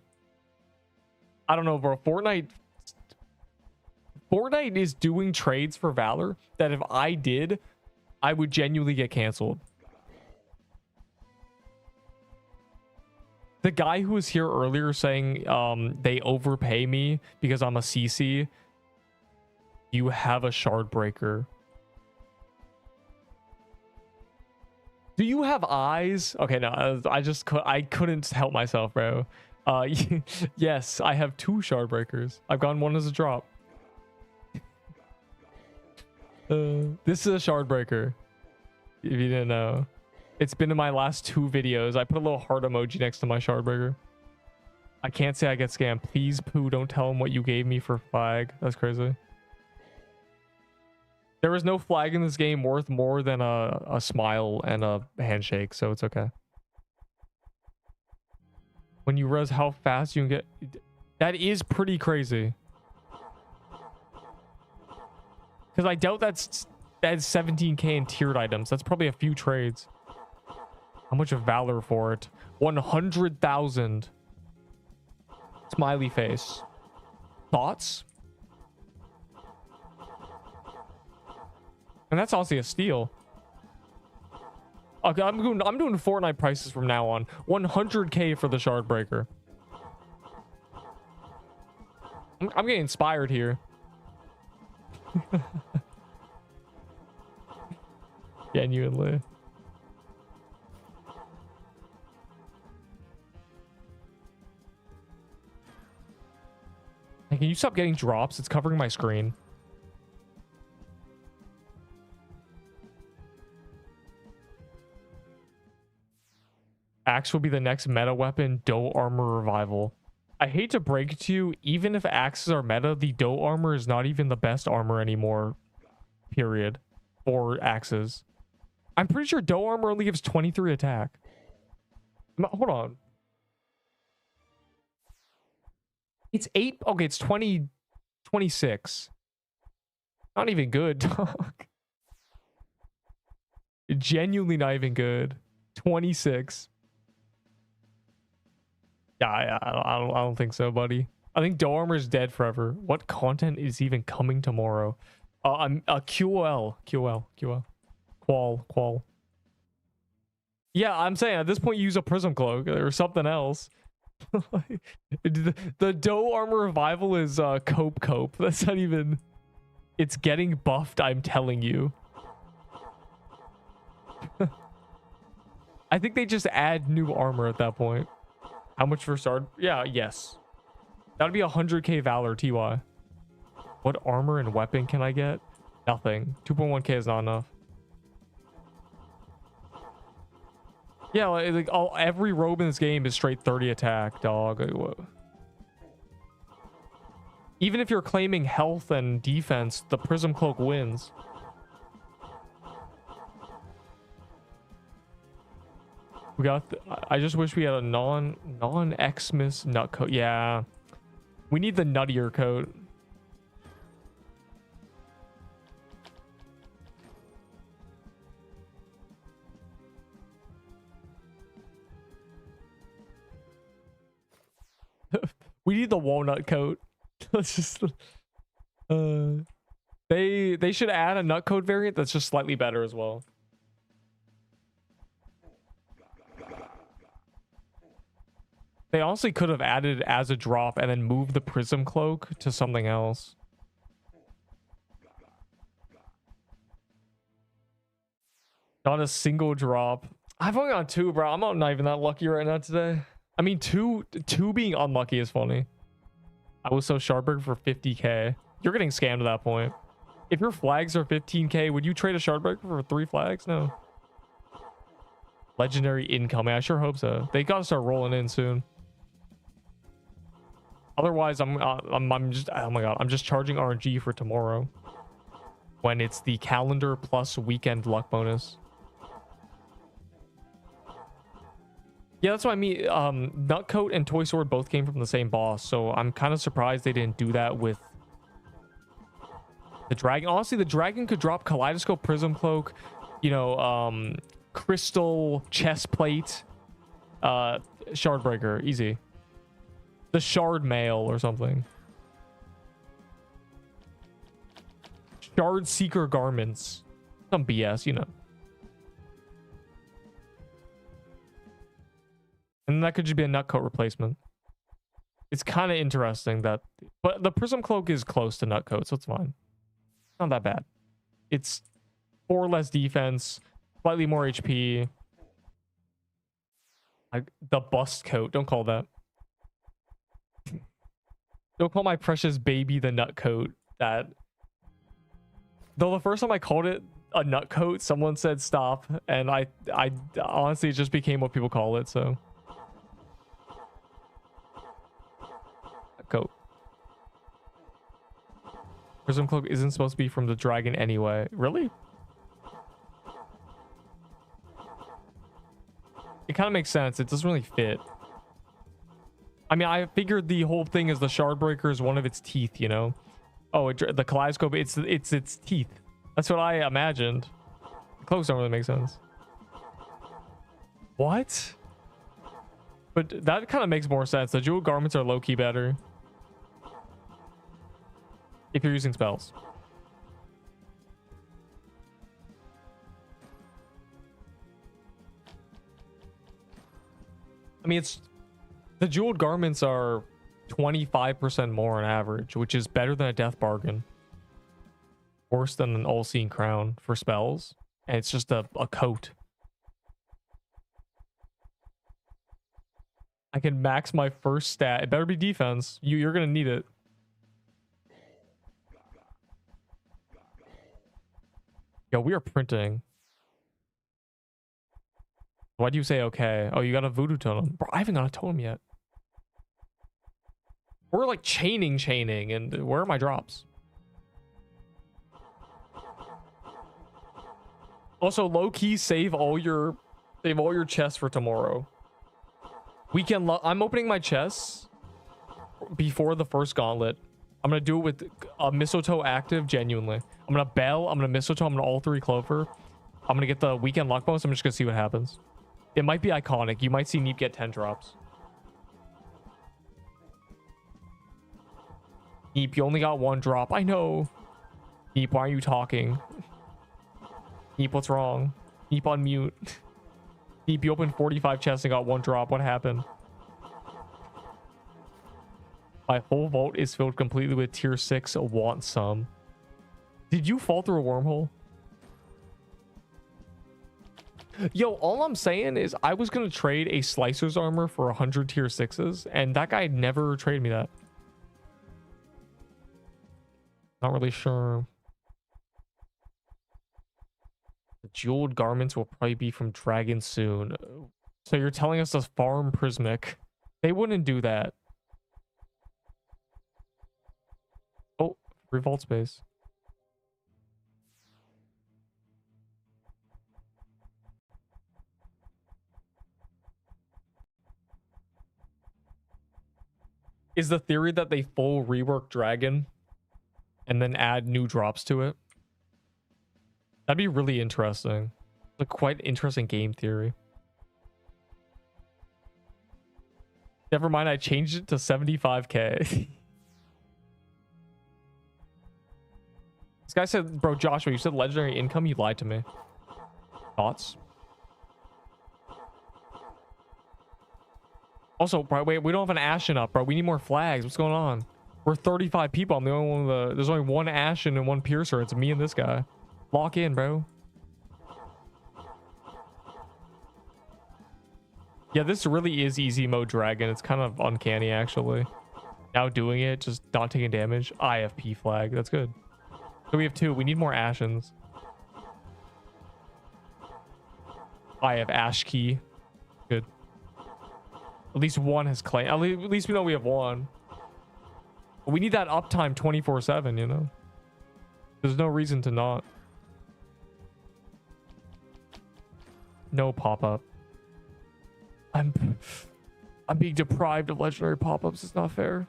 I don't know, bro. Fortnite is doing trades for Valor that if I did, I would genuinely get canceled. The guy who was here earlier saying they overpay me because I'm a CC. You have a shard breaker. Do you have eyes? Okay, no, I couldn't help myself, bro. Yes, I have 2 shard breakers. I've gotten 1 as a drop. This is a shard breaker. If you didn't know, it's been in my last 2 videos. I put a little heart emoji next to my shard breaker. I can't say I get scammed. Please, Pooh, don't tell him what you gave me for flag. That's crazy. There is no flag in this game worth more than a smile and a handshake, so it's okay. When you realize how fast you can get... That is pretty crazy. Because I doubt that's 17k in tiered items. That's probably a few trades. How much of Valor for it? 100,000. Smiley face. Thoughts? And that's honestly a steal. Okay, I'm doing Fortnite prices from now on. 100k for the shard breaker. I'm getting inspired here. Genuinely. Hey, can you stop getting drops? It's covering my screen. Axe will be the next meta weapon. Doe armor revival. I hate to break it to you, even if axes are meta, the Doe armor is not even the best armor anymore. Period. For axes. I'm pretty sure Doe armor only gives 23 attack. Hold on. It's 8. Okay, it's 20. 26. Not even good, dog. Genuinely not even good. 26. Yeah, I don't think so, buddy. I think Doe armor is dead forever. What content is even coming tomorrow? I'm QOL. Qual. Yeah, I'm saying at this point use a prism cloak or something else. The Doe armor revival is cope. That's not even... It's getting buffed, I'm telling you. I think they just add new armor at that point. How much for start? Yeah, yes. That'd be 100k Valor TY. What armor and weapon can I get? Nothing. 2.1k is not enough. Yeah, like every robe in this game is straight 30 attack, dog. Like, what? Even if you're claiming health and defense, the Prism Cloak wins. We got. I just wish we had a non-Xmas nut coat. Yeah, we need the nuttier coat. We need the walnut coat. Let's just. They should add a nut coat variant that's just slightly better as well. They honestly could have added it as a drop and then moved the Prism Cloak to something else. Not a single drop. I've only got 2, bro. I'm not even that lucky right now today. I mean, two being unlucky is funny. I was so Shardburg for 50k. You're getting scammed at that point. If your flags are 15k, would you trade a Shardburg for 3 flags? No. Legendary incoming. I sure hope so. They gotta start rolling in soon. Otherwise, I'm just, oh my god, I'm just charging RNG for tomorrow when it's the calendar plus weekend luck bonus. Yeah, that's what I mean. Nutcoat and Toy Sword both came from the same boss, so I'm kind of surprised they didn't do that with the dragon. Honestly, the dragon could drop Kaleidoscope, Prism Cloak, you know, Crystal Chest Plate, Shardbreaker, easy. The Shard Mail or something. Shard Seeker Garments. Some BS, you know. And that could just be a Nutcoat replacement. It's kind of interesting that... But the Prism Cloak is close to Nutcoat, so it's fine. Not that bad. It's 4 less defense, slightly more HP. The Bust Coat. Don't call that. Don't call my precious baby the Nutcoat. That... Though the first time I called it a Nutcoat, someone said stop. And I honestly, it just became what people call it, so... Coat. Prism Cloak isn't supposed to be from the dragon anyway. Really? It kind of makes sense. It doesn't really fit. I mean, I figured the whole thing is the Shardbreaker is one of its teeth, you know? Oh, the Kaleidoscope, it's its teeth. That's what I imagined. The cloaks don't really make sense. What? But that kind of makes more sense. The jeweled garments are low-key better. If you're using spells. I mean, it's... The jeweled garments are 25% more on average, which is better than a death bargain. Worse than an all-seeing crown for spells. And it's just a coat. I can max my first stat. It better be defense. You're gonna need it. Yo, we are printing. Why do you say okay? Oh, you got a voodoo totem. Bro, I haven't got a totem yet. We're like chaining, and where are my drops? Also, low-key save all your chests for tomorrow. Weekend I'm opening my chests before the first gauntlet. I'm gonna do it with a mistletoe active, genuinely. I'm gonna bell, I'm gonna mistletoe, I'm gonna all 3 clover. I'm gonna get the weekend luck bonus. I'm just gonna see what happens. It might be iconic. You might see Neep get 10 drops. Neep, you only got 1 drop. I know. Neep, why are you talking? Neep, what's wrong? Neep, on mute. Neep, you opened 45 chests and got 1 drop. What happened? My whole vault is filled completely with tier 6. Want some. Did you fall through a wormhole? Yo, all I'm saying is I was going to trade a Slicer's armor for 100 tier 6s, and that guy never traded me that. Not really sure. The jeweled garments will probably be from Dragon soon. So you're telling us to farm Prismic? They wouldn't do that. Oh, revolt space. Is the theory that they full rework Dragon and then add new drops to it? That'd be really interesting. It's a quite interesting game theory. Never mind, I changed it to 75k. This guy said, bro, Joshua, you said legendary income? You lied to me. Thoughts? Also, bro, wait, we don't have an Ashen up, bro. We need more flags. What's going on? We're 35 people. I'm the only one with there's only one Ashen and one Piercer. It's me and this guy. Lock in, bro. Yeah, this really is easy mode Dragon. It's kind of uncanny, actually. Now doing it, just not taking damage. IFP flag. That's good. So we have 2. We need more Ashens. I have Ash Key. Good. At least one has claim. At least we know we have one. But we need that uptime 24/7, you know? There's no reason to not. No pop-up. I'm being deprived of legendary pop-ups. It's not fair.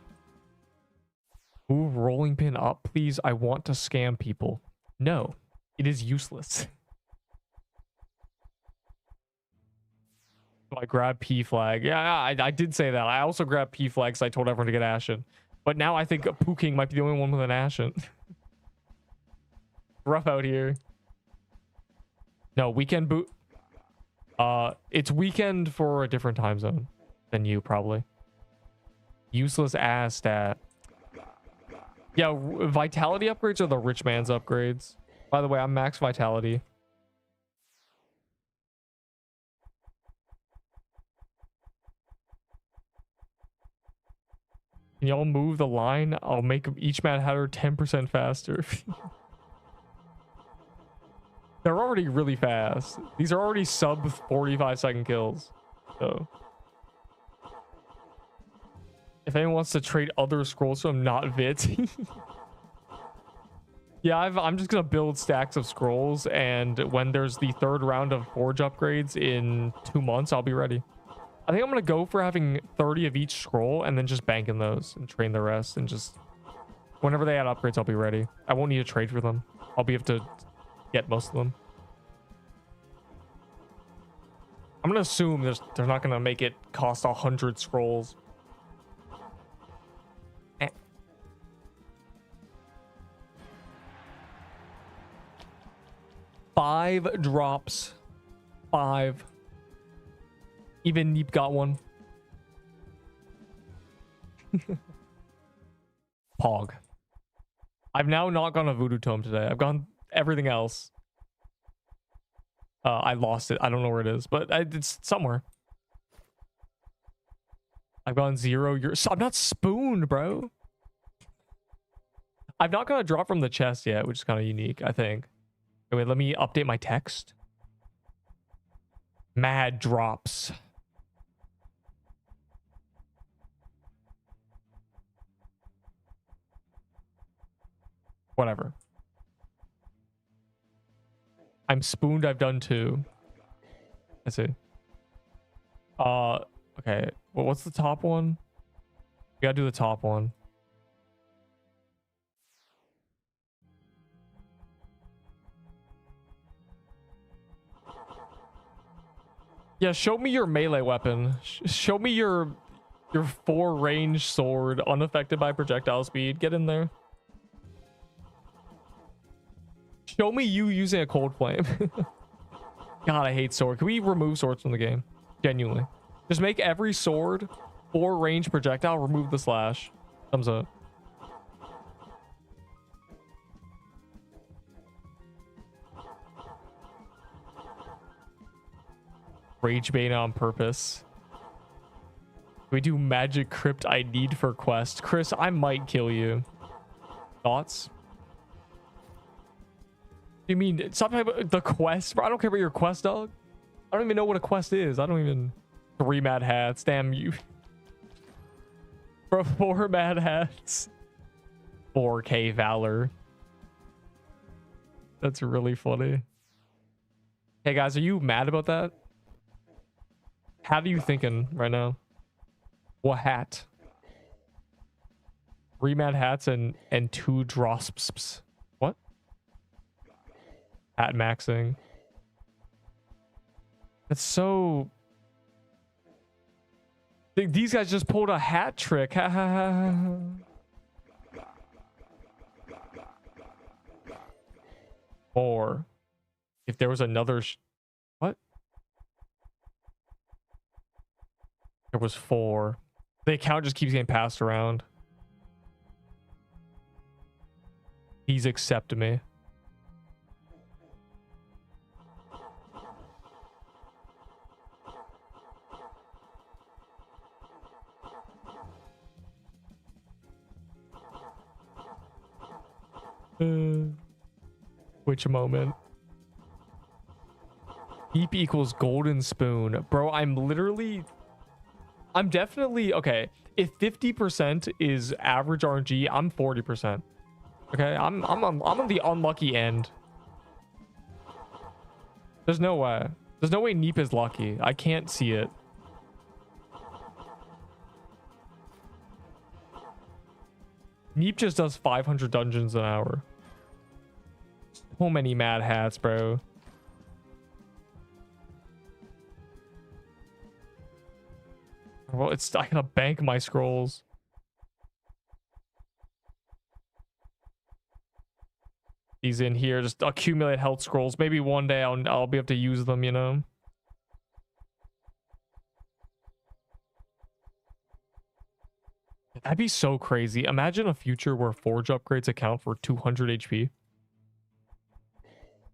Move rolling pin up, please. I want to scam people. No, it is useless. So I grab P flag. Yeah, I did say that. I also grabbed P flag because I told everyone to get Ashen. But now I think Pooh King might be the only one with an Ashen. Rough out here. No, weekend boot. It's weekend for a different time zone than you, probably. Useless ass stat. Yeah, vitality upgrades are the rich man's upgrades. By the way, I'm max vitality. Can y'all move the line? I'll make each Mad Hatter 10% faster. They're already really fast. These are already sub 45-second kills. So if anyone wants to trade other scrolls from not Vit. Yeah, I'm just gonna build stacks of scrolls, and when there's the 3rd round of forge upgrades in 2 months, I'll be ready. I think I'm gonna go for having 30 of each scroll and then just banking those and train the rest, and just whenever they add upgrades, I'll be ready. I won't need to trade for them. I'll be able to get most of them. I'm gonna assume they're not gonna make it cost 100 scrolls. 5 drops. 5. Even Neep got one. Pog. I've now not gone a Voodoo Tome today. I've gone everything else. I lost it. I don't know where it is, but it's somewhere. I've gone 0. I'm not spooned, bro. I've not got a drop from the chest yet, which is kind of unique, I think. Wait, let me update my text. Mad drops. Whatever. I'm spooned. I've done 2. Let's see. Okay. Well, what's the top one? We gotta do the top one. Yeah, show me your melee weapon. Show me your 4 range sword unaffected by projectile speed. Get in there. Show me you using a cold flame. God, I hate sword. Can we remove swords from the game? Genuinely. Just make every sword 4 range projectile. Remove the slash. Thumbs up. Rage bait on purpose. We do magic crypt I need for quest. Chris, I might kill you. Thoughts? You mean stop talking about the quest, bro? I don't care about your quest, dog. I don't even know what a quest is. I don't even. 3 mad hats. Damn you. Bro, 4 mad hats. 4K valor. That's really funny. Hey guys, are you mad about that? How are you thinking right now? What hat? 3 mad hats and 2 drosps. What? Hat maxing. That's so... These guys just pulled a hat trick. Ha ha ha. Or if there was another... What? There was 4. The account just keeps getting passed around. Please accept me. Which moment? Deep equals golden spoon. Bro, I'm definitely... Okay, if 50% is average RNG, I'm 40%. Okay, I'm on the unlucky end. There's no way. There's no way Neep is lucky. I can't see it. Neep just does 500 dungeons an hour. So many mad hats, bro. Well, it's... I gotta bank my scrolls. These in here, just accumulate health scrolls. Maybe one day I'll be able to use them, you know? That'd be so crazy. Imagine a future where forge upgrades account for 200 HP.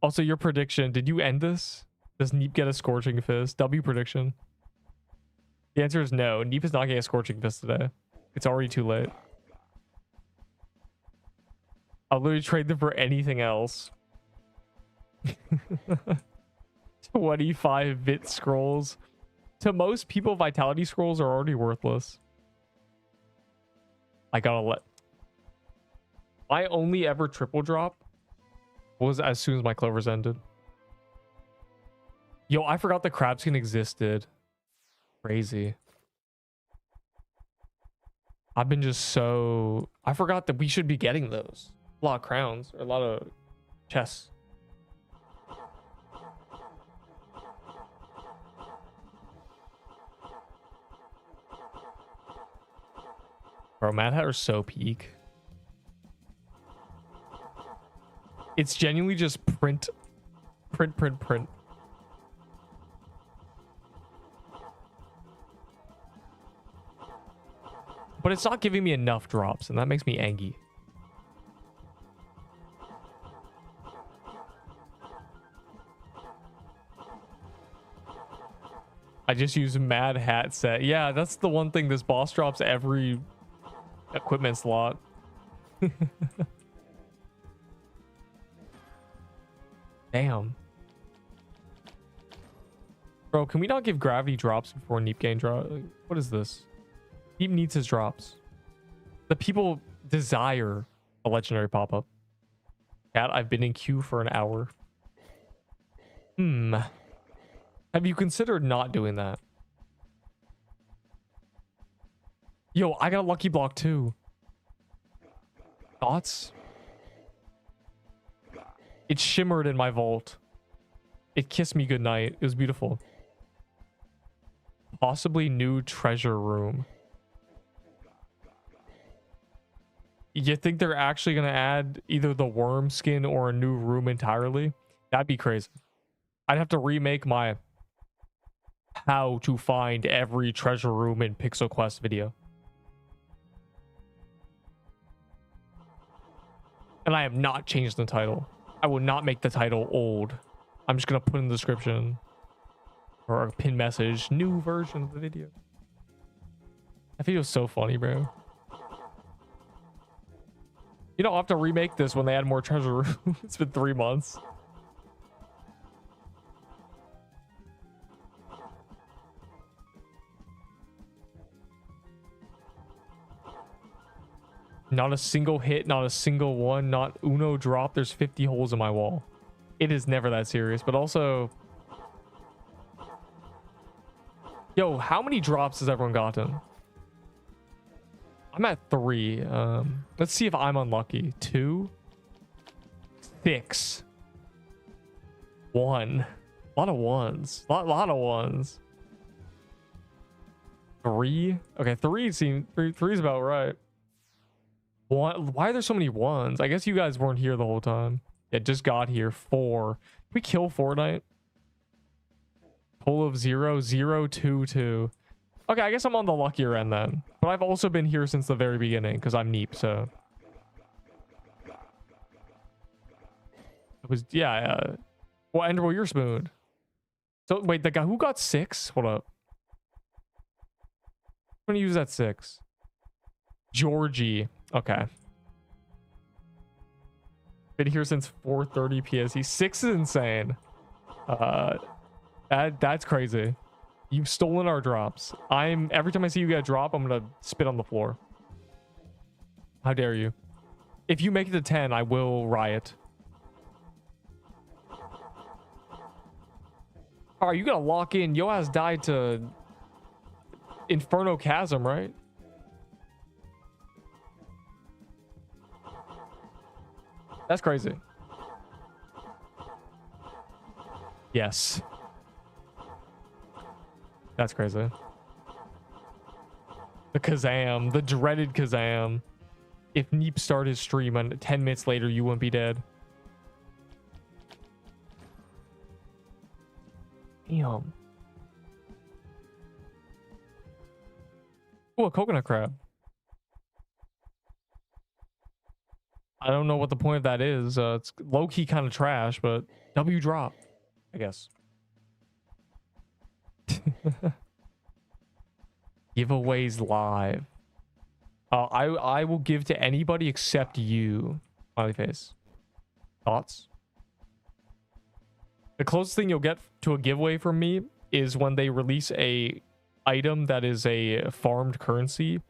Also, your prediction, did you end this? Does Neep get a Scorching Fist? W prediction. The answer is no. Neep is not getting a Scorching Fist today. It's already too late. I'll literally trade them for anything else. 25 bit scrolls. To most people, vitality scrolls are already worthless. I gotta let... My only ever triple drop was as soon as my clovers ended. Yo, I forgot the crab skin existed. Crazy. I've been just so... I forgot that we should be getting those. A lot of crowns, or a lot of chests. Bro, Mad Hat are so peak. It's genuinely just print. But it's not giving me enough drops, and that makes me angry. I just use Mad Hat set. Yeah, that's the one thing. This boss drops every equipment slot. Damn. Bro, can we not give gravity drops before Neep gain drop? What is this? Neep needs his drops. The people desire a legendary pop-up. Cat, I've been in queue for an hour. Have you considered not doing that? Yo, I got a lucky block too. Thoughts? It shimmered in my vault. It kissed me goodnight. It was beautiful. Possibly new treasure room. You think they're actually going to add either the worm skin or a new room entirely? That'd be crazy. I'd have to remake my how to find every treasure room in Pixel Quest video. And I have not changed the title. I will not make the title old. I'm just going to put in the description or a pin message, new version of the video. That video is so funny, bro. You know, I'll have to remake this when they add more treasure rooms. It's been 3 months. Not a single hit, not a single one, not uno drop. There's 50 holes in my wall. It is never that serious, but also... Yo, how many drops has everyone gotten? I'm at 3. Let's see if I'm unlucky. 2, 6, 1. A lot of ones. Lot of ones. 3. Okay, 3 seems 3 is about right. 1. Why are there so many ones? I guess you guys weren't here the whole time. Yeah, just got here. 4. Did we kill Fortnite? Pull of 0, 0, 2, 2. Okay, I guess I'm on the luckier end then. But I've also been here since the very beginning because I'm Neep, so. It was, yeah. Well, Enderwell, you're spooned. So, wait, the guy who got 6? Hold up. I'm gonna use that 6. Georgie. Okay. Been here since 4:30 PST. 6 is insane. That's crazy. You've stolen our drops. Every time I see you get a drop, I'm gonna spit on the floor. How dare you? If you make it to 10, I will riot. All right, you gotta lock in. Yo ass died to Inferno Chasm, right? That's crazy. Yes. That's crazy. The Kazam. The dreaded Kazam. If Neep started his stream and 10 minutes later, you wouldn't be dead. Damn. Oh, a coconut crab. I don't know what the point of that is. It's low-key kind of trash, but W drop, I guess. Giveaways live. I will give to anybody except you. Smiley face. Thoughts? The closest thing you'll get to a giveaway from me is when they release a item that is a farmed currency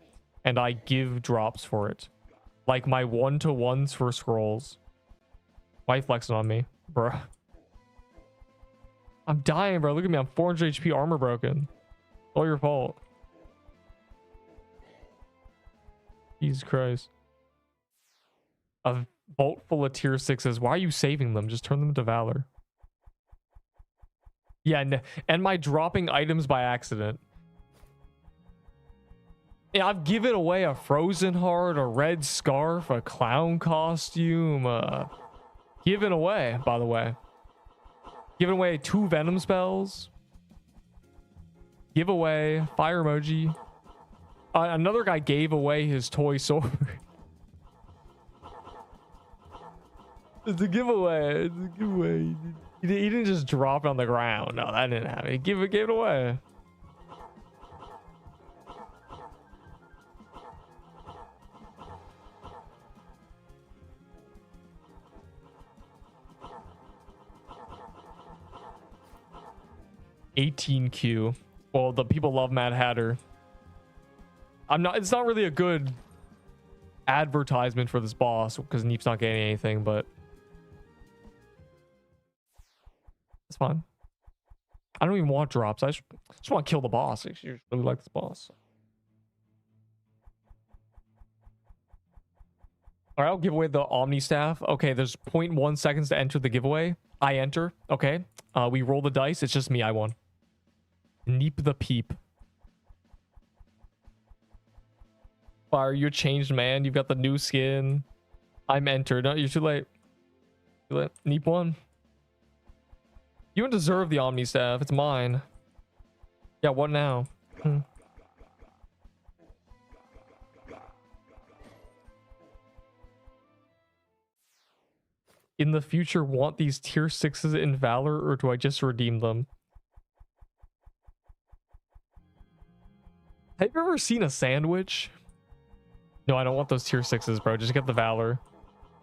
and I give drops for it. Like my 1-to-1s for scrolls. Why you flexing on me, bro? I'm dying, bro. Look at me. I'm 400 HP, armor broken. All your fault. Jesus Christ. A vault full of tier 6s. Why are you saving them? Just turn them to Valor. Yeah, and my dropping items by accident. Yeah, I've given away a frozen heart, a red scarf, a clown costume. Given away, by the way. Giving away 2 venom spells. Give away fire emoji. Another guy gave away his toy sword. It's a giveaway. It's a giveaway. He didn't just drop it on the ground. No, that didn't happen. He gave it away. $18Q. Well, the people love Mad Hatter. It's not really a good advertisement for this boss because Neep's not getting anything, but it's fine. I don't even want drops. I just want to kill the boss. I just really like this boss. All right, I'll give away the Omni Staff. Okay, there's 0.1 seconds to enter the giveaway. I enter. Okay. We roll the dice. It's just me. I won. Neep the peep. Fire, you're changed, man. You've got the new skin. I'm entered. No, you're too late. Too late. Neep won. You don't deserve the Omni Staff. It's mine. Yeah, what now? In the future, want these tier 6s in Valor, or do I just redeem them? Have you ever seen a sandwich? No, I don't want those tier 6s, bro. Just get the Valor.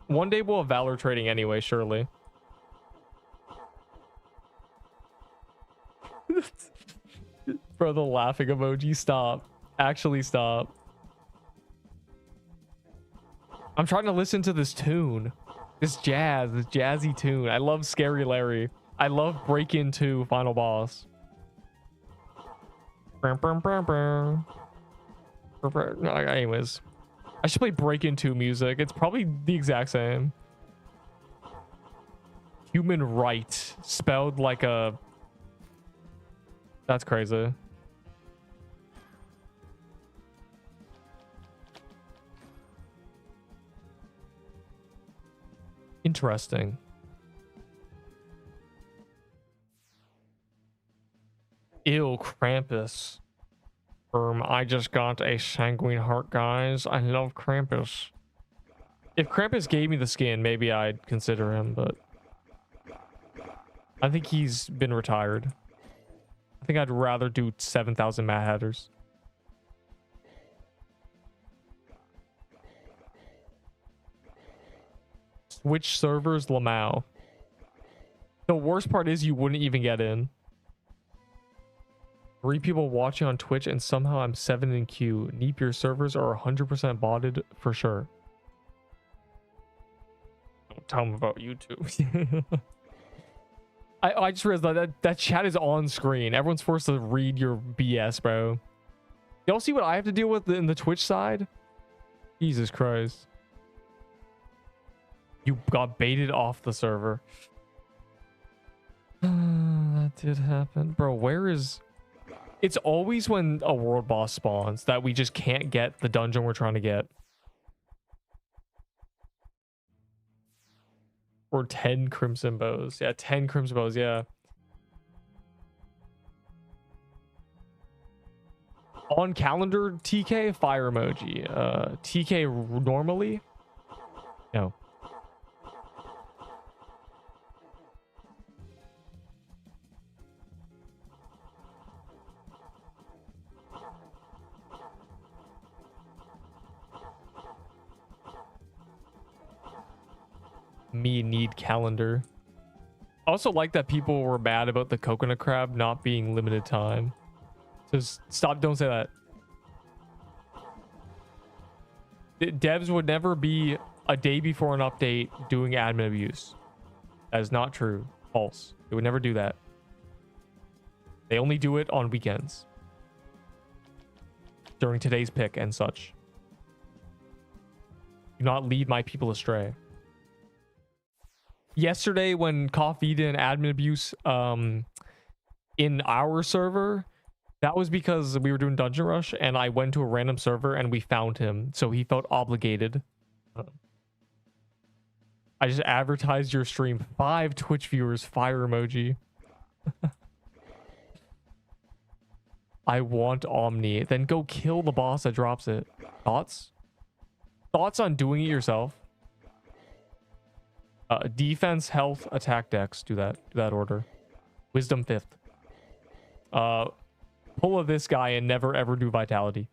One day we'll have Valor trading anyway, surely. Bro, the laughing emoji. Stop. Actually stop. I'm trying to listen to this tune. This jazzy tune. I love Scary Larry. I love Break Into Final Boss. Anyways, I should play Break Into music. It's probably the exact same. Human right spelled like a... That's crazy. Interesting. Ew, Krampus. I just got a sanguine heart, guys. I love Krampus. If Krampus gave me the skin, maybe I'd consider him, but I think he's been retired. I think I'd rather do 7,000 Mad Hatters. Switch servers, Lamau. The worst part is you wouldn't even get in. 3 people watching on Twitch and somehow I'm 7 in queue. Neep, your servers are 100% botted for sure. Don't tell them about YouTube. I just realized that chat is on screen. Everyone's forced to read your BS, bro. Y'all see what I have to deal with in the Twitch side? Jesus Christ. You got baited off the server. That did happen. Bro, where is... It's always when a world boss spawns that we just can't get the dungeon we're trying to get. Or 10 Crimson Bows. Yeah, 10 Crimson Bows, yeah. On calendar, TK, fire emoji. TK normally? No. Me need calendar. I also like that people were mad about the coconut crab not being limited time. Just stop, don't say that. Devs would never be a day before an update doing admin abuse. That is not true. False. They would never do that. They only do it on weekends. During today's pick and such. Do not lead my people astray. Yesterday when Coffee did an admin abuse in our server, that was because we were doing Dungeon Rush and I went to a random server and we found him, so he felt obligated. I just advertised your stream. 5 Twitch viewers, fire emoji. I want Omni. Then go kill the boss that drops it. Thoughts? Thoughts on doing it yourself? Defense, health, attack, dex. Do that order. Wisdom 5th. Pull of this guy and never ever do vitality.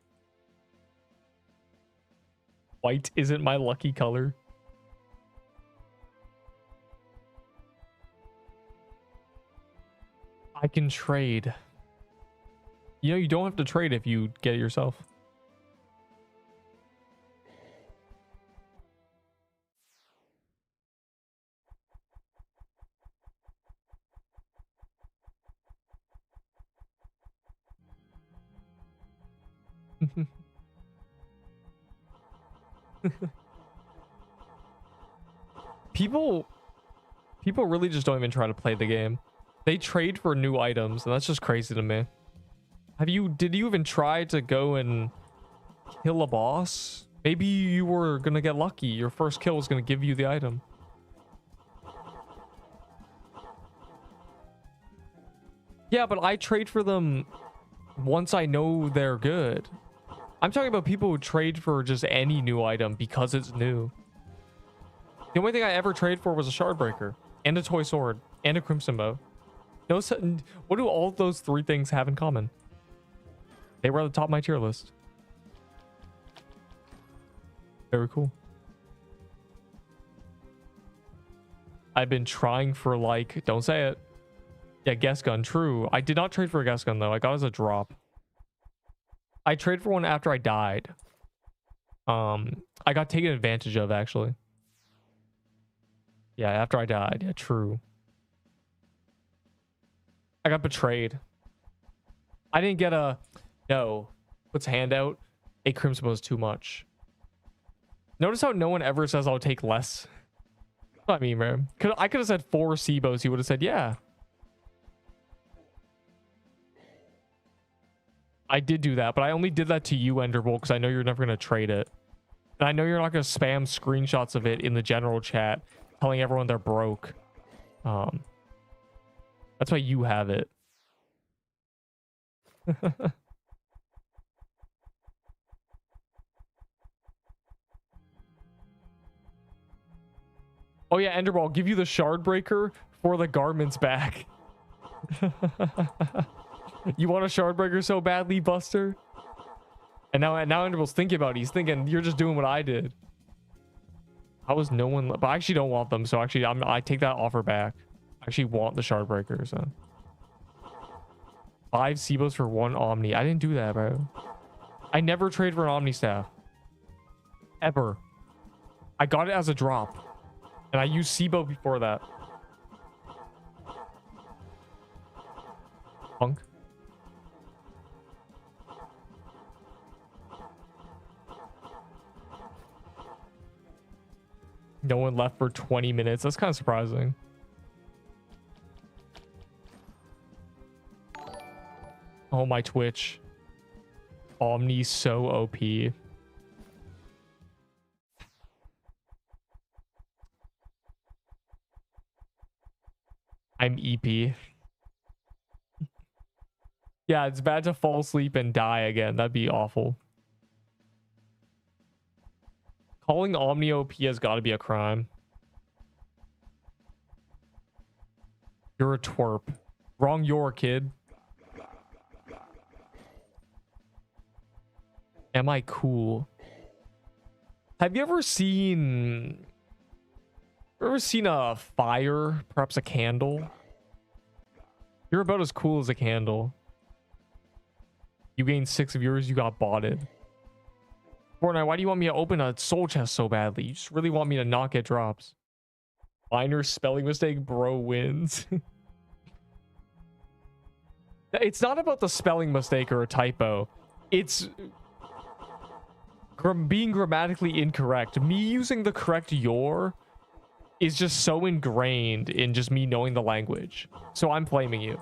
White isn't my lucky color. I can trade. You know, you don't have to trade if you get it yourself. People really just don't even try to play the game. They trade for new items, and that's just crazy to me. Did you even try to go and kill a boss? Maybe you were gonna get lucky. Your first kill was gonna give you the item. Yeah, but I trade for them once I know they're good. I'm talking about people who trade for just any new item because it's new. The only thing I ever traded for was a Shardbreaker and a toy sword and a Crimson Bow. No, what do all those 3 things have in common? They were at the top of my tier list. Very cool. I've been trying for like, don't say it. Yeah, guess gun, true. I did not trade for a guess gun though. I got it as a drop. I traded for one after I died. I got taken advantage of, actually. Yeah, after I died. Yeah, true. I got betrayed. I didn't get a... No. Puts hand out. A crimson was too much. Notice how no one ever says I'll take less. That's what I mean, man. I could have said 4 SIBOs. He would have said, yeah. I did do that, but I only did that to you, Enderbolt, because I know you're never going to trade it. And I know you're not going to spam screenshots of it in the general chat, telling everyone they're broke. That's why you have it. Oh yeah, Enderball, I'll give you the shard breaker for the garments back. You want a shard breaker so badly, Buster? And now Enderball's thinking about it. He's thinking, you're just doing what I did. How was no one... But I actually don't want them, so actually I take that offer back. I actually want the shard breaker, so... 5 SIBOs for 1 Omni. I didn't do that, bro. I never trade for an Omni staff. Ever. I got it as a drop. And I used SIBO before that. Punk. No one left for 20 minutes. That's kind of surprising. Oh, my Twitch. Omni's so OP. I'm EP. Yeah, it's bad to fall asleep and die again. That'd be awful. Calling Omni OP has got to be a crime. You're a twerp. Wrong your kid. Am I cool? Have you ever seen... a fire? Perhaps a candle? You're about as cool as a candle. You gained 6 viewers, you got botted. Fortnite, why do you want me to open a soul chest so badly? You just really want me to not get drops. Minor spelling mistake, bro wins. It's not about the spelling mistake or a typo. It's... being grammatically incorrect. Me using the correct your is just so ingrained in just me knowing the language. So I'm flaming you.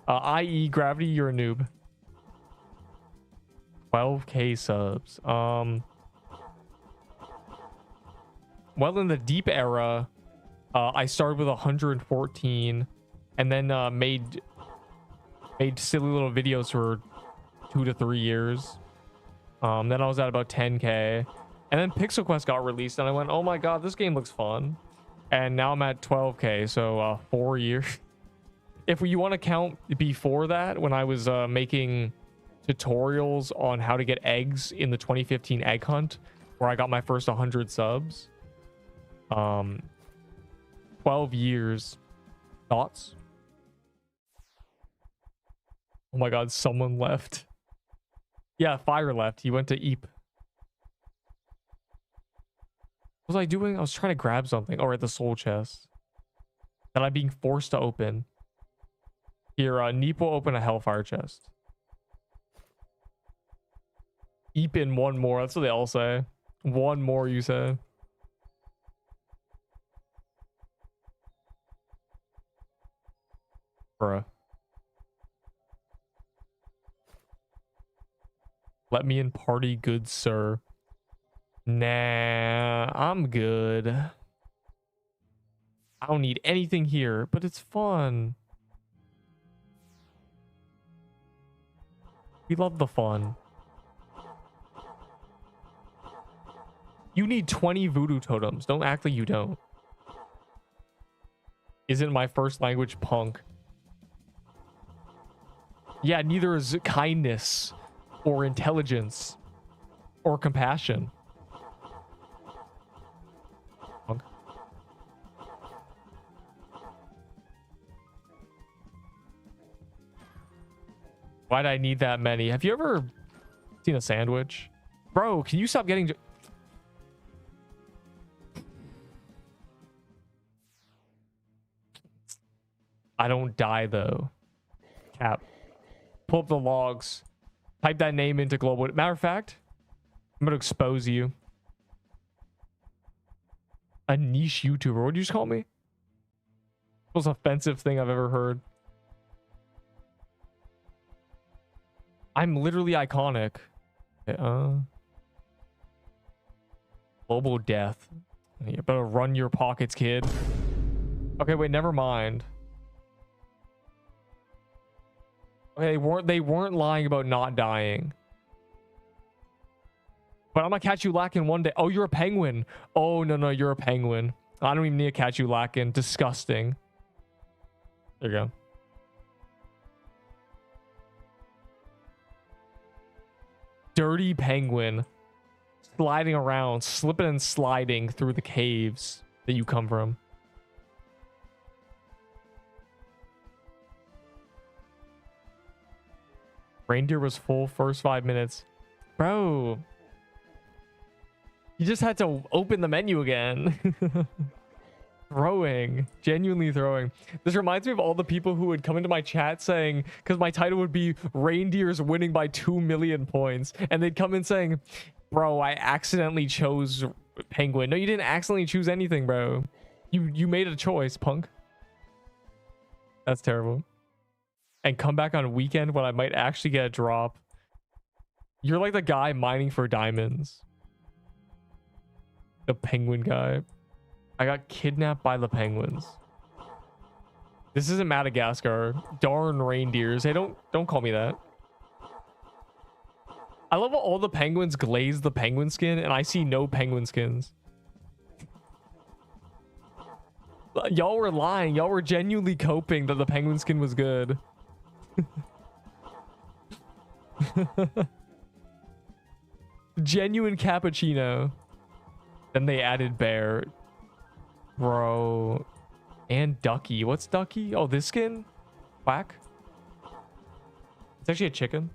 I.e. Gravity, you're a noob. 12k subs. Well, in the deep era, I started with 114 and then made silly little videos for 2 to 3 years. Then I was at about 10k, and then Pixel Quest got released, and I went, oh my god, this game looks fun. And now I'm at 12k, so 4 years. If you want to count before that, when I was making tutorials on how to get eggs in the 2015 egg hunt, where I got my first 100 subs. 12 years. Thoughts? Oh my god, someone left. Yeah, Fire left. He went to Eep. What was I doing? I was trying to grab something. Oh, at the soul chest. That I'm being forced to open. Here, Neep will open a Hellfire chest. Eep in one more. That's what they all say. One more, you say. Bruh. Let me in party, good sir. Nah, I'm good. I don't need anything here, but it's fun. We love the fun. You need 20 voodoo totems. Don't act like you don't. Isn't my first language punk? Yeah, neither is kindness or intelligence or compassion. Punk. Why'd I need that many? Have you ever seen a sandwich? Bro, can you stop getting... I don't die, though. Cap. Pull up the logs. Type that name into global... Matter of fact, I'm gonna expose you. A niche YouTuber. What did you just call me? Most offensive thing I've ever heard. I'm literally iconic. Okay, global death. You better run your pockets, kid. Okay, wait, never mind. Okay, they weren't lying about not dying. But I'm gonna catch you lacking one day. Oh, you're a penguin. Oh, no, you're a penguin. I don't even need to catch you lacking. Disgusting. There you go. Dirty penguin. Sliding around, slipping and sliding through the caves that you come from. Reindeer was full first 5 minutes. Bro. You just had to open the menu again. Throwing. Genuinely throwing. This reminds me of all the people who would come into my chat saying, because my title would be Reindeers winning by 2 million points. And they'd come in saying, bro, I accidentally chose penguin. No, you didn't accidentally choose anything, bro. You made a choice, punk. That's terrible. And come back on weekend when I might actually get a drop. You're like the guy mining for diamonds. The penguin guy. I got kidnapped by the penguins. This isn't Madagascar. Darn reindeers. Hey, don't call me that. I love how all the penguins glaze the penguin skin and I see no penguin skins. Y'all were lying. Y'all were genuinely coping that the penguin skin was good. Genuine cappuccino. Then they added bear. Bro. And ducky. What's ducky? Oh, this skin? Quack? It's actually a chicken.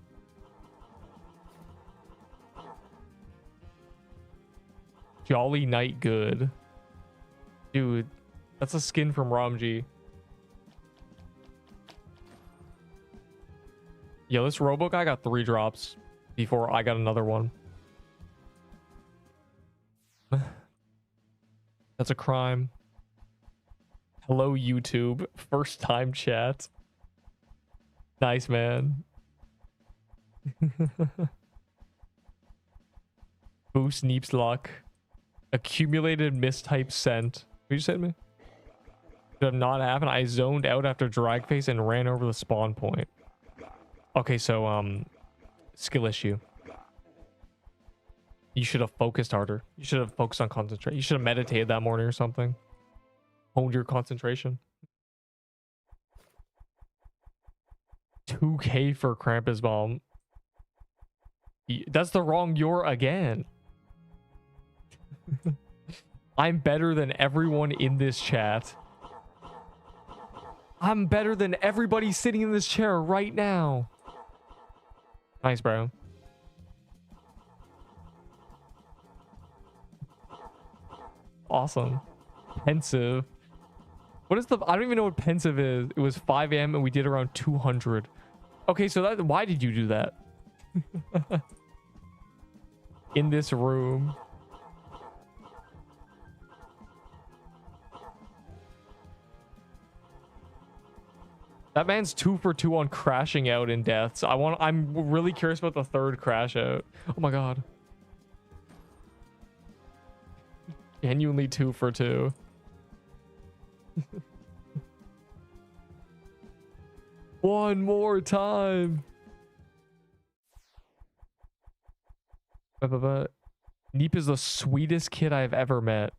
Jolly Night Good. Dude, that's a skin from Ramji. Yo, this Robo guy got 3 drops before I got another one. That's a crime. Hello, YouTube. First time chat. Nice, man. Boost Neep's luck. Accumulated mistype sent. What you said to me? Should have not happened. I zoned out after drag face and ran over the spawn point. Okay, so skill issue. You should have focused harder. You should have focused on concentration. You should have meditated that morning or something. Honed your concentration. 2K for Krampus Bomb. That's the wrong you're again. I'm better than everyone in this chat. I'm better than everybody sitting in this chair right now. Nice, bro. Awesome. Pensive. What is the... I don't even know what pensive is. It was 5 a.m. and we did around 200. Okay, so that... Why did you do that? In this room. That man's 2 for 2 on crashing out in deaths. I'm really curious about the 3rd crash out. Oh my god. Genuinely 2 for 2. One more time. Neep is the sweetest kid I've ever met.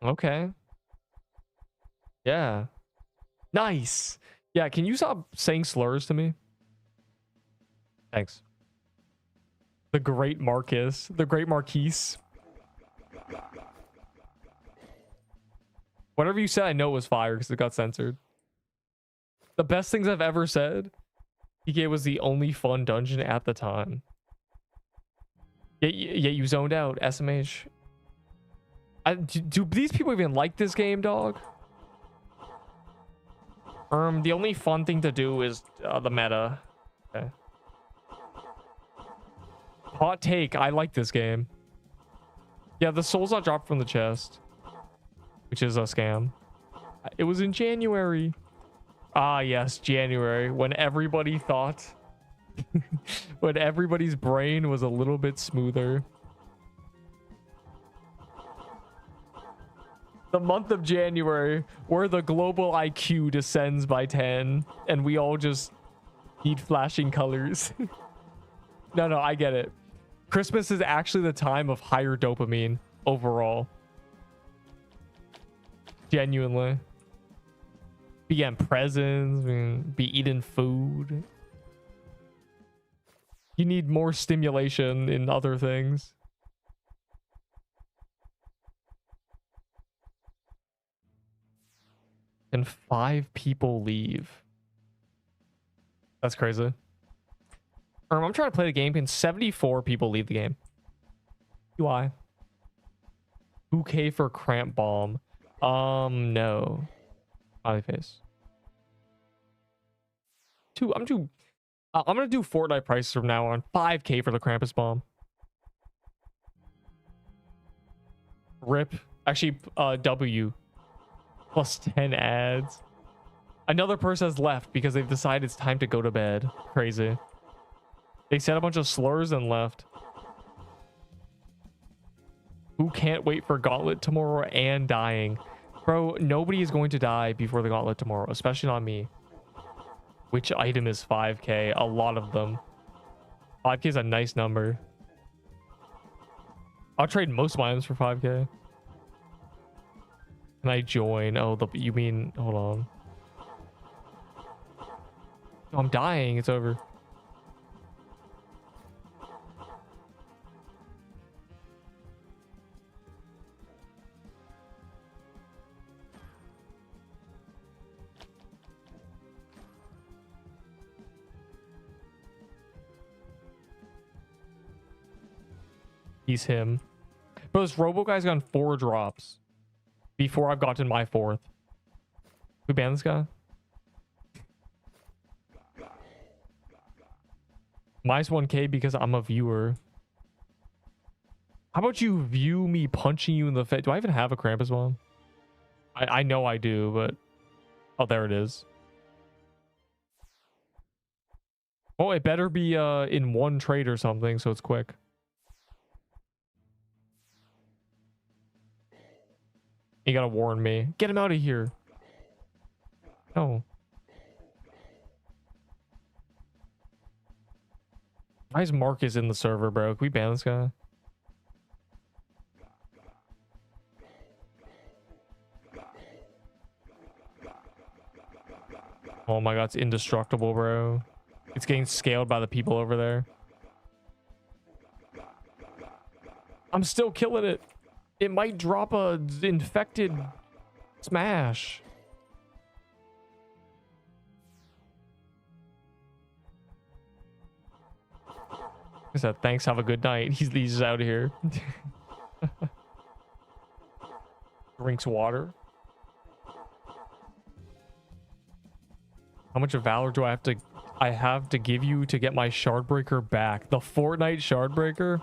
Okay. Yeah. Nice. Yeah, can you stop saying slurs to me? Thanks. The great Marcus. The great Marquise. Whatever you said, I know it was fire because it got censored. The best things I've ever said. PK was the only fun dungeon at the time. Yeah, you zoned out, SMH. Do these people even like this game, dog? The only fun thing to do is the meta. Okay. Hot take, I like this game. Yeah, the souls not dropped from the chest, which is a scam. It was in January. Ah, yes, January, when everybody thought, when everybody's brain was a little bit smoother. The month of January, where the global IQ descends by 10, and we all just need flashing colors. No, I get it. Christmas is actually the time of higher dopamine overall. Genuinely. Be getting presents, be eating food. You need more stimulation in other things. And 5 people leave. That's crazy. I'm trying to play the game, and 74 people leave the game. UI. Bouquet for cramp bomb. No. Smiley face. I'm gonna do Fortnite prices from now on. 5K for the Krampus bomb. Rip. Actually, W. Plus 10 ads. Another person has left because they've decided it's time to go to bed. Crazy. They said a bunch of slurs and left. Who can't wait for Gauntlet tomorrow and dying? Bro, nobody is going to die before the Gauntlet tomorrow, especially not me. Which item is 5K? A lot of them. 5K is a nice number. I'll trade most of my items for 5K. Can I join? Oh, you mean... Hold on. Oh, I'm dying. It's over. He's him. Bro, this Robo guy's gotten 4 drops before I've gotten my 4th. We ban this guy? Minus 1K because I'm a viewer. How about you view me punching you in the face? Do I even have a Krampus bomb? I know I do, but... Oh, there it is. Oh, it better be in one trade or something, so it's quick. You gotta warn me. Get him out of here. No. Why is Marcus in the server, bro? Can we ban this guy? Oh my god, it's indestructible, bro. It's getting scaled by the people over there. I'm still killing it. It might drop a infected smash. I said, thanks, have a good night. He's just out of here. Drinks water. How much of Valor do I have to give you to get my Shardbreaker back? The Fortnite Shardbreaker?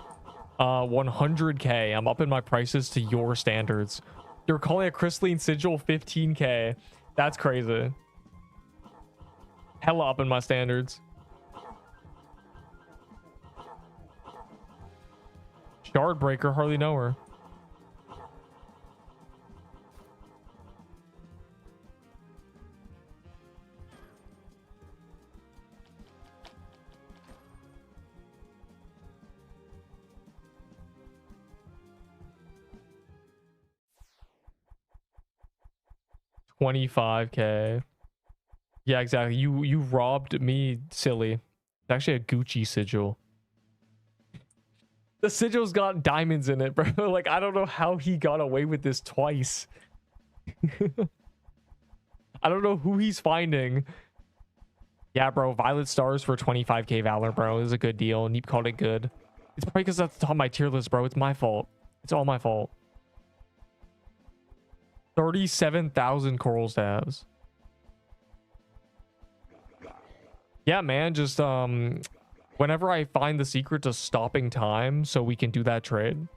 100K. I'm upping my prices to your standards. You're calling a crystalline sigil 15K. That's crazy. Hella upping my standards. Shardbreaker, hardly know her. $25K. Yeah, exactly. You robbed me, silly. It's actually a Gucci sigil. The sigil's got diamonds in it, bro. Like, I don't know how he got away with this twice. I don't know who he's finding. Yeah, bro. Violet Stars for 25k Valor, bro. Is a good deal. Neep called it good. It's probably because that's the top of my tier list, bro. It's my fault. It's all my fault. 37,000 coral stabs. Yeah, man. Just whenever I find the secret to stopping time so we can do that trade,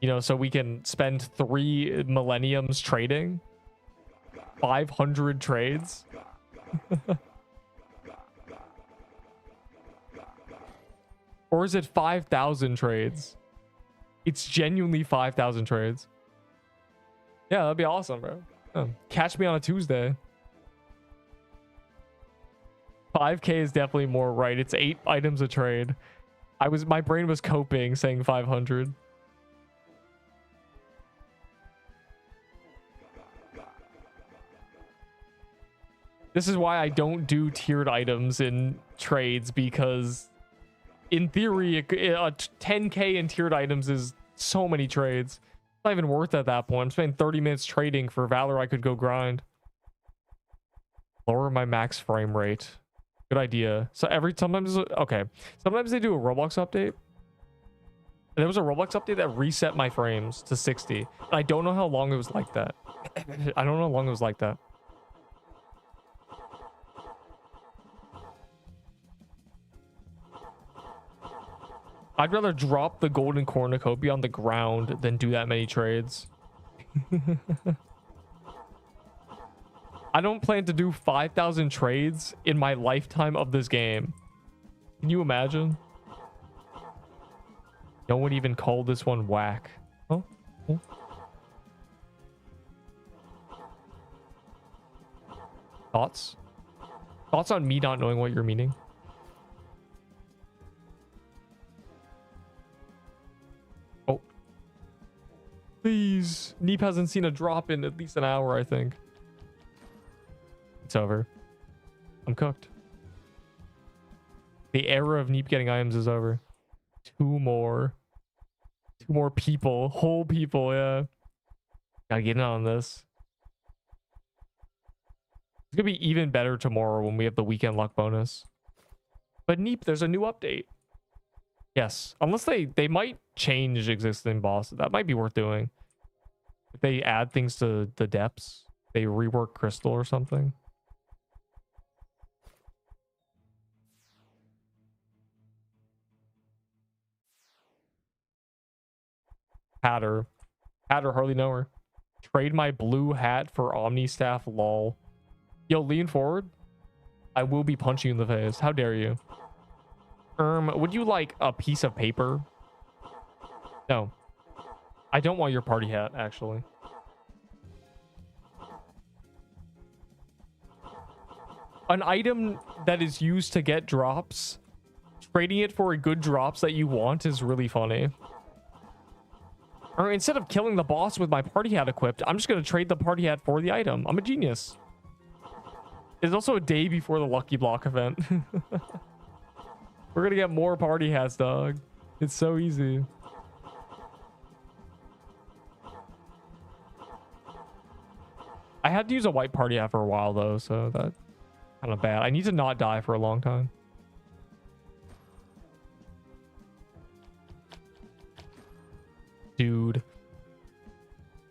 you know, so we can spend 3 millenniums trading 500 trades. Or is it 5,000 trades? It's genuinely 5,000 trades. Yeah, that'd be awesome, bro. Catch me on a Tuesday. 5k is definitely more right. It's 8 items a trade. My brain was coping saying 500. This is why I don't do tiered items in trades, because in theory, a 10k in tiered items is so many trades. It's not even worth it at that point. I'm spending 30 minutes trading for Valor I could go grind. Lower my max frame rate. Good idea. So sometimes they do a Roblox update. There was a Roblox update that reset my frames to 60. And I don't know how long it was like that. I don't know how long it was like that. I'd rather drop the golden cornucopia on the ground than do that many trades. I don't plan to do 5,000 trades in my lifetime of this game. Can you imagine? No one even called this one whack. Huh? Huh? Thoughts? Thoughts on me not knowing what you're meaning? Oh. Please. Neep hasn't seen a drop in at least an hour, I think. It's over. I'm cooked. The era of Neep getting items is over. Two more people. Whole people, yeah. Gotta get in on this. It's gonna be even better tomorrow when we have the weekend luck bonus. But Neep, there's a new update. Yes. Unless they might change existing bosses. That might be worth doing. If they add things to the depths, they rework Crystal or something. Hatter, hardly know her. Trade my blue hat for Omni Staff, lol. Yo, lean forward. I will be punching you in the face. How dare you? Would you like a piece of paper? No. I don't want your party hat, actually. An item that is used to get drops, trading it for a good drops that you want is really funny. Or instead of killing the boss with my party hat equipped, I'm just going to trade the party hat for the item. I'm a genius. It's also a day before the Lucky Block event. We're going to get more party hats, dog. It's so easy. I had to use a white party hat for a while, though, so that's kind of bad. I need to not die for a long time. Dude.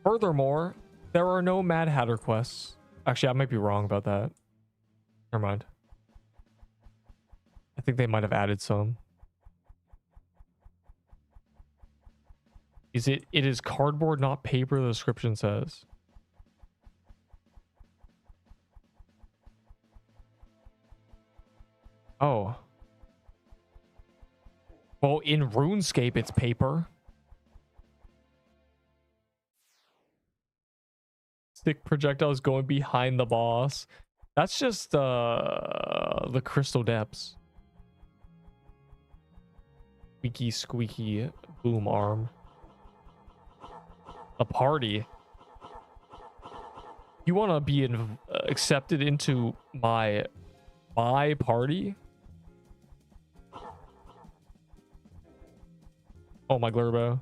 Furthermore, there are no Mad Hatter quests. Actually, I might be wrong about that. Never mind. I think they might have added some. It is cardboard, not paper, the description says. Oh. Well, in RuneScape, it's paper. Stick projectiles going behind the boss. That's just the crystal depths. Squeaky, squeaky, boom arm. A party. You want to be accepted into my party? Oh, my Glurbo.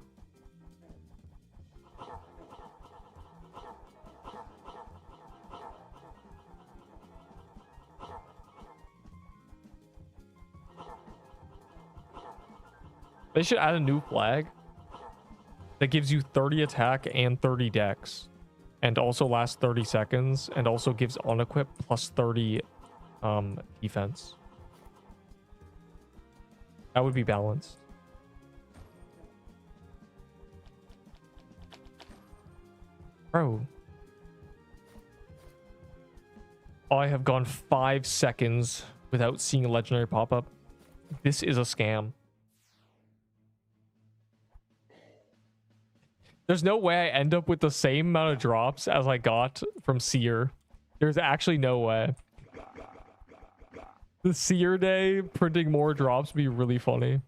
They should add a new flag that gives you 30 attack and 30 dex, and also lasts 30 seconds, and also gives on equip plus 30 defense. That would be balanced. Bro. I have gone 5 seconds without seeing a legendary pop up. This is a scam. There's no way I end up with the same amount of drops as I got from Seer. There's actually no way. The Seer day printing more drops would be really funny.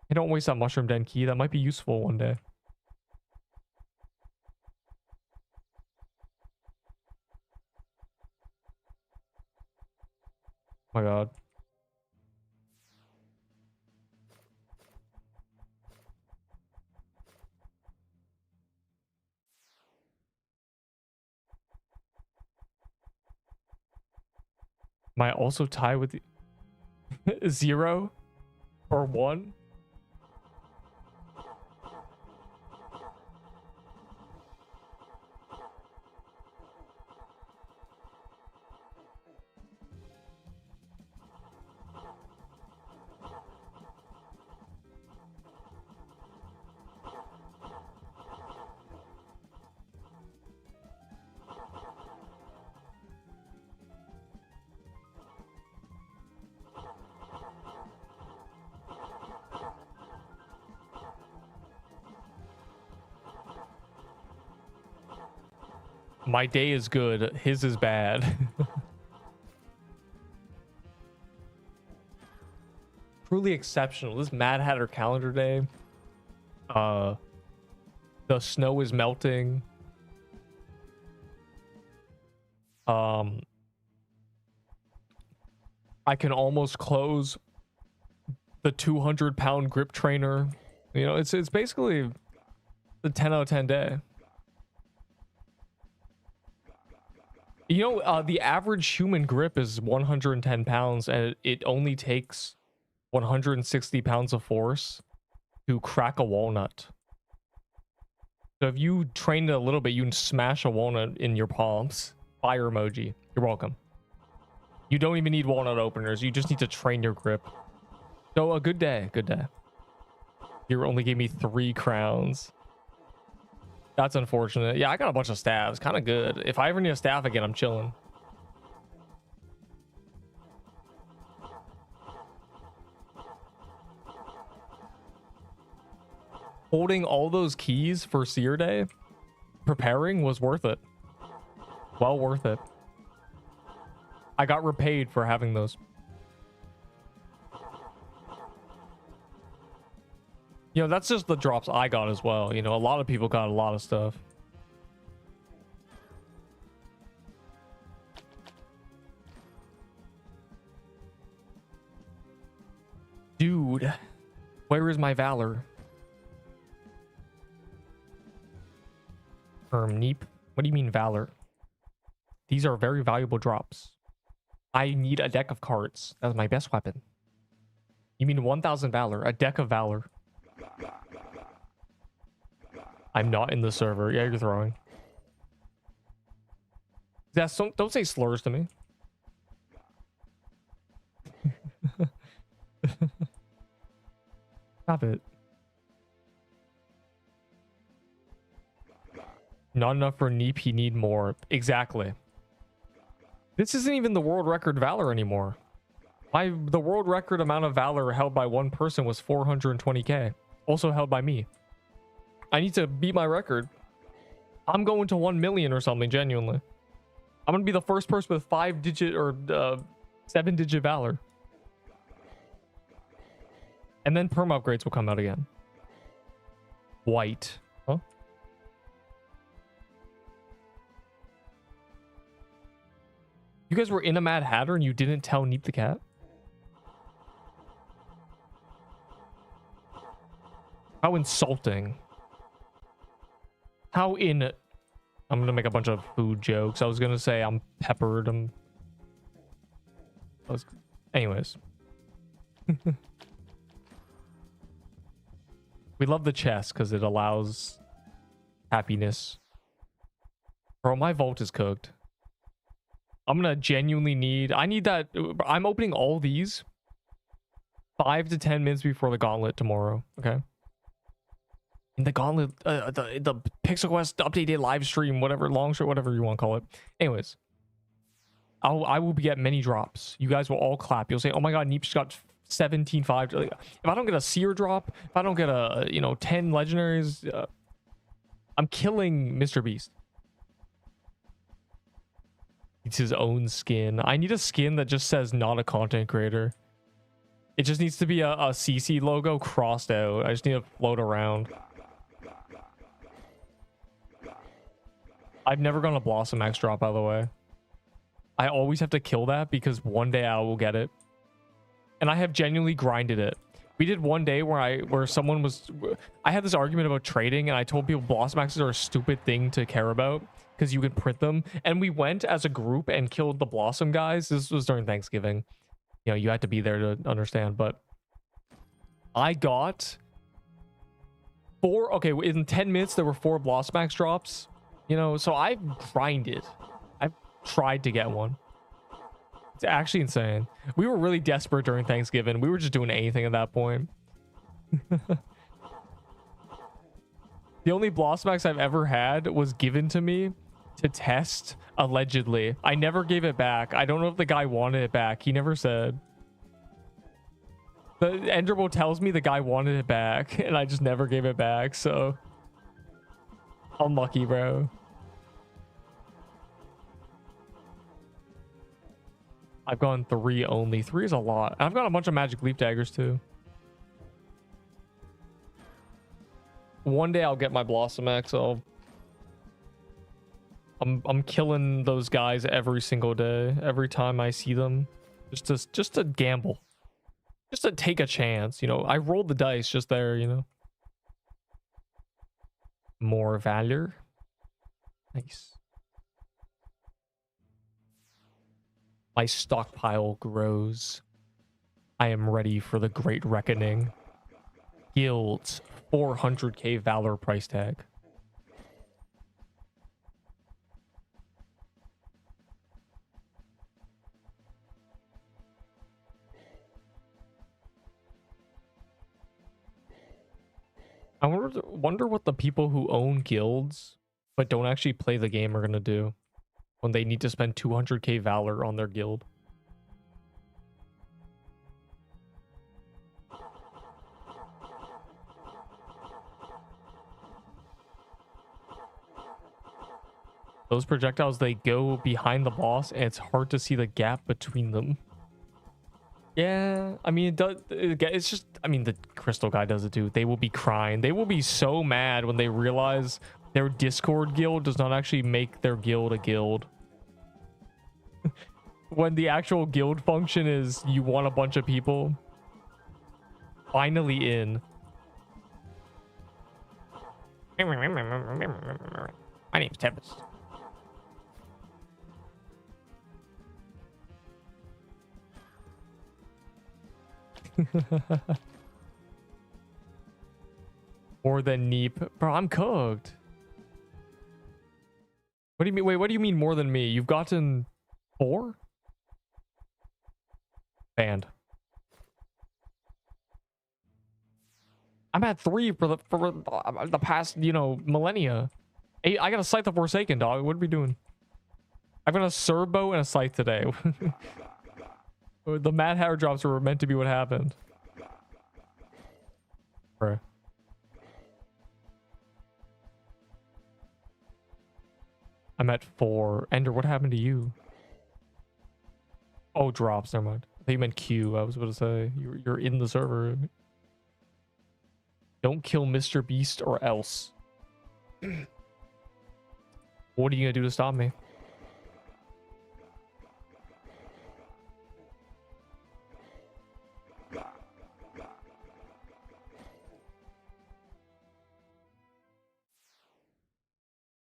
Hey, don't waste that mushroom den key. That might be useful one day. Oh my god. Am I also tied with 0 or 1? My day is good. His is bad. Truly exceptional. This Mad Hatter calendar day. The snow is melting. I can almost close the 200-pound grip trainer. You know, it's basically the 10 out of 10 day. You know, the average human grip is 110 pounds, and it only takes 160 pounds of force to crack a walnut. So if you train it a little bit, you can smash a walnut in your palms. Fire emoji. You're welcome. You don't even need walnut openers. You just need to train your grip. So a good day. Good day. You only gave me 3 crowns. That's unfortunate. Yeah, I got a bunch of staves. Kind of good. If I ever need a staff again, I'm chilling. Holding all those keys for Seer Day, preparing was worth it. Well worth it. I got repaid for having those. You know, that's just the drops I got as well. You know, a lot of people got a lot of stuff. Dude, where is my valor? Neep. What do you mean valor? These are very valuable drops. I need a deck of cards. That's my best weapon. You mean 1,000 valor? A deck of valor. I'm not in the server. Yeah, you're throwing. That's don't say slurs to me. Stop it. Not enough for Neep, you need more. Exactly. This isn't even the world record valor anymore. The world record amount of valor held by one person was 420k. Also held by me. I need to beat my record. I'm going to 1 million or something, genuinely. I'm gonna be the first person with 5-digit or 7-digit valor. And then perm upgrades will come out again. White. Huh? You guys were in a Mad Hatter and you didn't tell Neep the cat? How insulting. How in... I'm gonna make a bunch of food jokes. I was gonna say I'm peppered. Anyways. We love the chest because it allows happiness. Bro, my vault is cooked. I'm gonna genuinely need... I need that... I'm opening all these 5 to 10 minutes before the gauntlet tomorrow, okay? In the gauntlet, the Pixel Quest updated live stream, whatever, long shot, whatever you want to call it. Anyways, I will get many drops. You guys will all clap. You'll say, oh my god, Neep's got 17.5. If I don't get a seer drop, if I don't get a, 10 legendaries, I'm killing Mr. Beast. It's his own skin. I need a skin that just says not a content creator. It just needs to be a CC logo crossed out. I just need to float around. I've never gone a Blossom X drop, by the way. I always have to kill that because one day I will get it. And I have genuinely grinded it. We did one day where someone was... I had this argument about trading, and I told people Blossom X's are a stupid thing to care about because you can print them. And we went as a group and killed the Blossom guys. This was during Thanksgiving. You had to be there to understand, but I got 4... Okay, in 10 minutes, there were 4 Blossom X drops. So I've grinded. I've tried to get one. It's actually insane. We were really desperate during Thanksgiving. We were just doing anything at that point. The only Blossom X I've ever had was given to me to test, allegedly. I never gave it back. I don't know if the guy wanted it back. He never said. The Enderbo tells me the guy wanted it back, and I just never gave it back, so... Unlucky, bro. I've gone 3 only. 3 is a lot. I've got a bunch of magic leap daggers too. One day I'll get my Blossom X. I'm killing those guys every single day. Every time I see them, just to gamble, just to take a chance. I rolled the dice just there. More valor. Nice. My stockpile grows. I am ready for the great reckoning. Guilds, 400k valor price tag. I wonder what the people who own guilds but don't actually play the game are gonna do when they need to spend 200k valor on their guild. Those projectiles, they go behind the boss, and it's hard to see the gap between them. Yeah, I mean, it's just... I mean, the Crystal guy does it too. They will be crying. They will be so mad when they realize their Discord guild does not actually make their guild a guild. When the actual guild function is you want a bunch of people finally in. My name's Tempest. More than Neep. Bro, I'm cooked. What do you mean? Wait, what do you mean more than me? You've gotten 4? Banned. I'm at 3 for the past, millennia. I got a Scythe of Forsaken, dog. What are we doing? I've got a Serbo and a Scythe today. The Mad Hatter drops were meant to be what happened. Bro. I'm at 4. Ender, what happened to you? Oh, drops. Never mind. I think you meant Q. I was about to say you're in the server. Don't kill Mr. Beast or else. What are you gonna do to stop me?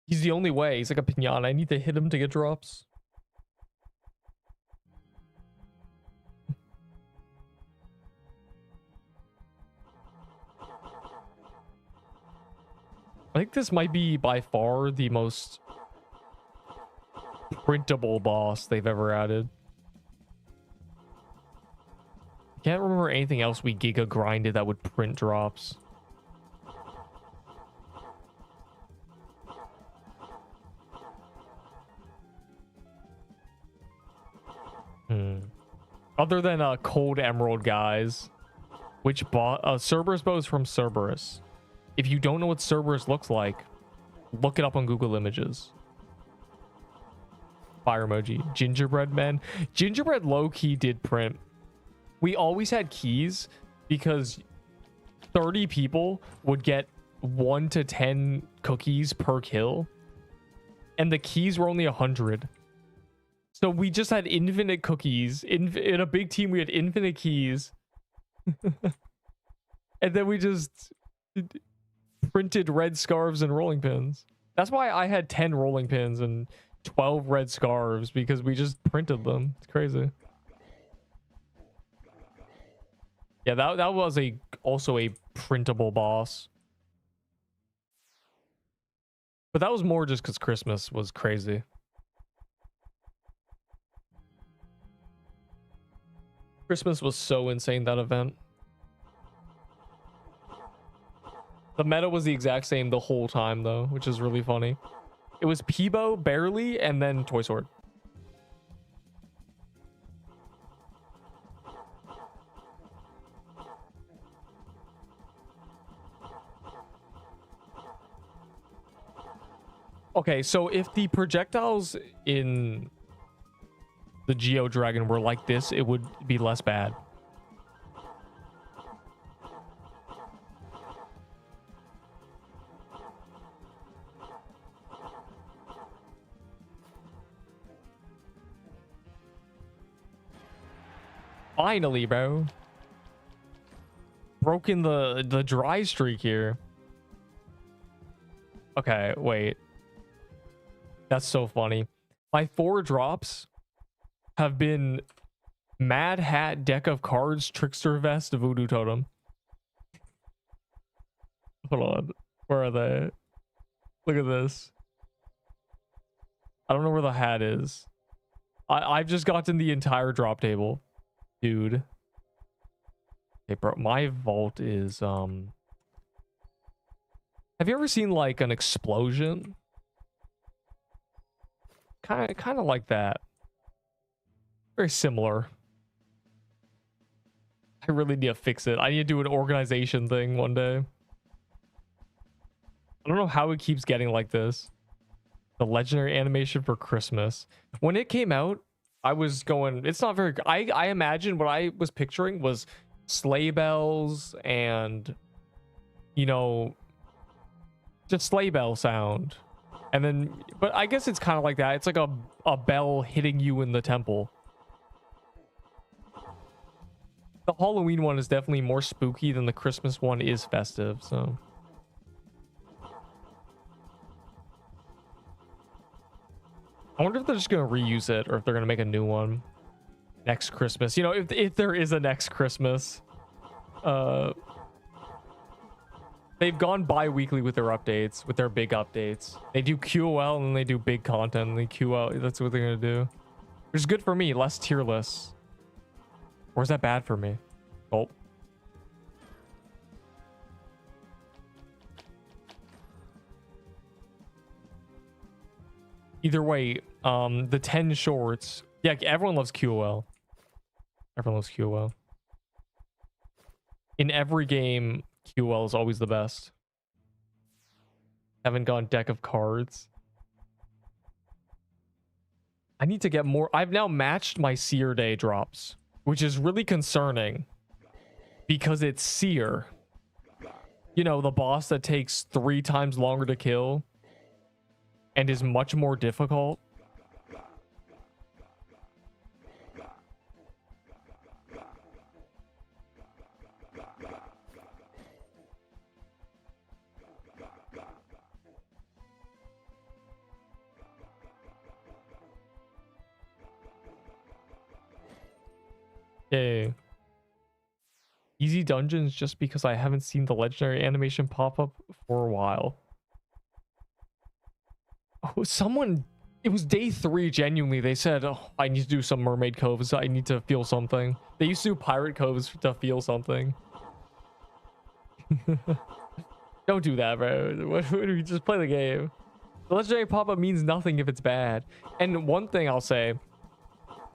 He's the only way. He's like a piñata. I need to hit him to get drops. I think this might be by far the most printable boss they've ever added. Can't remember anything else we giga grinded that would print drops. Other than Cold Emerald, guys, which Cerberus bow is from Cerberus. If you don't know what Cerberus looks like, look it up on Google Images. Fire emoji. Gingerbread men. Gingerbread low-key did print. We always had keys because 30 people would get 1 to 10 cookies per kill. And the keys were only 100. So we just had infinite cookies. In a big team, we had infinite keys. And then we just printed red scarves and rolling pins. That's why I had 10 rolling pins and 12 red scarves, because we just printed them. It's crazy. Yeah, that was also a printable boss. But that was more just because Christmas was crazy. Christmas was so insane, that event. The meta was the exact same the whole time, though, which is really funny. It was Peebo, barely, and then Toy Sword. Okay, so if the projectiles in the Geo Dragon were like this, it would be less bad. Finally, bro. Broken the dry streak here. Okay, wait. That's so funny. My 4 drops have been Mad Hat, Deck of Cards, Trickster Vest, Voodoo Totem. Hold on. Where are they? Look at this. I don't know where the hat is. I've just gotten the entire drop table. Dude. Okay, bro. My vault is... Have you ever seen, like, an explosion? Kind of like that. Very similar. I really need to fix it. I need to do an organization thing one day. I don't know how it keeps getting like this. The legendary animation for Christmas. When it came out, I was going, it's not very... I imagine what I was picturing was sleigh bells and, you know, just sleigh bell sound. And then, but I guess it's kind of like that. It's like a bell hitting you in the temple. The Halloween one is definitely more spooky than the Christmas one is festive, so. I wonder if they're just going to reuse it or if they're going to make a new one next Christmas. You know, if there is a next Christmas. They've gone bi-weekly with their updates, with their big updates. They do QOL and then they do big content and they QOL. That's what they're going to do. Which is good for me, less tier lists. Or is that bad for me? Oh. Either way, the 10 shorts. Yeah, everyone loves QOL. Everyone loves QOL. In every game, QOL is always the best. Haven't gone deck of cards. I need to get more. I've now matched my Seer Day drops, which is really concerning because it's Seer. You know, the boss that takes 3 times longer to kill and is much more difficult. Yay. Easy dungeons just because I haven't seen the legendary animation pop up for a while. Oh, someone, it was day 3, genuinely. They said, oh, I need to do some mermaid coves. I need to feel something. They used to do pirate coves to feel something. Don't do that, bro. What do we just play the game? The legendary pop-up means nothing if it's bad. And one thing I'll say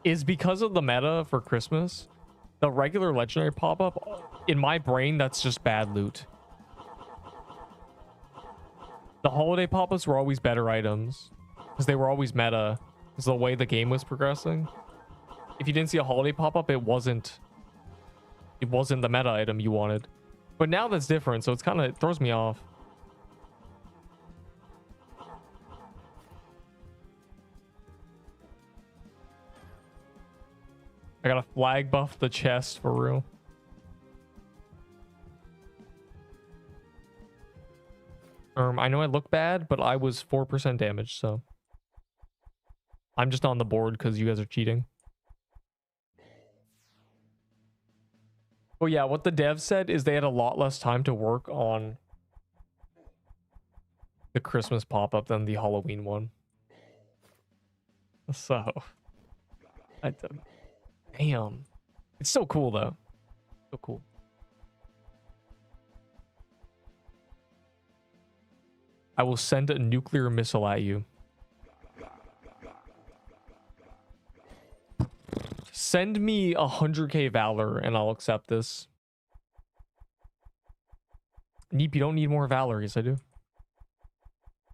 is because of the meta for Christmas, the regular legendary pop-up, in my brain, that's just bad loot. The holiday pop-ups were always better items because they were always meta. Because the way the game was progressing. If you didn't see a holiday pop-up, it wasn't the meta item you wanted. But now that's different, so it's kind of, it throws me off. I gotta flag buff the chest for real. I know I look bad, but I was 4% damage, so I'm just on the board because you guys are cheating. Well, yeah, what the devs said is they had a lot less time to work on the Christmas pop-up than the Halloween one. So, damn. It's so cool, though. So cool. I will send a nuclear missile at you. Send me 100k Valor and I'll accept this. Neep, you don't need more Valor. Yes, I do.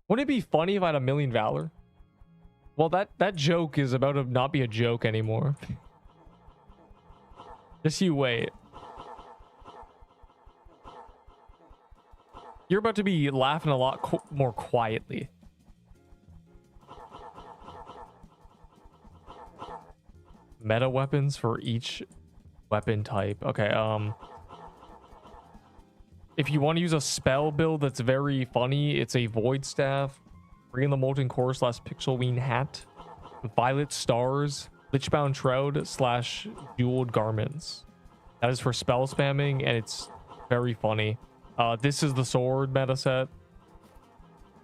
Wouldn't it be funny if I had 1 million Valor? Well, that joke is about to not be a joke anymore. Just you wait. You're about to be laughing a lot more quietly. Meta weapons for each weapon type. Okay, if you want to use a spell build that's very funny, it's a Void Staff, Bring the Molten Core / Pixelween Hat, Violet Stars, Lichbound Shroud / Jeweled Garments. That is for spell spamming, and it's very funny. This is the sword meta set.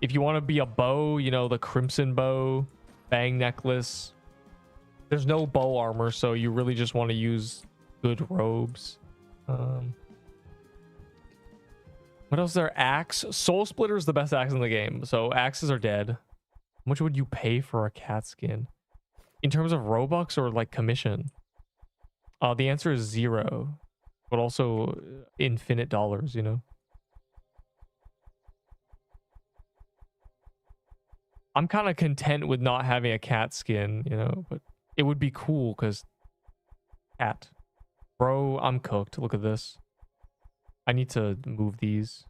If you want to be a bow, you know, the Crimson Bow, Bang Necklace. There's no bow armor, so you really just want to use good robes. What else is there? Axe. Soul Splitter is the best axe in the game, so axes are dead. How much would you pay for a cat skin? In terms of Robux or like commission? The answer is 0, but also infinite dollars, you know? I'm kind of content with not having a cat skin, you know, but it would be cool because cat. Bro, I'm cooked. Look at this. I need to move these.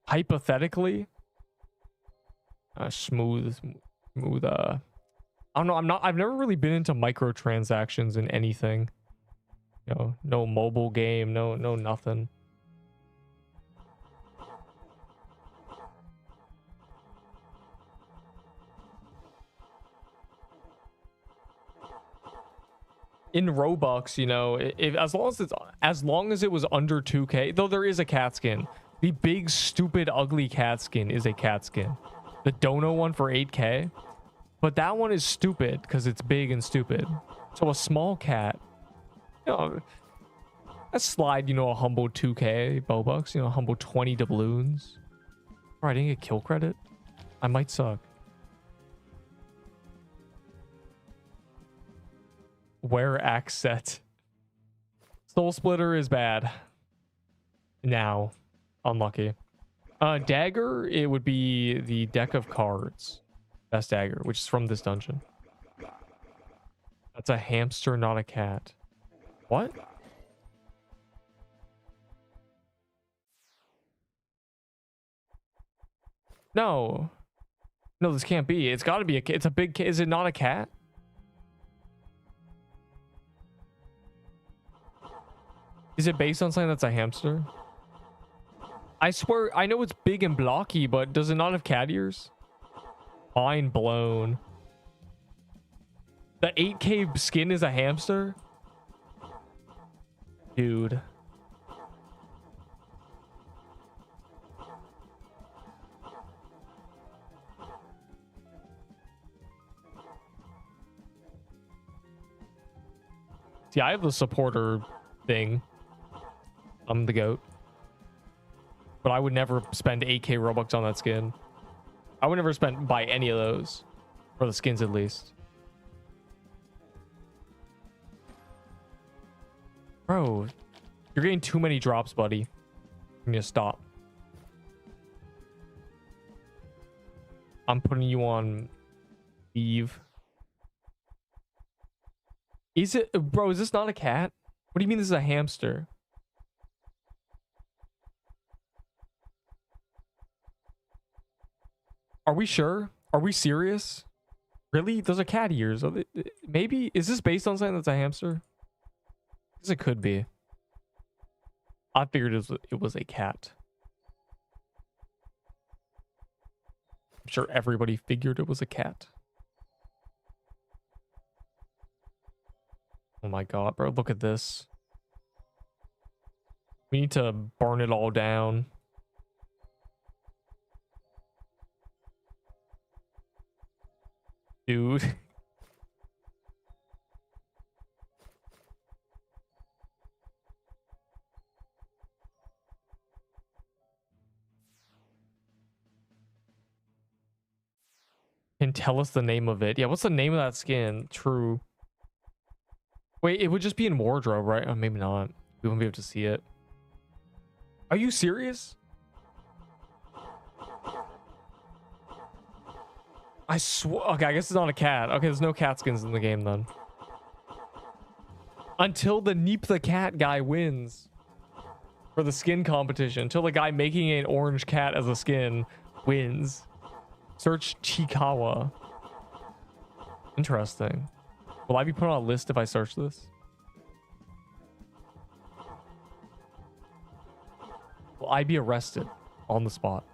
Hypothetically, smooth. I don't know. I've never really been into microtransactions in anything. You know, no mobile game, no nothing. In Robux, you know, if as long as it was under 2k, though there is a cat skin. The big stupid ugly cat skin is a cat skin. The Dono one for 8k, but that one is stupid because it's big and stupid. So a small cat, you know, a slide, you know, a humble 2k Bobucks, you know, a humble 20 doubloons. Bro, I didn't get kill credit. I might suck. Wear axe set. Soul Splitter is bad. Now. Unlucky. Dagger, it would be the deck of cards. Best dagger, which is from this dungeon. That's a hamster, not a cat. What? No. No, this can't be. It's got to be a cat. It's a big cat. Is it not a cat? Is it based on something that's a hamster? I swear, I know it's big and blocky, but does it not have cat ears? Mind blown. The 8k skin is a hamster? Dude. See, I have the supporter thing. I'm the GOAT. But I would never spend 8k Robux on that skin. I would never buy any of those. For the skins at least. Bro, you're getting too many drops, buddy. You need to stop. I'm putting you on Eve. Is it, bro, is this not a cat? What do you mean this is a hamster? Are we sure? Are we serious? Really? Those are cat ears. Maybe, is this based on something that's a hamster? Because it could be. I figured it was a cat. I'm sure everybody figured it was a cat. Oh my god, bro, look at this. We need to burn it all down. Dude. Can tell us the name of it. Yeah, what's the name of that skin? True. Wait, it would just be in wardrobe, right? Oh, maybe not. We won't be able to see it. Are you serious? I swear. Okay, I guess it's not a cat. Okay, there's no cat skins in the game then. Until the Neep the Cat guy wins for the skin competition. Until the guy making an orange cat as a skin wins. Search Chikawa. Interesting. Will I be put on a list if I search this? Will I be arrested on the spot?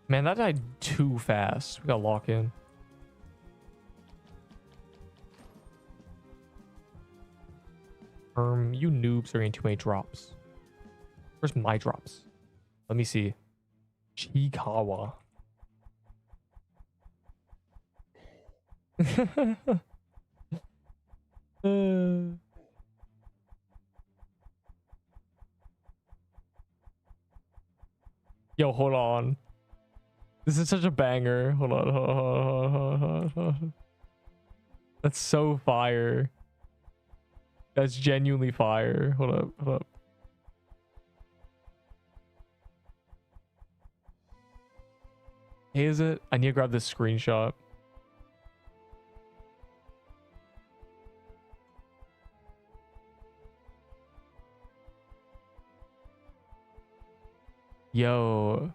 Man, that died too fast. We gotta lock in. You noobs are getting too many drops. Where's my drops? Let me see. Chikawa. Yo, hold on. This is such a banger. Hold on. Hold on. That's so fire. That's genuinely fire. Hold up. Hold up. Hey, is it? I need to grab this screenshot. Yo.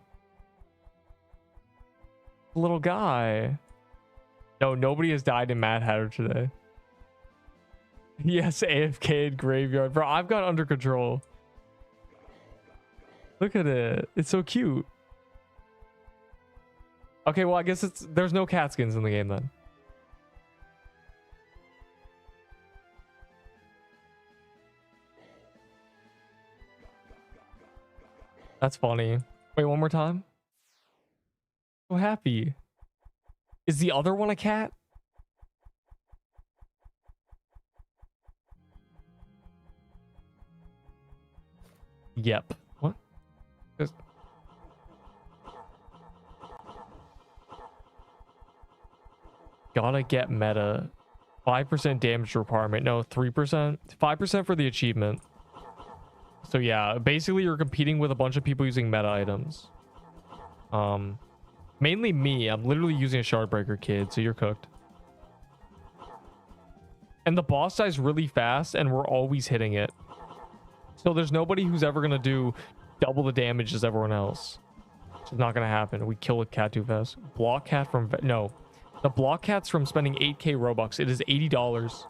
Little guy. No, nobody has died in Mad Hatter today. Yes, AFK in graveyard. Bro, I've got under control. Look at it. It's so cute. Okay, well, I guess there's no cat skins in the game then. That's funny. Wait, one more time. So happy. Is the other one a cat? Yep. What? Gotta get meta. 5% damage requirement. No, 3%. 5% for the achievement. So yeah, basically you're competing with a bunch of people using meta items. Mainly me. I'm literally using a Shardbreaker kid, so you're cooked. And the boss dies really fast, and we're always hitting it. So there's nobody who's ever gonna do double the damage as everyone else. It's not gonna happen. We kill a cat too fast. Block cat from... No. The block cat's from spending 8k Robux. It is $80.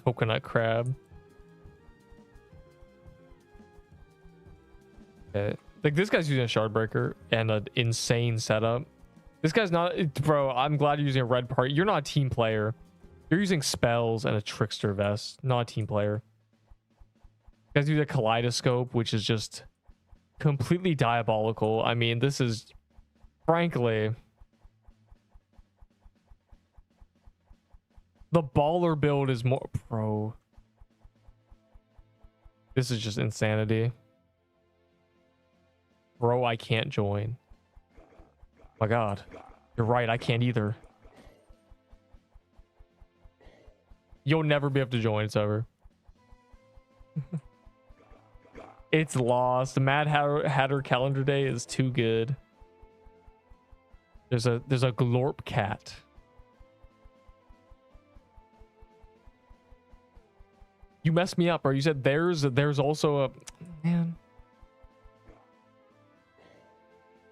Coconut crab. Okay. Like, this guy's using a shard breaker and an insane setup. This guy's not, bro. I'm glad you're using a red part. You're not a team player. You're using spells and a trickster vest, not a team player. You guys use a kaleidoscope, which is just completely diabolical. I mean, this is, frankly, the baller build is more, bro. This is just insanity. Bro, I can't join. My God. You're right, I can't either. You'll never be able to join, it's over. It's lost. The Mad Hatter calendar day is too good. There's a glorp cat. You messed me up, bro. You said there's also a, man.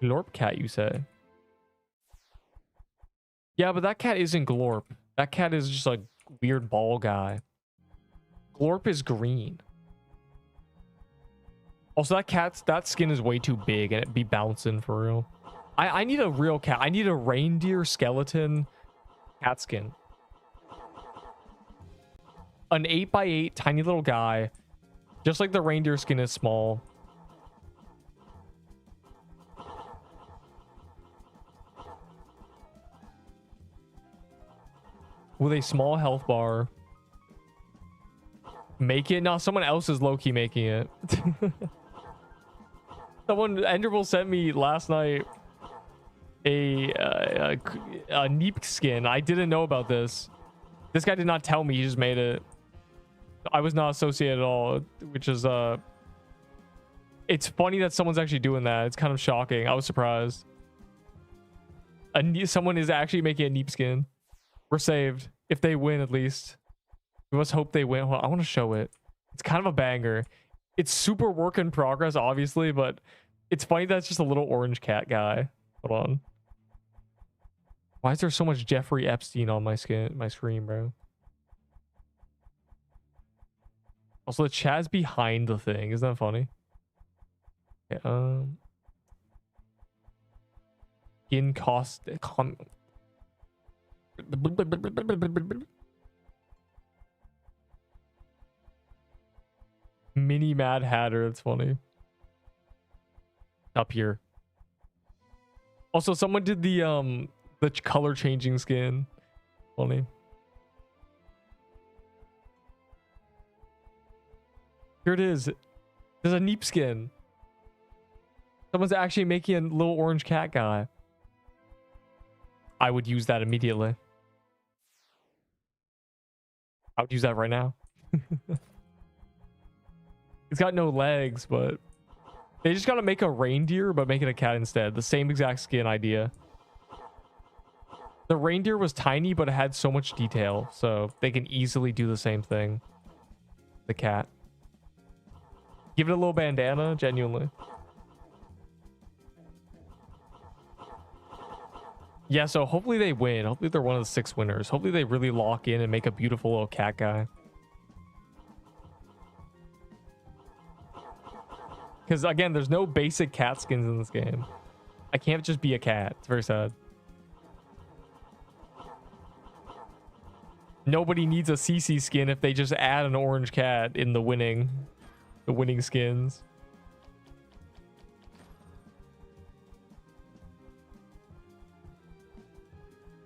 Glorp cat, you say? Yeah, but that cat isn't Glorp. That cat is just a weird ball guy. Glorp is green. Also, that skin is way too big and it'd be bouncing for real. I need a real cat. I need a reindeer skeleton cat skin. An 8x8 tiny little guy. Just like the reindeer skin is small. With a small health bar. Make it? No, someone else is low-key making it. Someone, Enderville sent me last night a Neep skin. I didn't know about this. This guy did not tell me. He just made it. I was not associated at all, which is it's funny that someone's actually doing that. It's kind of shocking. I was surprised. Someone is actually making a Neep skin. We're saved. If they win, at least. We must hope they win. Hold on, I want to show it. It's kind of a banger. It's super work in progress, obviously, but it's funny that it's just a little orange cat guy. Hold on. Why is there so much Jeffrey Epstein on my screen, bro? Also, the chat's behind the thing. Isn't that funny? Okay, skin cost... Mini Mad Hatter. That's funny. Up here. Also, someone did the color changing skin. Funny. Here it is. There's a Neep skin. Someone's actually making a little orange cat guy. I would use that immediately. I would use that right now. It's got no legs, but they just gotta make a reindeer, but make it a cat instead. The same exact skin idea. The reindeer was tiny, but it had so much detail, so they can easily do the same thing. The cat. Give it a little bandana, genuinely. Yeah, so hopefully they win. Hopefully they're one of the 6 winners. Hopefully they really lock in and make a beautiful little cat guy. Because again, there's no basic cat skins in this game. I can't just be a cat. It's very sad. Nobody needs a CC skin if they just add an orange cat in the winning skins.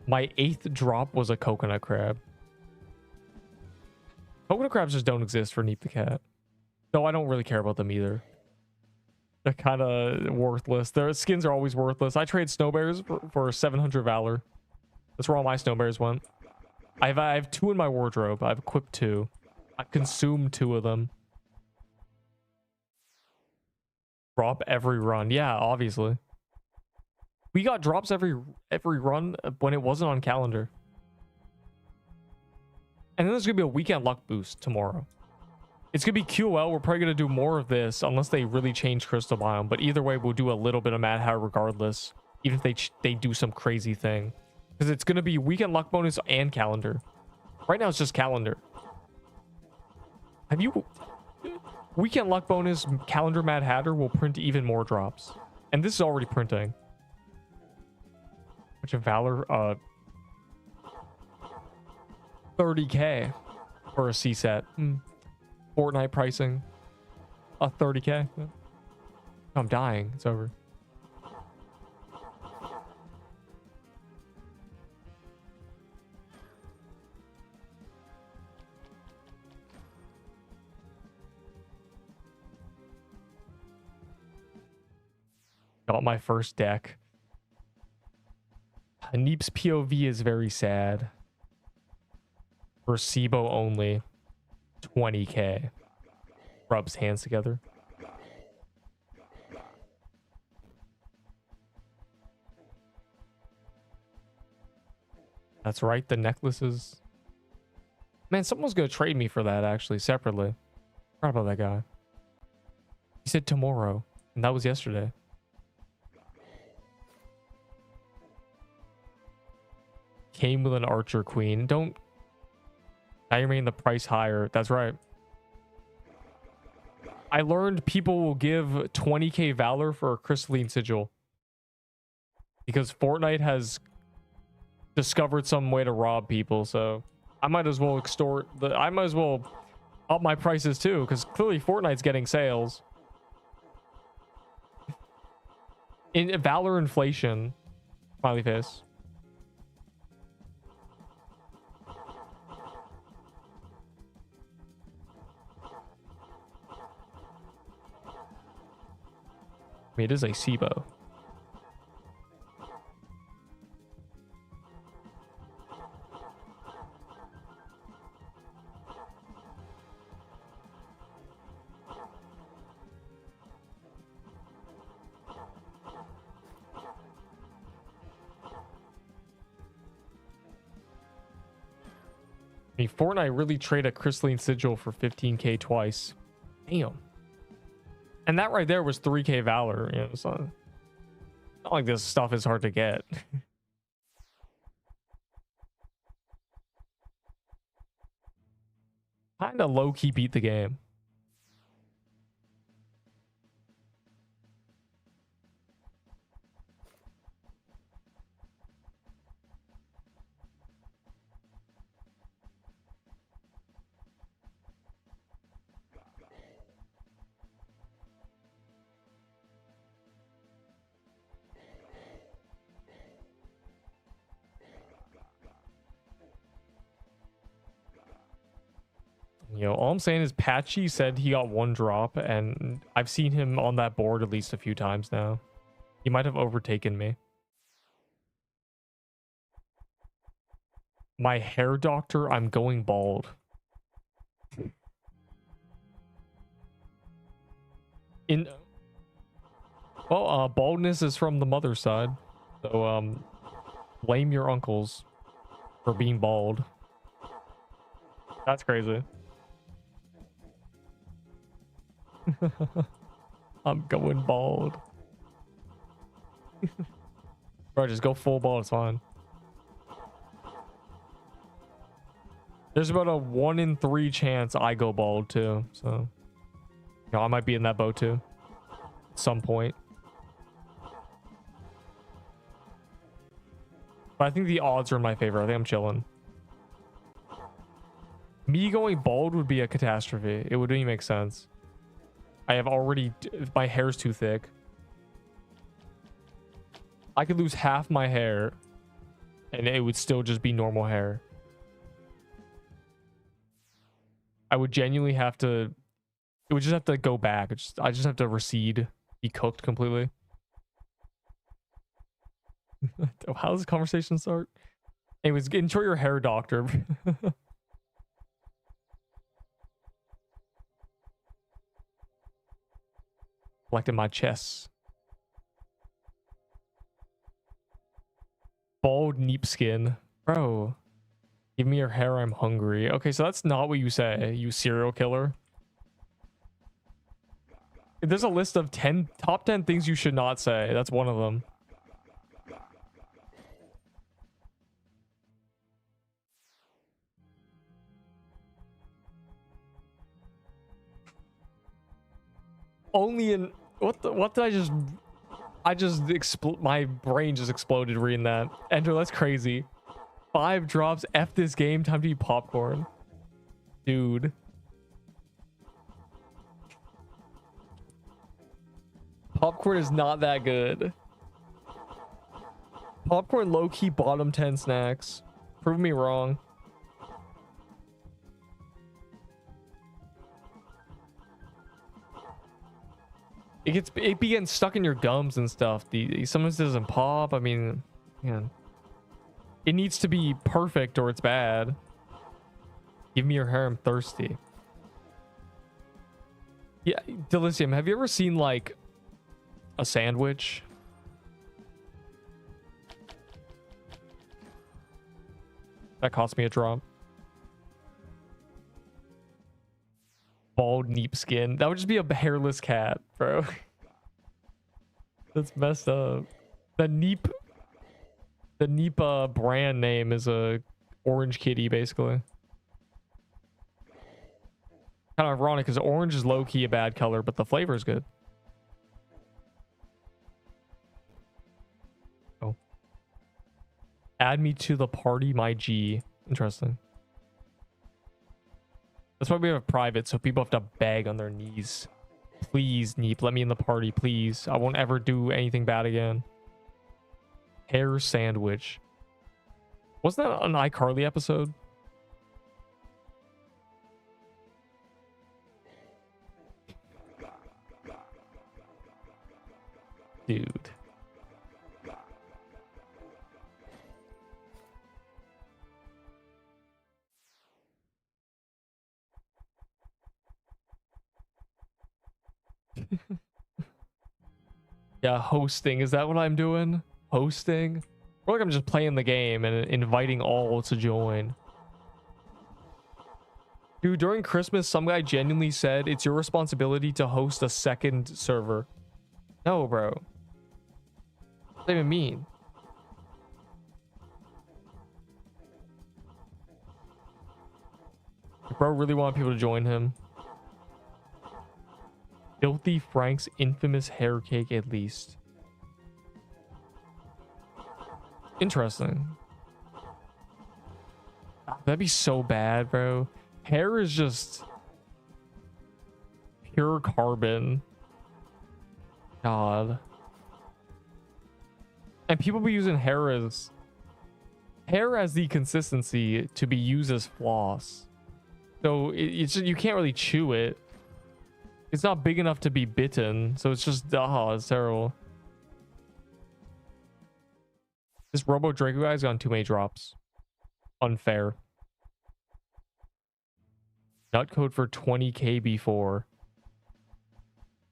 My 8th drop was a coconut crab. Coconut crabs just don't exist for Neep the cat. Though I don't really care about them either. They're kind of worthless. Their skins are always worthless. I trade snow bears for 700 valor. That's where all my snow bears went. I have 2 in my wardrobe. I've equipped 2. I consumed 2 of them. Drop every run. Yeah, obviously. We got drops every run when it wasn't on calendar. And then there's gonna be a weekend luck boost tomorrow. It's gonna be QL. We're probably gonna do more of this unless they really change crystal biome. But either way, we'll do a little bit of Mad Hatter regardless, even if they do some crazy thing, because it's gonna be weekend luck bonus and calendar. Right now it's just calendar. Have you... Weekend luck bonus calendar Mad Hatter will print even more drops. And this is already printing. Which of Valor? 30k for a C set. Fortnite pricing. 30k. I'm dying. It's over. Got my first deck. Neep's POV is very sad. For SIBO only. 20k. Rubs hands together. That's right, the necklaces. Man, someone's gonna trade me for that actually, separately. Forgot about that guy. He said tomorrow, and that was yesterday. Came with an archer queen. Don't... Now you're making the price higher. That's right. I learned people will give 20k Valor for a crystalline sigil. Because Fortnite has discovered some way to rob people, so I might as well extort the... I might as well up my prices too, because clearly Fortnite's getting sales. In Valor inflation. Smiley face. I mean, it is a SIBO. I mean, Fortnite really traded a crystalline sigil for 15k twice. Damn. And that right there was 3k Valor. You know, it's not like this stuff is hard to get. Kind of low-key beat the game. You know, all I'm saying is Patchy said he got one drop, and I've seen him on that board at least a few times now. He might have overtaken me. My hair doctor, I'm going bald. Well, baldness is from the mother's side. So, blame your uncles for being bald. That's crazy. I'm going bald. Bro, just go full bald, it's fine. There's about a 1 in 3 chance I go bald too, so you know, I might be in that boat too at some point. But I think the odds are in my favor. I think I'm chilling. Me going bald would be a catastrophe. It wouldn't even make sense. I have already... My hair's too thick. I could lose half my hair and it would still just be normal hair. I would genuinely have to... It would just have to go back. I just have to recede. Be cooked completely. How does this conversation start? Anyways, enjoy your hair, doctor. Collecting my chest. Bald Neep skin. Bro. Give me your hair, I'm hungry. Okay, so that's not what you say, you serial killer. There's a list of top 10 things you should not say. That's one of them. Only in what did I just my brain just exploded reading that. Enter, that's crazy. 5 drops. F this game. Time to eat popcorn. Dude. Popcorn is not that good. Popcorn low-key bottom 10 snacks. Prove me wrong. It be getting stuck in your gums and stuff. Sometimes it doesn't pop. I mean, man. It needs to be perfect or it's bad. Give me your hair, I'm thirsty. Yeah, Delicium, have you ever seen like a sandwich? That cost me a drop. Bald Neep skin. That would just be a hairless cat, bro. That's messed up. The Neep brand name is a orange kitty, basically. Kind of ironic because orange is low-key a bad color, but the flavor is good. Oh. Add me to the party, my G. Interesting. That's why we have private, so people have to beg on their knees. Please, Neep, let me in the party, please. I won't ever do anything bad again. Hair sandwich. Wasn't that an iCarly episode? Dude. Yeah, hosting. Is that what I'm doing? Hosting? Or like I'm just playing the game and inviting all to join. Dude, during Christmas, some guy genuinely said it's your responsibility to host a second server. No, bro. What does that even mean? Bro really want people to join him. Filthy Frank's infamous hair cake, at least. Interesting. That'd be so bad, bro. Hair is just pure carbon. God. And people be using hair as the consistency to be used as floss. So it's just, you can't really chew it. It's not big enough to be bitten, so it's just it's terrible. This Robo Draco guy's gotten too many drops. Unfair. Nut code for 20k before.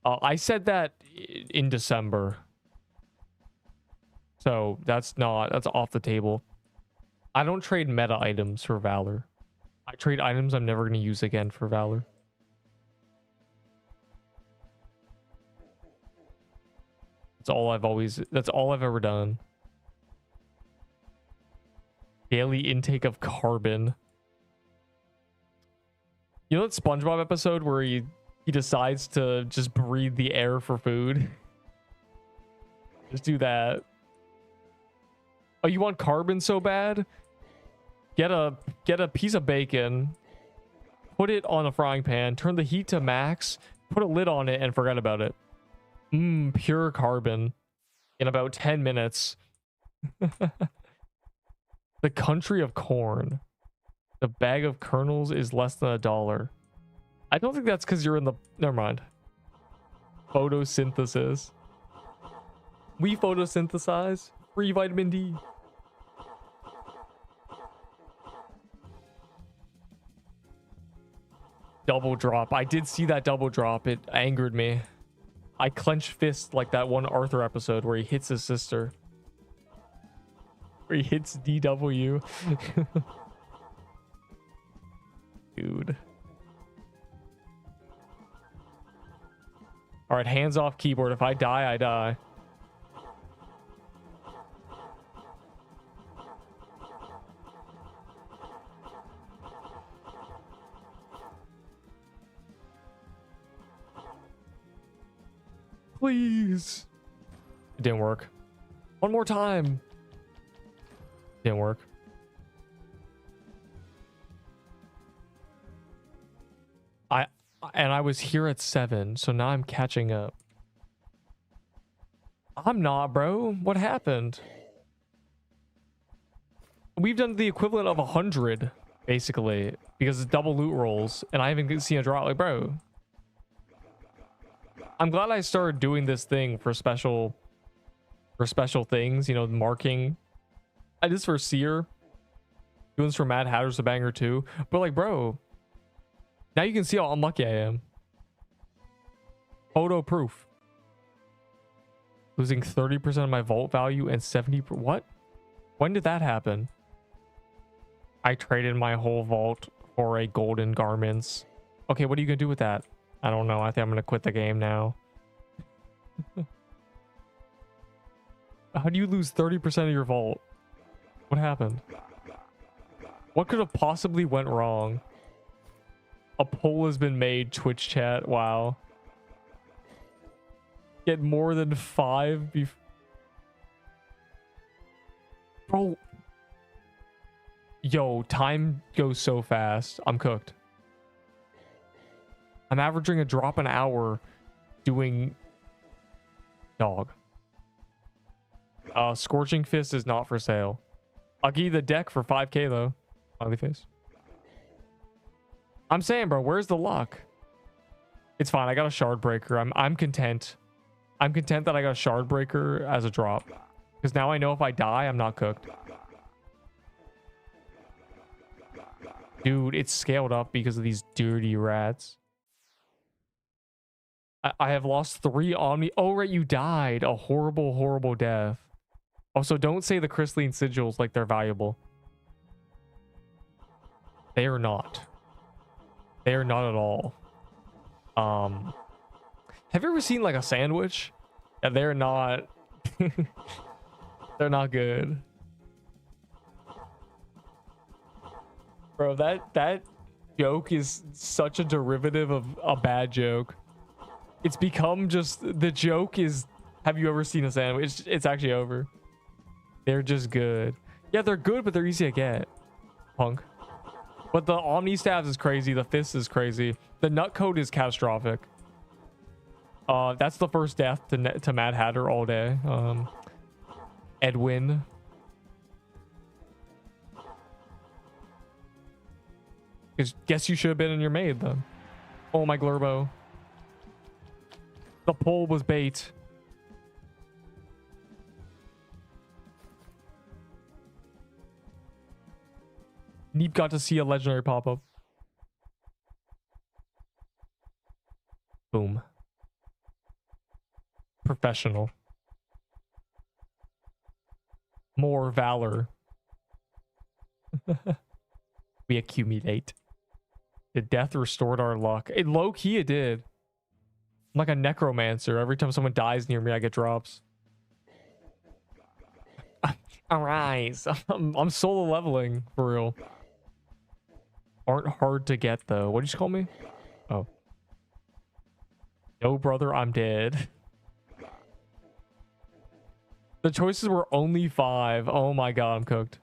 I said that in December. So that's off the table. I don't trade meta items for Valor. I trade items I'm never going to use again for Valor. That's all I've ever done. Daily intake of carbon. You know that SpongeBob episode where he decides to just breathe the air for food? Just do that. Oh, you want carbon so bad? Get a piece of bacon, put it on a frying pan, turn the heat to max, put a lid on it, and forget about it. Pure carbon in about 10 minutes. The country of corn. The bag of kernels is less than $1. I don't think that's because you're in the... Never mind. Photosynthesis. We photosynthesize. Free vitamin D. Double drop. I did see that double drop. It angered me. I clenched fist like that one Arthur episode where he hits his sister. Where he hits DW. Dude. Alright, hands off keyboard. If I die, I die. Please. It didn't work. One more time. Didn't work. I was here at 7, so now I'm catching up. I'm not, bro. What happened? We've done the equivalent of 100, basically, because it's double loot rolls, and I haven't seen a drop. Like, bro, I'm glad I started doing this thing for special things, you know, marking. I did this for Seer. Doing this for Mad Hatter's a banger too. But like, bro, now you can see how unlucky I am. Photo proof. Losing 30% of my vault value and 70%. What? When did that happen? I traded my whole vault for a golden garments. Okay, what are you gonna do with that? I don't know. I think I'm gonna quit the game now. How do you lose 30% of your vault? What happened? What could have possibly went wrong? A poll has been made, Twitch chat. Wow. Get more than 5 Bro. Yo, time goes so fast. I'm cooked. I'm averaging a drop an hour doing dog. Scorching Fist is not for sale. I'll give you the deck for 5k though. Smiley face. I'm saying, bro, where's the luck? It's fine. I got a shard breaker. I'm content. I'm content that I got a shard breaker as a drop. Because now I know if I die, I'm not cooked. Dude, it's scaled up because of these dirty rats. I have lost 3 Omni. Oh, right, you died. A horrible, horrible death. Also, don't say the crystalline sigils like they're valuable. They are not. They are not at all. Have you ever seen like a sandwich? Yeah, they're not. They're not good. Bro, that joke is such a derivative of a bad joke. It's become just, the joke is, have you ever seen a sandwich? It's actually over. They're just good. Yeah, they're good, but they're easy to get. Punk. But the Omni Staves is crazy. The Fist is crazy. The Nut Code is catastrophic. That's the first death to Mad Hatter all day. Edwin. Guess you should have been in your maid then. Oh, my Glurbo. The pole was bait. Neep got to see a legendary pop-up. Boom. Professional. More valor. We accumulate. Did death restored our luck? It low-key it did. I'm like a necromancer. Every time someone dies near me, I get drops. Arise. I'm solo leveling for real. Aren't hard to get though. What did you call me? Oh. No, brother, I'm dead. The choices were only 5. Oh my god, I'm cooked.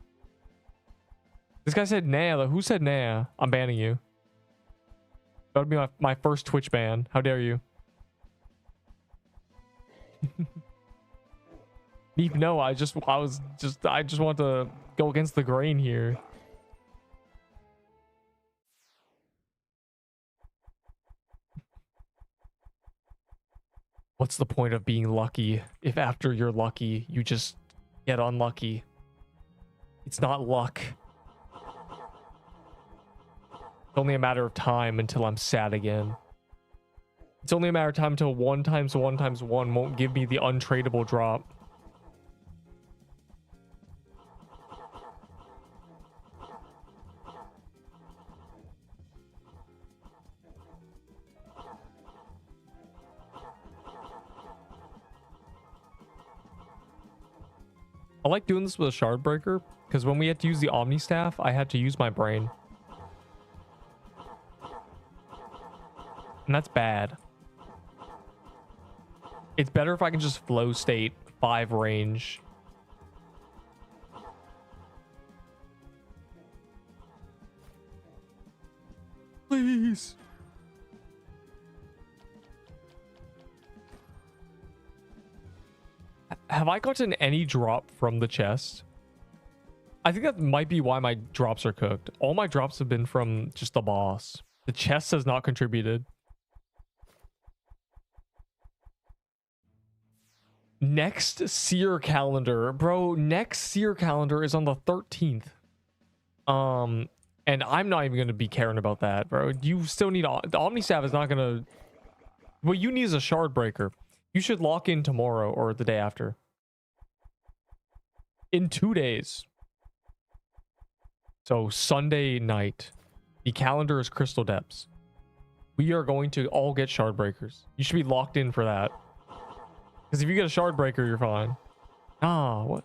This guy said nah. Who said nah? I'm banning you. That would be my first Twitch ban. How dare you? No, I just want to go against the grain here. What's the point of being lucky if after you're lucky you just get unlucky? It's not luck. It's only a matter of time until I'm sad again. It's only a matter of time until 1 times 1 times 1 won't give me the untradeable drop. I like doing this with a shard breaker because when we had to use the Omni Staff, I had to use my brain. And that's bad. It's better if I can just flow state 5 range. Please. Have I gotten any drop from the chest? I think that might be why my drops are cooked. All my drops have been from just the boss. The chest has not contributed. Next seer calendar. Bro, next seer calendar is on the 13th. And I'm not even going to be caring about that, bro. You still need... The Omnistaff is not going to... What you need is a shard breaker. You should lock in tomorrow or the day after. In 2 days. So Sunday night. The calendar is Crystal Depths. We are going to all get shard breakers. You should be locked in for that. Because if you get a shard breaker, you're fine. Ah, what?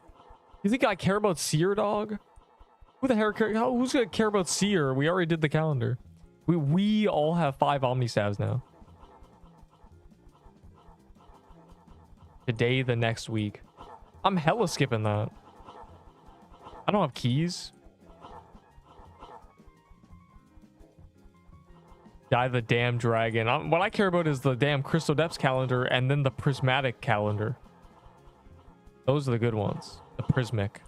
You think I care about Seer, dog? Who the heck? Who's gonna care about Seer? We already did the calendar. We all have 5 Omnistabs now. Today, the next week. I'm hella skipping that. I don't have keys. Die the damn dragon. What I care about is the damn Crystal Depths calendar and then the prismatic calendar. Those are the good ones. The prismic.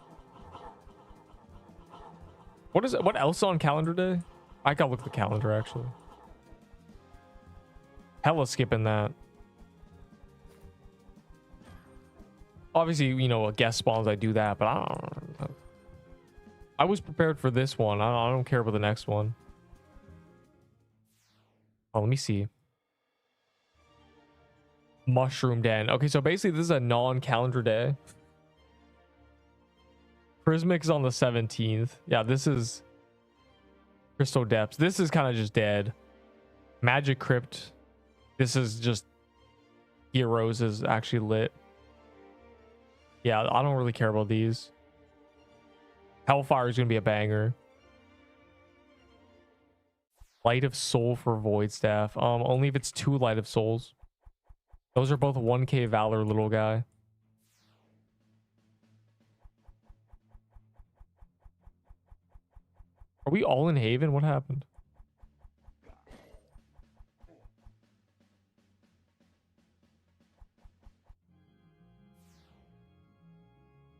What is it? What else on calendar day? I gotta look at the calendar actually. Hella skipping that. Obviously, you know, guest spawns I do that, but I don't know. I was prepared for this one. I don't care about the next one. Oh, let me see. Mushroom Den. Okay, so basically this is a non-calendar day. Prismic is on the 17th. Yeah, this is Crystal Depths. This is kind of just dead. Magic Crypt. This is just Heroes is actually lit. Yeah, I don't really care about these. Hellfire is going to be a banger. Light of Soul for Void Staff. Only if it's 2 Light of Souls. Those are both 1k Valor, little guy. Are we all in Haven? What happened?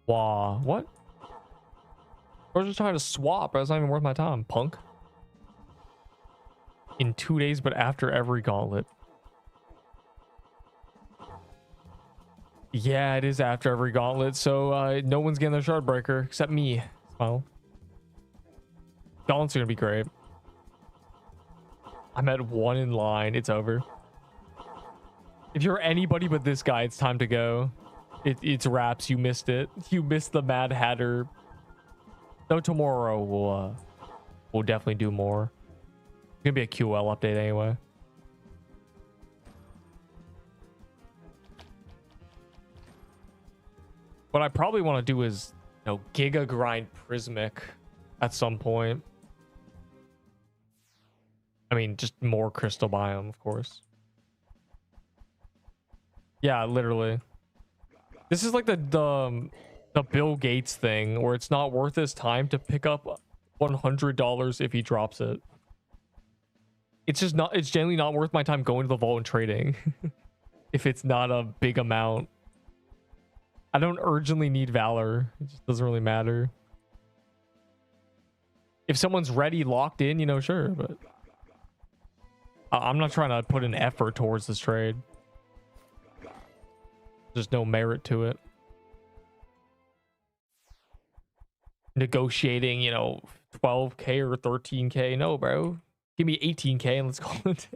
Wow, what? I was just trying to swap. That's not even worth my time, punk. In 2 days, but after every gauntlet. Yeah, it is after every gauntlet, so no one's getting their shard breaker except me. Well, gauntlets are gonna be great. I'm at 1 in line. It's over. If you're anybody but this guy, it's time to go. It's wraps. You missed it. You missed the Mad Hatter. Though tomorrow we'll definitely do more. It's gonna be a QL update anyway. What I probably want to do is, you know, Giga grind Prismic at some point. I mean, just more crystal biome, of course. Yeah, literally. This is like the Bill Gates thing where it's not worth his time to pick up $100 if he drops it. It's just not, it's generally not worth my time going to the vault and trading if it's not a big amount. I don't urgently need Valor. It just doesn't really matter. If someone's ready, locked in, you know, sure, but I'm not trying to put an effort towards this trade. There's no merit to it. Negotiating, you know, 12k or 13k. No, bro. Give me 18k and let's call it.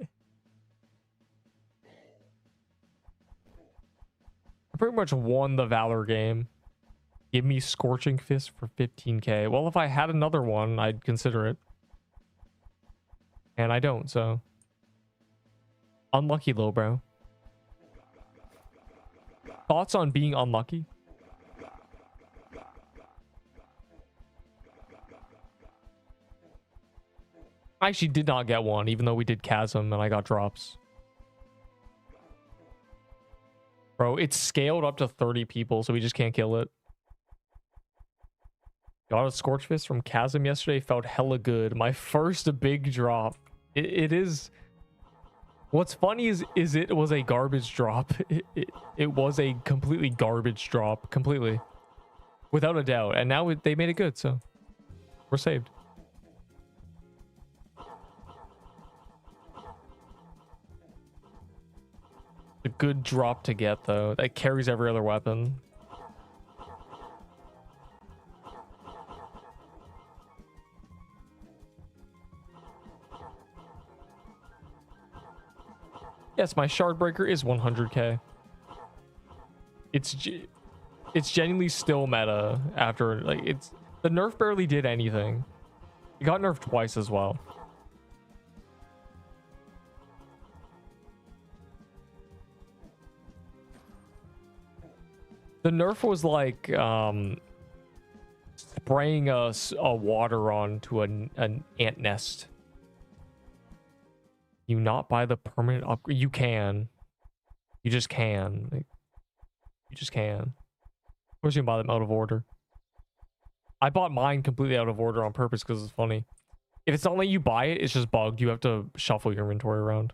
I pretty much won the Valor game. Give me Scorching Fist for 15k. Well, if I had another one, I'd consider it. And I don't, so. Unlucky, low, bro. Thoughts on being unlucky? I actually did not get one, even though we did Chasm and I got drops. Bro, it's scaled up to 30 people, so we just can't kill it. Got a Scorch Fist from Chasm yesterday. Felt hella good. My first big drop. It is... What's funny is it was a garbage drop. It was a completely garbage drop. Completely. Without a doubt. And now they made it good, so... We're saved. A good drop to get, though. That carries every other weapon. Yes, my Shardbreaker is 100k. It's genuinely still meta after, like, it's... The nerf barely did anything. It got nerfed twice as well. The nerf was like spraying a water onto an ant nest. You not buy the permanent upgrade? You can. You just can. Like, you just can. Of course you can buy them out of order. I bought mine completely out of order on purpose because it's funny. If it's not letting you buy it, it's just bugged. You have to shuffle your inventory around.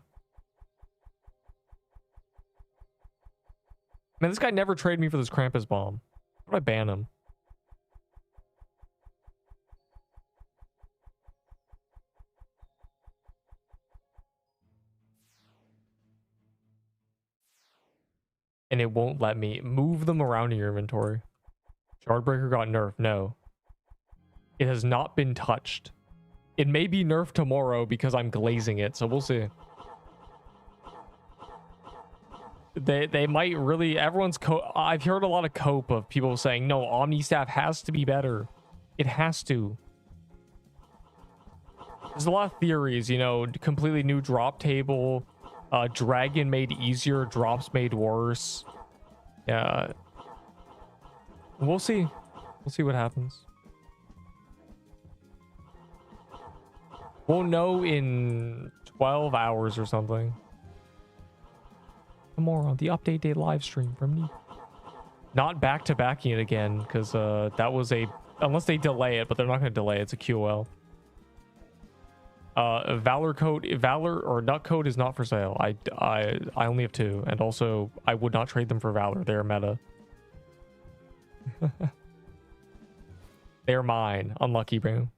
Man, this guy never traded me for this Krampus bomb. How do I ban him? And it won't let me move them around in your inventory. Shardbreaker got nerfed. No. It has not been touched. It may be nerfed tomorrow because I'm glazing it, so we'll see. They might really... Everyone's... I've heard a lot of cope of people saying, no, Omni Staff has to be better. It has to. There's a lot of theories, you know, completely new drop table, dragon made easier, drops made worse. Yeah. We'll see. We'll see what happens. We'll know in 12 hours or something. Tomorrow, the update day live stream from me. Not back-to-backing it again, because that was a... Unless they delay it, but they're not going to delay it. It's a QOL. Valor or Nut Code is not for sale. I only have 2, and also I would not trade them for Valor. They're meta. They're mine. Unlucky, bro.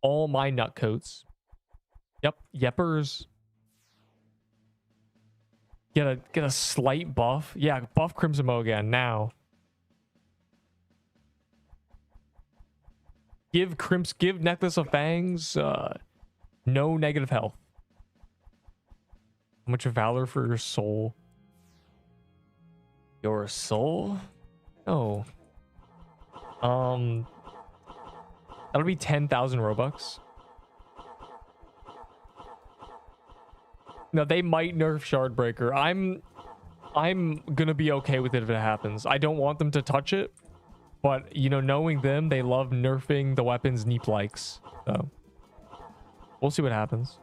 All my Nut Coats. Yep. Yeppers. Get a slight buff. Yeah, buff Crimson Mo again now. Give Necklace of Fangs no negative health. How much Valor for your soul? Your soul? Oh. That'll be 10,000 Robux. No, they might nerf Shardbreaker. I'm gonna be okay with it if it happens. I don't want them to touch it, but you know, knowing them, they love nerfing the weapons Neep likes. So we'll see what happens.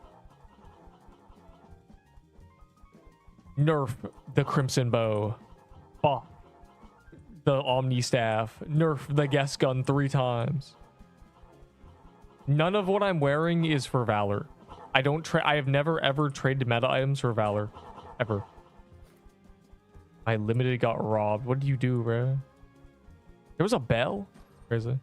Nerf the Crimson Bow. Buff the Omni Staff. Nerf the Guest Gun 3 times. None of what I'm wearing is for Valor. I have never ever traded meta items for Valor. Ever. My limited got robbed. What did you do, bro? There was a bell? Where is it?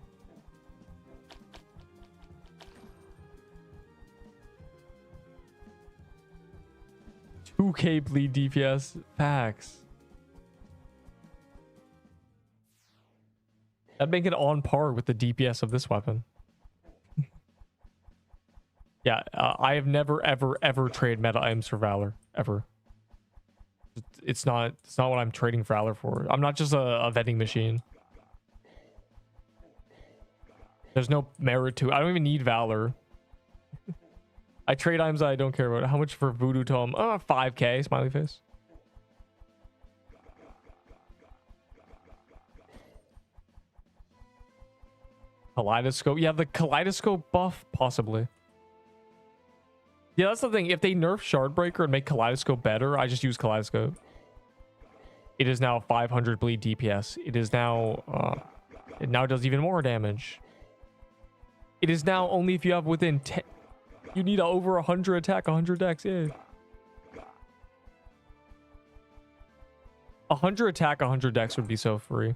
$2K bleed DPS. Facts. That'd make it on par with the DPS of this weapon. Yeah, I have never, ever traded meta items for Valor. Ever. It's not what I'm trading Valor for. I'm not just a vending machine. There's no merit to it. I don't even need Valor. I trade items I don't care about. How much for Voodoo Tome? 5K, smiley face. Kaleidoscope. Yeah, the Kaleidoscope buff, possibly. Yeah, that's the thing. If they nerf Shardbreaker and make Kaleidoscope better, I just use Kaleidoscope. It is now 500 bleed DPS. It is now... it now does even more damage. It is now only if you have within 10... You need over 100 attack, 100 dex, yeah. 100 attack, 100 dex would be so free.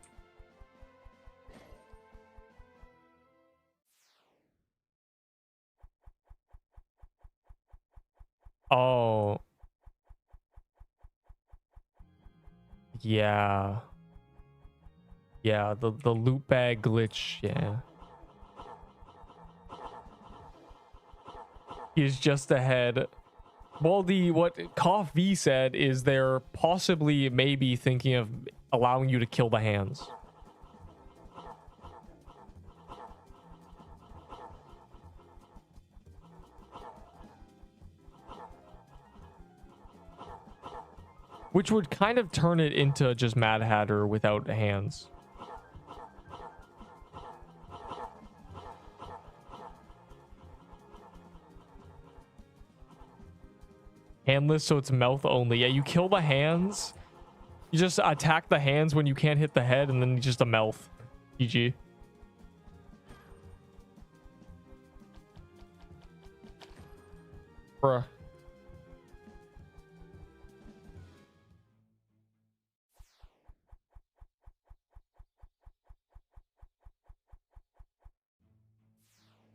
Oh. Yeah. Yeah, the loot bag glitch, yeah. He's just ahead. Well, what Cough V said is they're possibly maybe thinking of allowing you to kill the hands. Which would kind of turn it into just Mad Hatter without hands. Handless, so it's mouth only. Yeah, you kill the hands. You just attack the hands when you can't hit the head, and then just a mouth. GG. Bruh.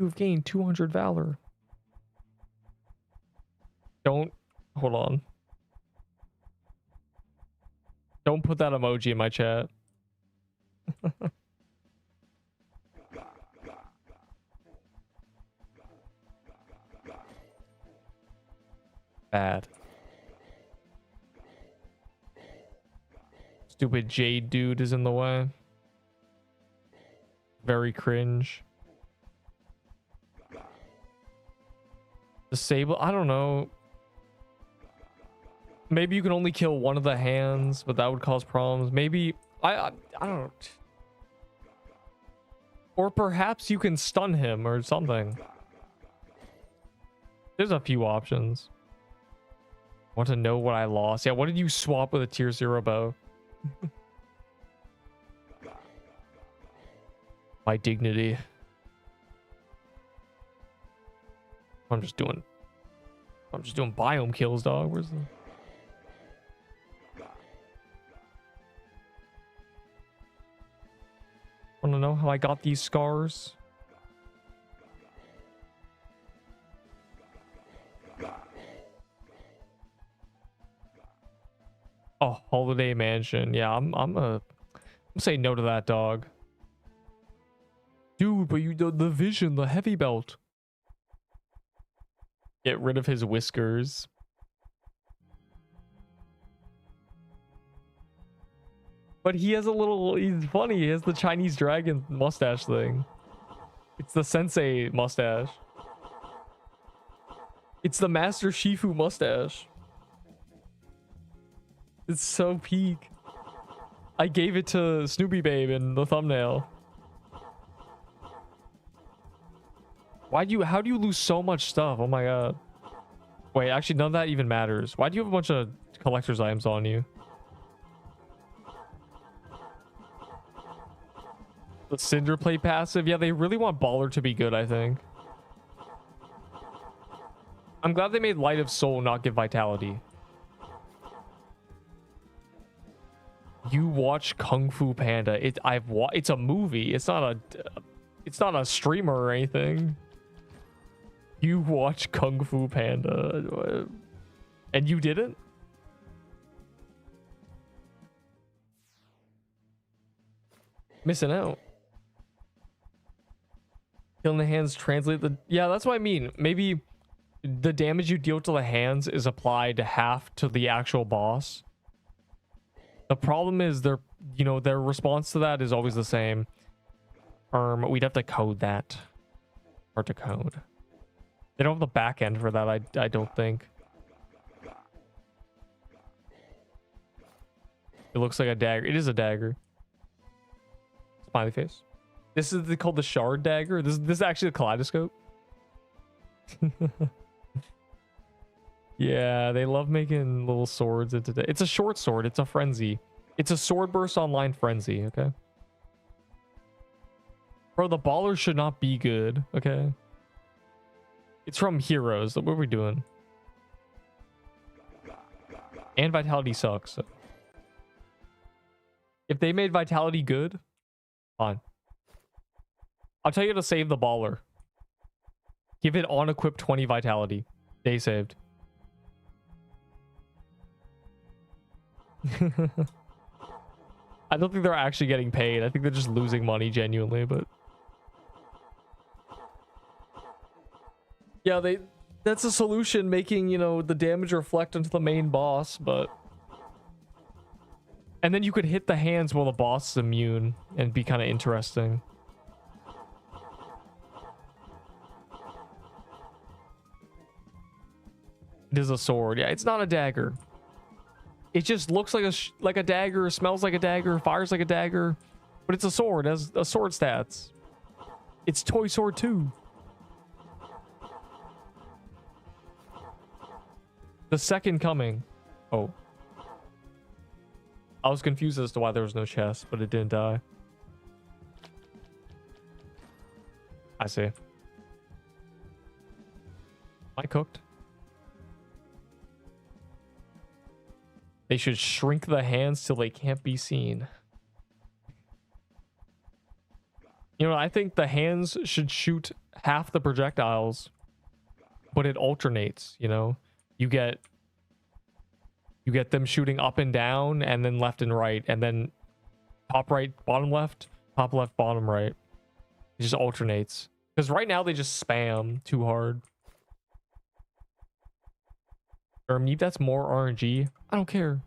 You've gained 200 valor. Don't... Hold on. Don't put that emoji in my chat. Bad. Stupid Jade dude is in the way. Very cringe. Disable... I don't know. Maybe you can only kill one of the hands, but that would cause problems. Maybe... I don't... Or perhaps you can stun him or something. There's a few options. Want to know what I lost? Yeah, what did you swap with a tier 0 bow? My dignity. I'm just doing biome kills, dog. Where's the... Want to know how I got these scars? Oh, Holiday Mansion. Yeah, I'm gonna say no to that, dog. Dude, but you the vision, the heavy belt. Get rid of his whiskers. But he has a little... He's funny. He has the Chinese dragon mustache thing. It's the sensei mustache. It's the Master Shifu mustache. It's so peak. I gave it to Snoopy Babe in the thumbnail. How do you lose so much stuff? Oh my god. Wait, actually none of that even matters. Why do you have a bunch of collector's items on you? The Cinder Plate passive? Yeah, they really want Baller to be good, I think. I'm glad they made Light of Soul not give Vitality. You watch Kung Fu Panda. It's a movie. It's not a streamer or anything. You watch Kung Fu Panda. And you didn't? Missing out. Killing the hands translate the... Yeah, that's what I mean. Maybe the damage you deal to the hands is applied half to the actual boss. The problem is their response to that is always the same. We'd have to code that. Hard to code. They don't have the back end for that, I don't think. It looks like a dagger. It is a dagger. Smiley face. This is called the Shard Dagger. This is actually a kaleidoscope. Yeah, they love making little swords into it's a short sword. It's a frenzy. It's a sword burst online frenzy, okay? Bro, the baller should not be good, okay? It's from heroes. What are we doing? And vitality sucks. So. If they made vitality good, fine. I'll tell you to save the baller. Give it on equip 20 vitality. Day saved. I don't think they're actually getting paid. I think they're just losing money genuinely, but yeah, that's a solution, making, you know, the damage reflect onto the main boss, but and then you could hit the hands while the boss is immune and be kind of interesting. It is a sword. Yeah, it's not a dagger. It just looks like a dagger, smells like a dagger, fires like a dagger, but it's a sword. It has a sword stats. It's Toy Sword 2. The second coming. Oh. I was confused as to why there was no chest, but it didn't die. I see. Am I cooked? They should shrink the hands till they can't be seen. You know, I think the hands should shoot half the projectiles, but it alternates, you know? You get them shooting up and down, and then left and right, and then top right, bottom left, top left, bottom right. It just alternates. Because right now they just spam too hard. Or maybe that's more RNG. I don't care.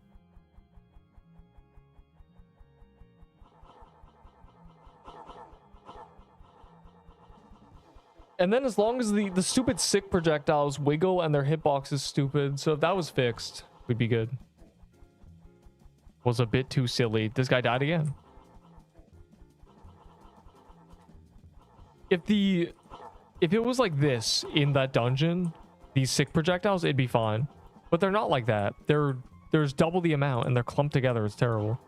And then as long as the stupid sick projectiles wiggle and their hitbox is stupid. So if that was fixed, we'd be good. Was a bit too silly. This guy died again. If it was like this in that dungeon, these sick projectiles, it'd be fine. But they're not like that. There's double the amount and they're clumped together. It's terrible.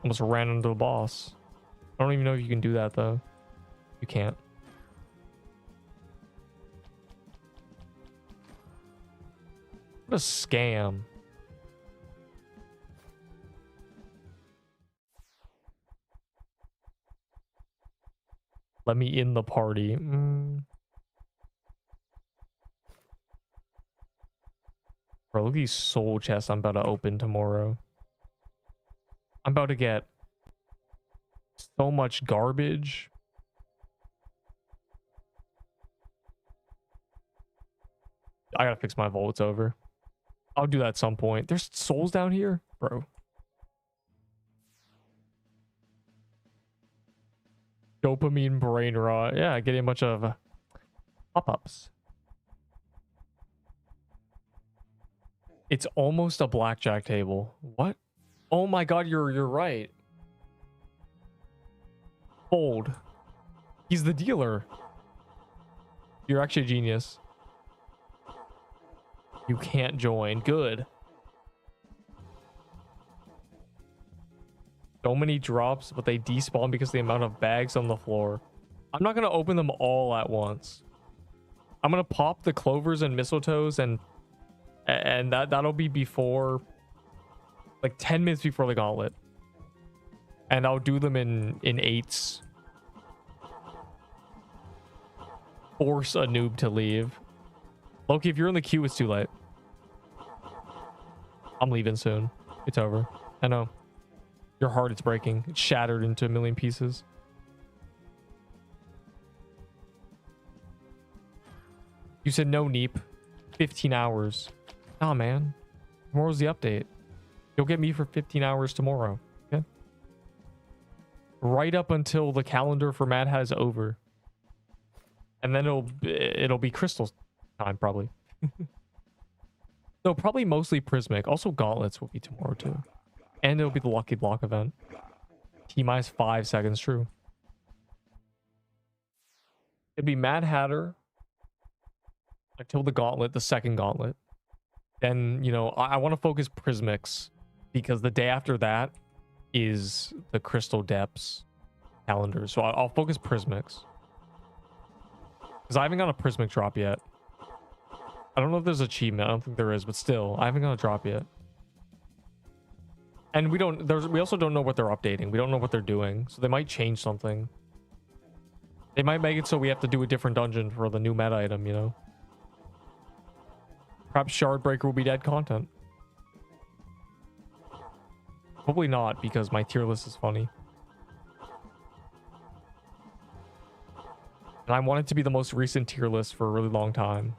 Almost ran into the boss. I don't even know if you can do that though. You can't. What a scam. Let me in the party. Bro, look at these soul chests I'm about to open tomorrow. I'm about to get so much garbage. I gotta fix my vault. It's over. I'll do that at some point. There's souls down here? Bro. Dopamine brain rot. Yeah, getting a bunch of pop-ups. It's almost a blackjack table. What? Oh my god, you're right. Fold. He's the dealer. You're actually a genius. You can't join. Good. So many drops, but they despawn because of the amount of bags on the floor. I'm not gonna open them all at once. I'm gonna pop the clovers and mistletoes, and that'll be before, like 10 minutes before the gauntlet. And I'll do them in 8s. Force a noob to leave. Loki, if you're in the queue, it's too late. I'm leaving soon. It's over. I know. Your heart is breaking. It's shattered into a million pieces. You said no, Neep. 15 hours. Nah, man. Tomorrow's the update. You'll get me for 15 hours tomorrow. Okay? Right up until the calendar for Mad Hat is over. And then it'll be Crystal time, probably. No, probably mostly Prismic. Also, Gauntlets will be tomorrow, too. And it'll be the lucky block event. T-minus 5 seconds, true. It'd be Mad Hatter until the gauntlet, the second gauntlet. Then, you know, I want to focus Prismix because the day after that is the Crystal Depths calendar. So I'll focus Prismix. Because I haven't got a Prismic drop yet. I don't know if there's achievement. I don't think there is, but still, I haven't got a drop yet. And we also don't know what they're updating. We don't know what they're doing. So they might change something. They might make it so we have to do a different dungeon for the new meta item, you know? Perhaps Shardbreaker will be dead content. Probably not, because my tier list is funny. And I want it to be the most recent tier list for a really long time.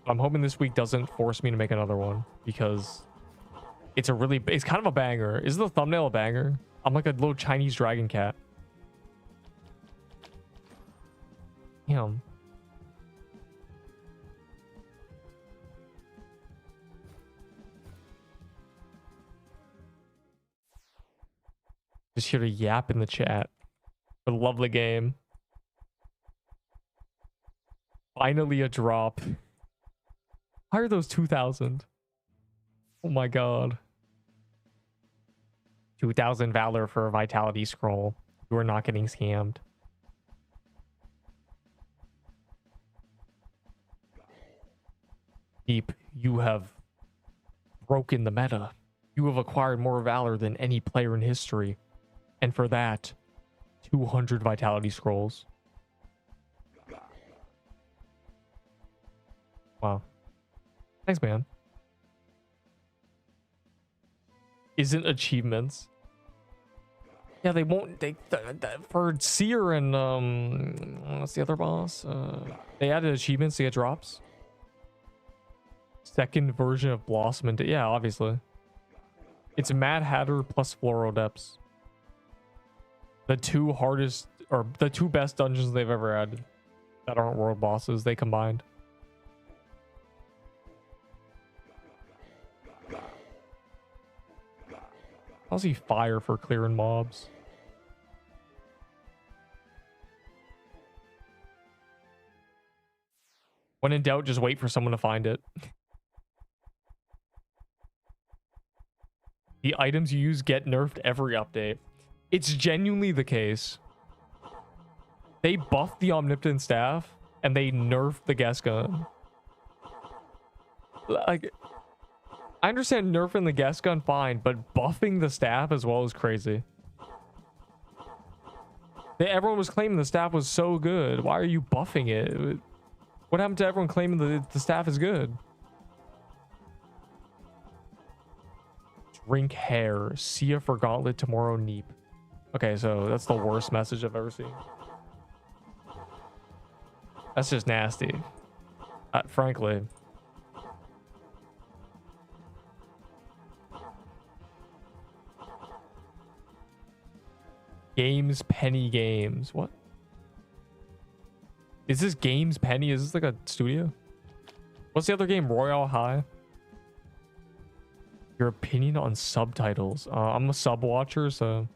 I'm hoping this week doesn't force me to make another one, because it's kind of a banger. Is the thumbnail a banger? I'm like a little Chinese dragon cat. Damn. Just here to yap in the chat. I love the game. Finally a drop. Why are those 2,000? Oh my god. 2,000 Valor for a Vitality Scroll. You are not getting scammed. Deep, you have broken the meta. You have acquired more Valor than any player in history. And for that, 200 Vitality Scrolls. Wow. Thanks, man. Isn't achievements? Yeah, they won't. For Seer and what's the other boss? They added achievements to get drops. Second version of Blossom and yeah, obviously. It's Mad Hatter plus Floral Depths. The two hardest or the two best dungeons they've ever added that aren't world bosses. They combined. I'll see fire for clearing mobs. When in doubt, just wait for someone to find it. The items you use get nerfed every update. It's genuinely the case. They buffed the Omnipotent Staff and they nerfed the Guess Gun. Like, I understand nerfing the Guess Gun fine, but buffing the staff as well is crazy. Everyone was claiming the staff was so good. Why are you buffing it? What happened to everyone claiming the staff is good? Drink hair. See ya for Gauntlet tomorrow, Neep. Okay, so that's the worst message I've ever seen. That's just nasty. Frankly. Games Penny Games. What? Is this Games Penny? Is this like a studio? What's the other game? Royale High? Your opinion on subtitles? I'm a sub watcher, so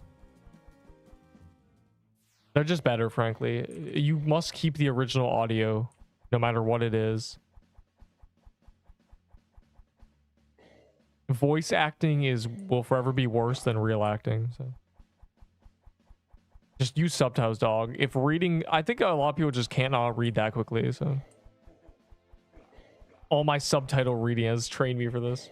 they're just better, frankly. You must keep the original audio no matter what it is. Voice acting will forever be worse than real acting, so just use subtitles, dog. If reading, I think a lot of people just cannot read that quickly, so all my subtitle reading has trained me for this.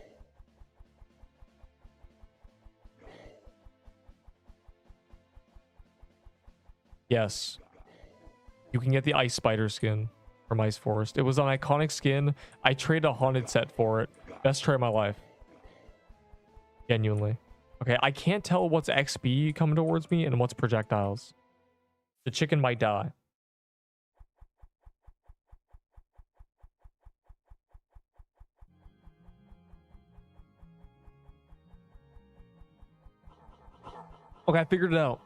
Yes. You can get the Ice Spider skin from Ice Forest. It was an iconic skin. I traded a haunted set for it. Best trade of my life. Genuinely. Okay, I can't tell what's XP coming towards me and what's projectiles. The chicken might die. Okay, I figured it out.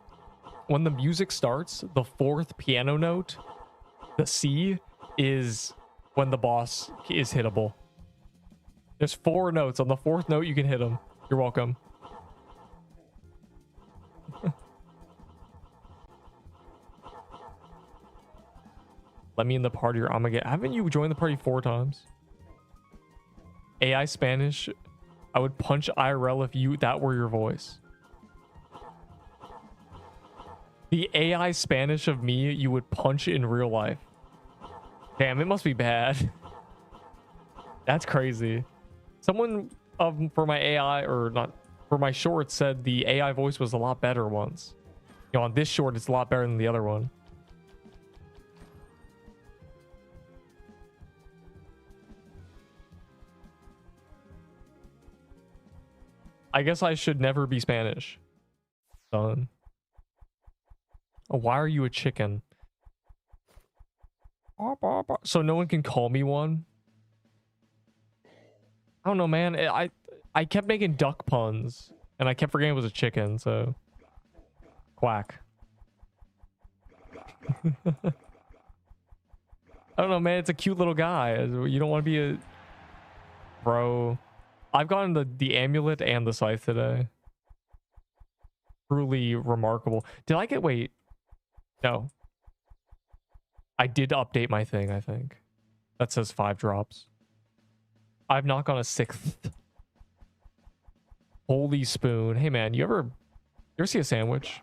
When the music starts, the fourth piano note, the C, is when the boss is hittable. There's 4 notes. On the 4th note, you can hit him. You're welcome. Let me in the party or I'm gonna get... Haven't you joined the party 4 times? AI Spanish. I would punch IRL if that were your voice. The AI Spanish of me, you would punch in real life. Damn, it must be bad. That's crazy. Someone for my AI, or not, for my short said the AI voice was a lot better once. You know, on this short, it's a lot better than the other one. I guess I should never be Spanish. Son. Oh, why are you a chicken? So no one can call me one? I don't know, man. I kept making duck puns, and I kept forgetting it was a chicken, so... Quack. I don't know, man. It's a cute little guy. You don't want to be a... Bro. I've gotten the amulet and the scythe today. Truly remarkable. Did I get... Wait. No. I did update my thing, I think. That says 5 drops. I've not gone a 6th. Holy spoon. Hey, man, you ever see a sandwich?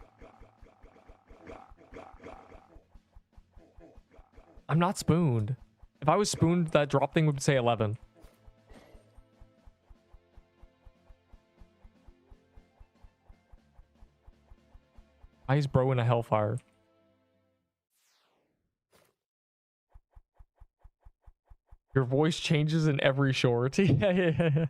I'm not spooned. If I was spooned, that drop thing would say 11. Why is bro in a hellfire? Your voice changes in every short. Yeah.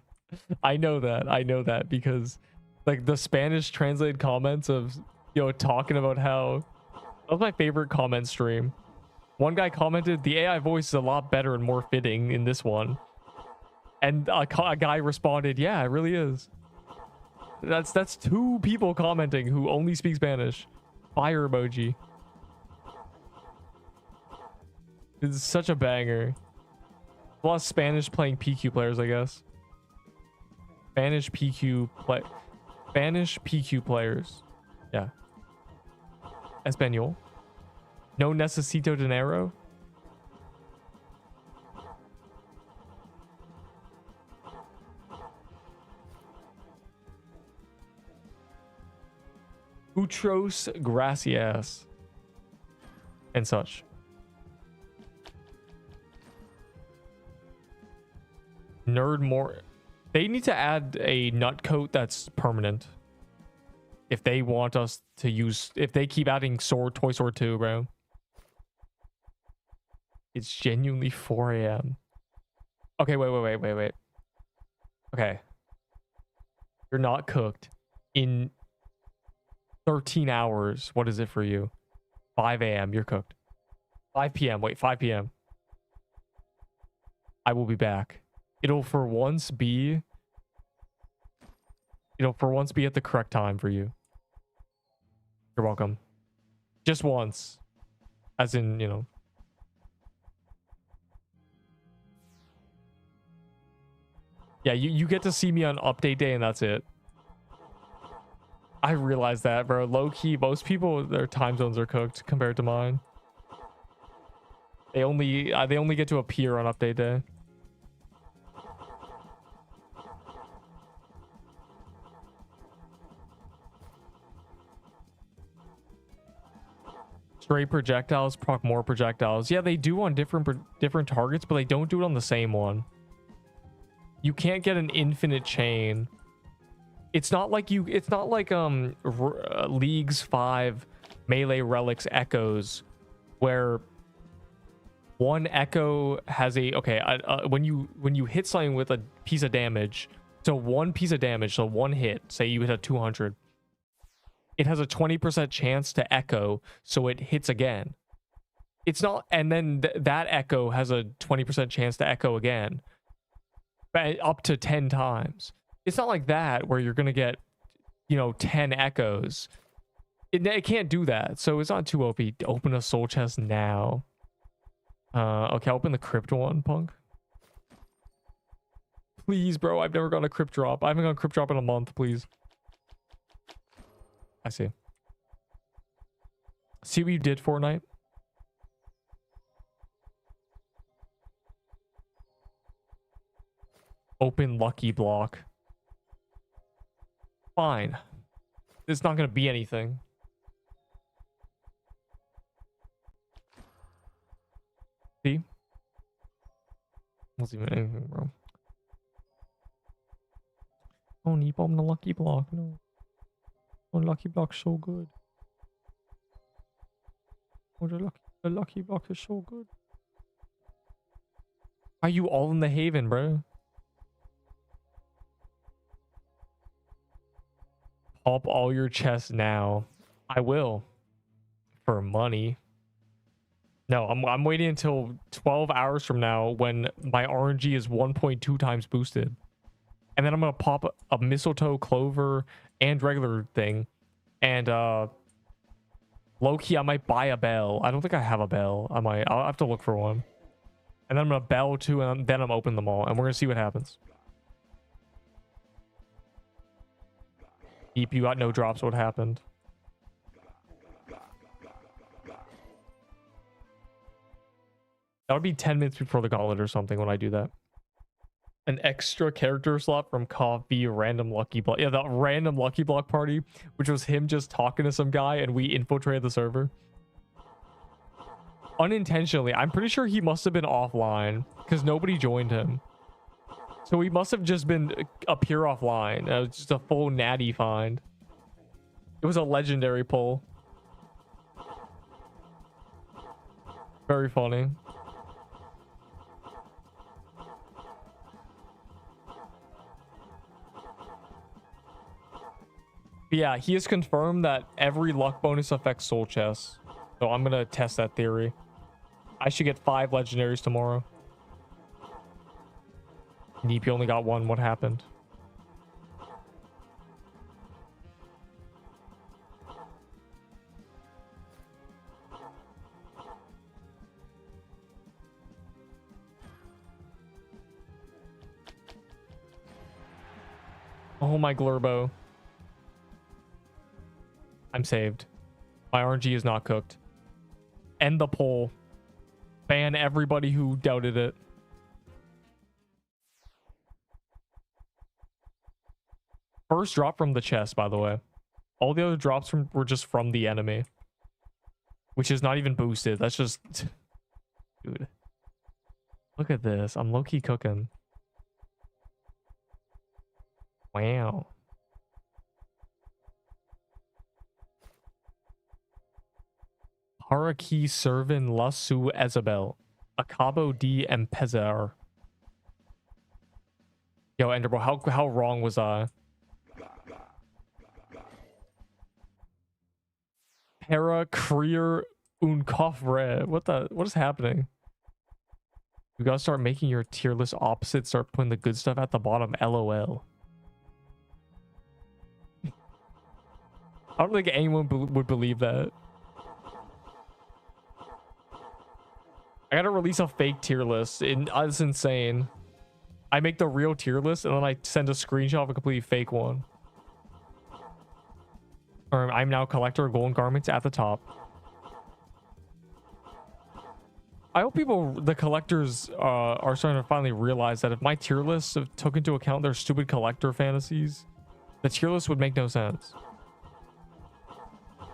I know that because like the Spanish translated comments of, you know, talking about how... That was my favorite comment stream. One guy commented, the AI voice is a lot better and more fitting in this one. And a guy responded, yeah, it really is. That's 2 people commenting who only speak Spanish. Fire emoji. It's such a banger. A lot of Spanish playing PQ players, I guess. Spanish PQ players. Yeah. Espanol. No necesito dinero. Muchos gracias. And such. Nerd more. They need to add a nut coat that's permanent. If they want us to use... If they keep adding Toy Sword 2, bro. It's genuinely 4 a.m. Okay, wait. Okay. You're not cooked. In 13 hours, what is it for you? 5 a.m. You're cooked. 5 p.m. Wait, 5 p.m. I will be back. It'll for once be at the correct time for you. You're welcome. Just once. As in, you know. Yeah, you get to see me on update day and that's it. I realize that, bro. Low key, most people, their time zones are cooked compared to mine. They only get to appear on update day. Straight projectiles proc more projectiles. Yeah, they do on different targets, but they don't do it on the same one. You can't get an infinite chain. It's not like League's 5 melee relics echoes, where one echo has a when you hit something with a piece of damage, so one piece of damage, so one hit, say you hit a 200. It has a 20% chance to echo, so it hits again. It's not, and then that echo has a 20% chance to echo again, but up to 10 times. It's not like that where you're gonna get, 10 echoes. It can't do that, so it's not too OP. Open a soul chest now. Okay, open the crypt one, punk. Please, bro. I've never gone a crypt drop. I haven't gone a crypt drop in a month. Please. I see. See what you did, Fortnite? Open lucky block. Fine. It's not gonna be anything. See? Wasn't even anything, bro. Oh, need bomb the lucky block. No. Oh, lucky block's so good. Oh, the lucky block is so good. Are you all in the haven, bro? Pop all your chests now. I will. For money. No, I'm waiting until 12 hours from now when my RNG is 1.2 times boosted. And then I'm gonna pop a mistletoe, clover, and regular thing. And low-key, I might buy a bell. I don't think I have a bell. I'll have to look for one. And then I'm gonna bell too, and then I'm opening them all, and we're gonna see what happens. Deep, you got no drops. What happened? That would be 10 minutes before the gauntlet or something when I do that. An extra character slot from Coffee random lucky block. Yeah, the random lucky block party, which was him just talking to some guy and we infiltrated the server. Unintentionally. I'm pretty sure he must have been offline because nobody joined him. So he must have just been a pure offline. It was just a full natty find. It was a legendary pull. Very funny. Yeah, he has confirmed that every luck bonus affects soul chests. So I'm gonna test that theory. I should get 5 legendaries tomorrow. Deep, you only got 1. What happened? Oh my Glurbo. I'm saved. My RNG is not cooked. End the poll. Ban everybody who doubted it. First drop from the chest, by the way. All the other drops were just from the enemy. Which is not even boosted. That's just... Dude. Look at this. I'm low-key cooking. Wow. Haraki Servin Lasu Ezabel. Acabo D Empezar. Yo, Enderbro, how wrong was I? Para Krier Unkofre. What is happening? You gotta start making your tier list opposite, start putting the good stuff at the bottom. LOL. I don't think anyone would believe that. I gotta release a fake tier list. That's insane. I make the real tier list and then I send a screenshot of a completely fake one. Or I'm now collector of golden garments at the top. I hope the collectors are starting to finally realize that if my tier list took into account their stupid collector fantasies, the tier list would make no sense.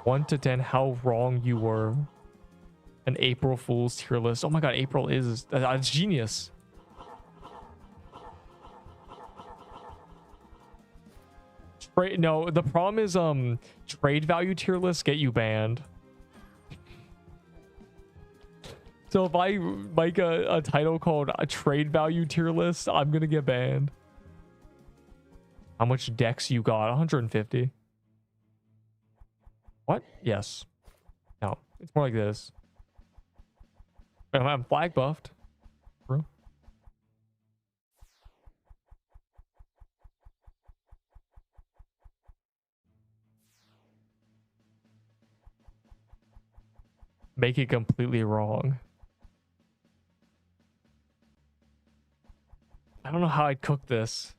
1 to 10, how wrong you were. An April Fool's tier list. Oh my god, April is that's genius. No, the problem is trade value tier lists get you banned. So if I make a title called a trade value tier list, I'm gonna get banned. How much dex you got? 150. What? Yes. No, it's more like this. I'm flag buffed, bro. Make it completely wrong. I don't know how I'd cook this.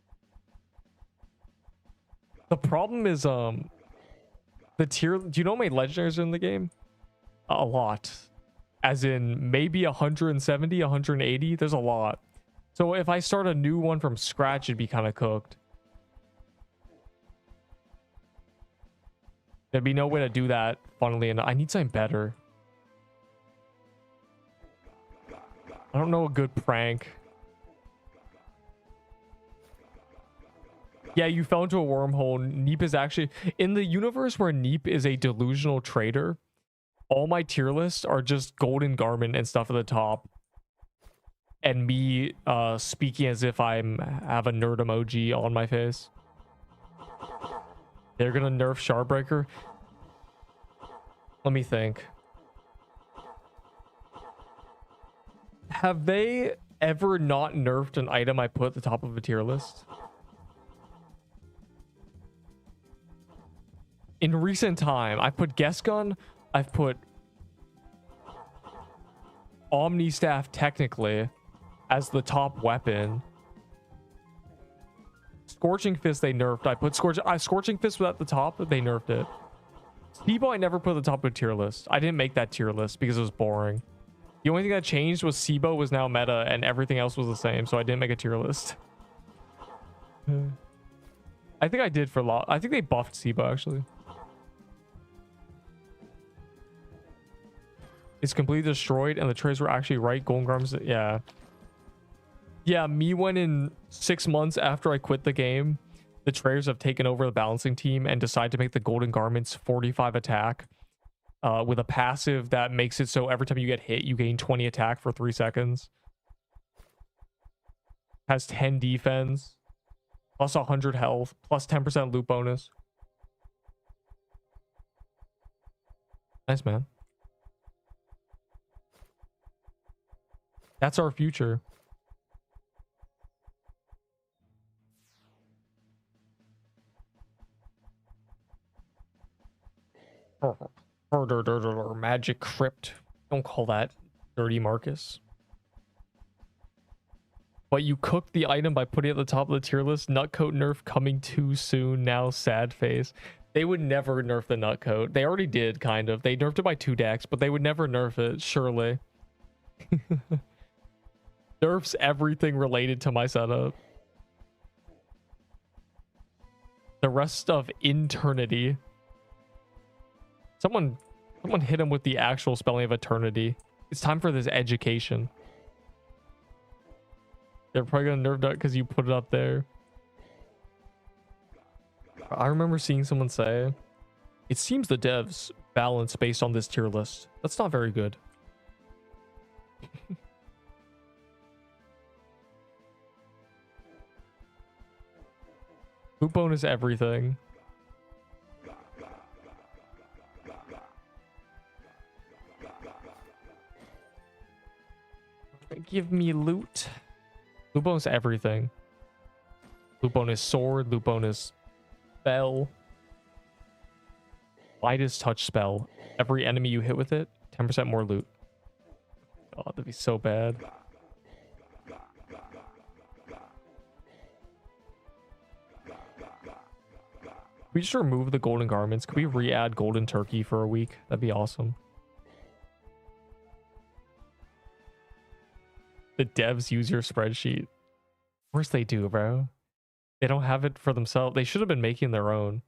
The problem is the tier. Do you know how many legendaries are in the game? A lot. As in maybe 170, 180. There's a lot. So if I start a new one from scratch, it'd be kind of cooked. There'd be no way to do that, funnily enough. I need something better. I don't know a good prank. Yeah, you fell into a wormhole. Neep is actually... In the universe where Neep is a delusional trader, all my tier lists are just golden garment and stuff at the top. And me speaking as if I have a nerd emoji on my face. They're gonna nerf Shardbreaker? Let me think. Have they ever not nerfed an item I put at the top of a tier list? In recent time, I put Guess Gun, I've put Omni Staff technically as the top weapon. Scorching Fist they nerfed. I put Scorching Fist was at the top, but they nerfed it. Speedball I never put at the top of a tier list. I didn't make that tier list because it was boring. The only thing that changed was Sibo was now meta and everything else was the same, so I didn't make a tier list. I think I did for a lot. I think they buffed Sibo actually. It's completely destroyed and the trays were actually right. Golden Garments, yeah. Yeah, me went in 6 months after I quit the game. The traders have taken over the balancing team and decide to make the Golden Garments 45 attack with a passive that makes it so every time you get hit, you gain 20 attack for 3 seconds. Has 10 defense, plus 100 health, plus 10% loot bonus. Nice, man. That's our future. Magic Crypt. Don't call that dirty, Marcus. But you cooked the item by putting it at the top of the tier list. Nutcoat nerf coming too soon. Now sad face. They would never nerf the Nutcoat. They already did, kind of. They nerfed it by 2 decks, but they would never nerf it, surely. Nerfs everything related to my setup. The rest of eternity. Someone hit him with the actual spelling of eternity. It's time for this education. They're probably gonna nerf that because you put it up there. I remember seeing someone say, it seems the devs balance based on this tier list. That's not very good. Loot bonus everything. Give me loot. Loot bonus everything. Loot bonus sword, loot bonus spell. Lightest touch spell. Every enemy you hit with it, 10% more loot. Oh, that'd be so bad. We just remove the golden garments. Could we re-add golden turkey for a week? That'd be awesome. The devs use your spreadsheet. Of course they do, bro. They don't have it for themselves. They should have been making their own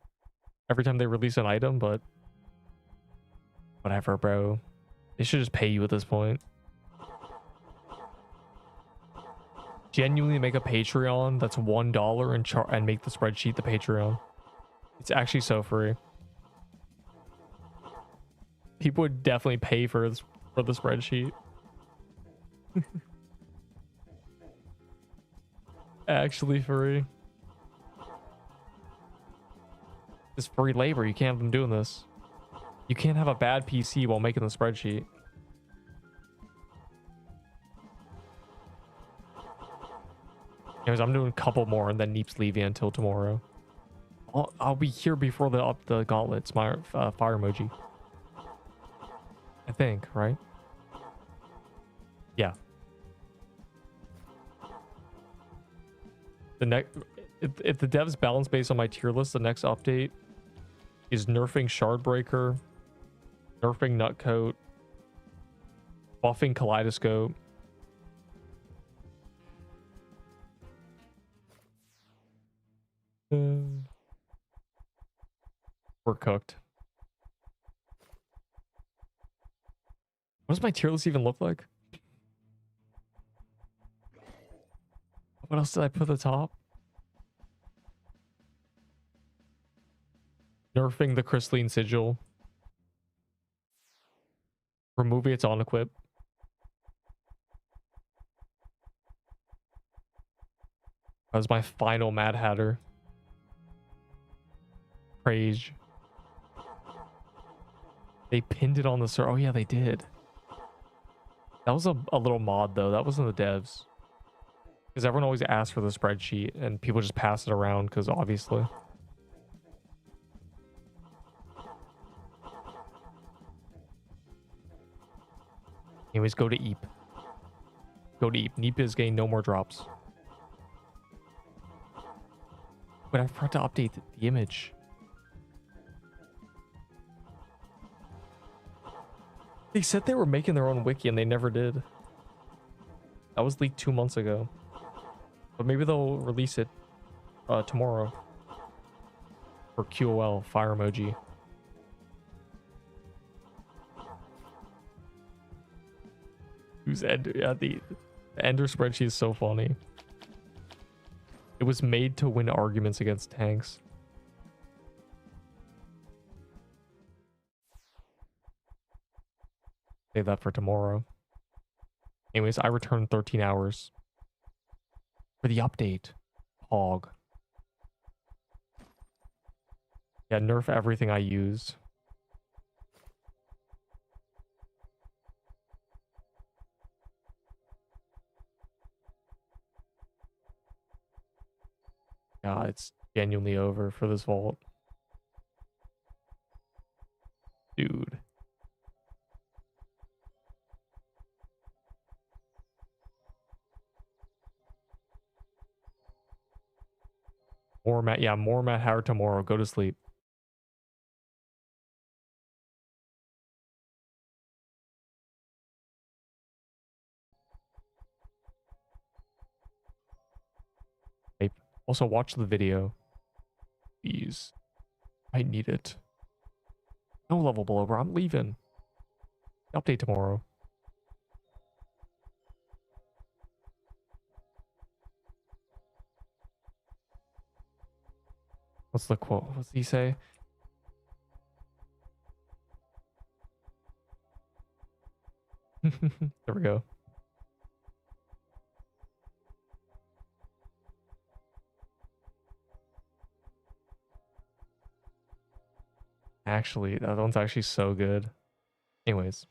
every time they release an item, but whatever, bro. They should just pay you at this point. Genuinely make a Patreon that's $1 and make the spreadsheet the Patreon. It's actually so free. People would definitely pay for the spreadsheet. Actually free. It's free labor. You can't have them doing this. You can't have a bad PC while making the spreadsheet. Anyways, I'm doing a couple more and then Neep's leaving until tomorrow. I'll be here before the gauntlets, my fire emoji. I think, right? Yeah. If the devs balance based on my tier list, the next update is nerfing Shardbreaker, nerfing Nutcoat, buffing Kaleidoscope, We're cooked. What does my tier list even look like? What else did I put at the top? Nerfing the crystalline sigil. Removing its on equip. That was my final Mad Hatter. Praise. They pinned it on the server. Oh yeah, they did. That was a little mod though. That wasn't the devs. Because everyone always asks for the spreadsheet and people just pass it around because obviously. Anyways, go to Eep. Go to Eep. Neep is getting no more drops. But I forgot to update the image. They said they were making their own wiki and they never did. That was leaked 2 months ago. But maybe they'll release it tomorrow. For QOL, fire emoji. Who's Ender? Yeah, the Ender spreadsheet is so funny. It was made to win arguments against tanks. Save that for tomorrow. Anyways, I returned 13 hours for the update. Hog. Yeah, nerf everything I used. Yeah, it's genuinely over for this vault. Dude. More Matt, yeah, more Matt Howard tomorrow. Go to sleep. Hey, also watch the video. Please. I need it. No level below, bro. I'm leaving. Update tomorrow. What's the quote? What's he say? There we go. Actually, that one's actually so good. Anyways.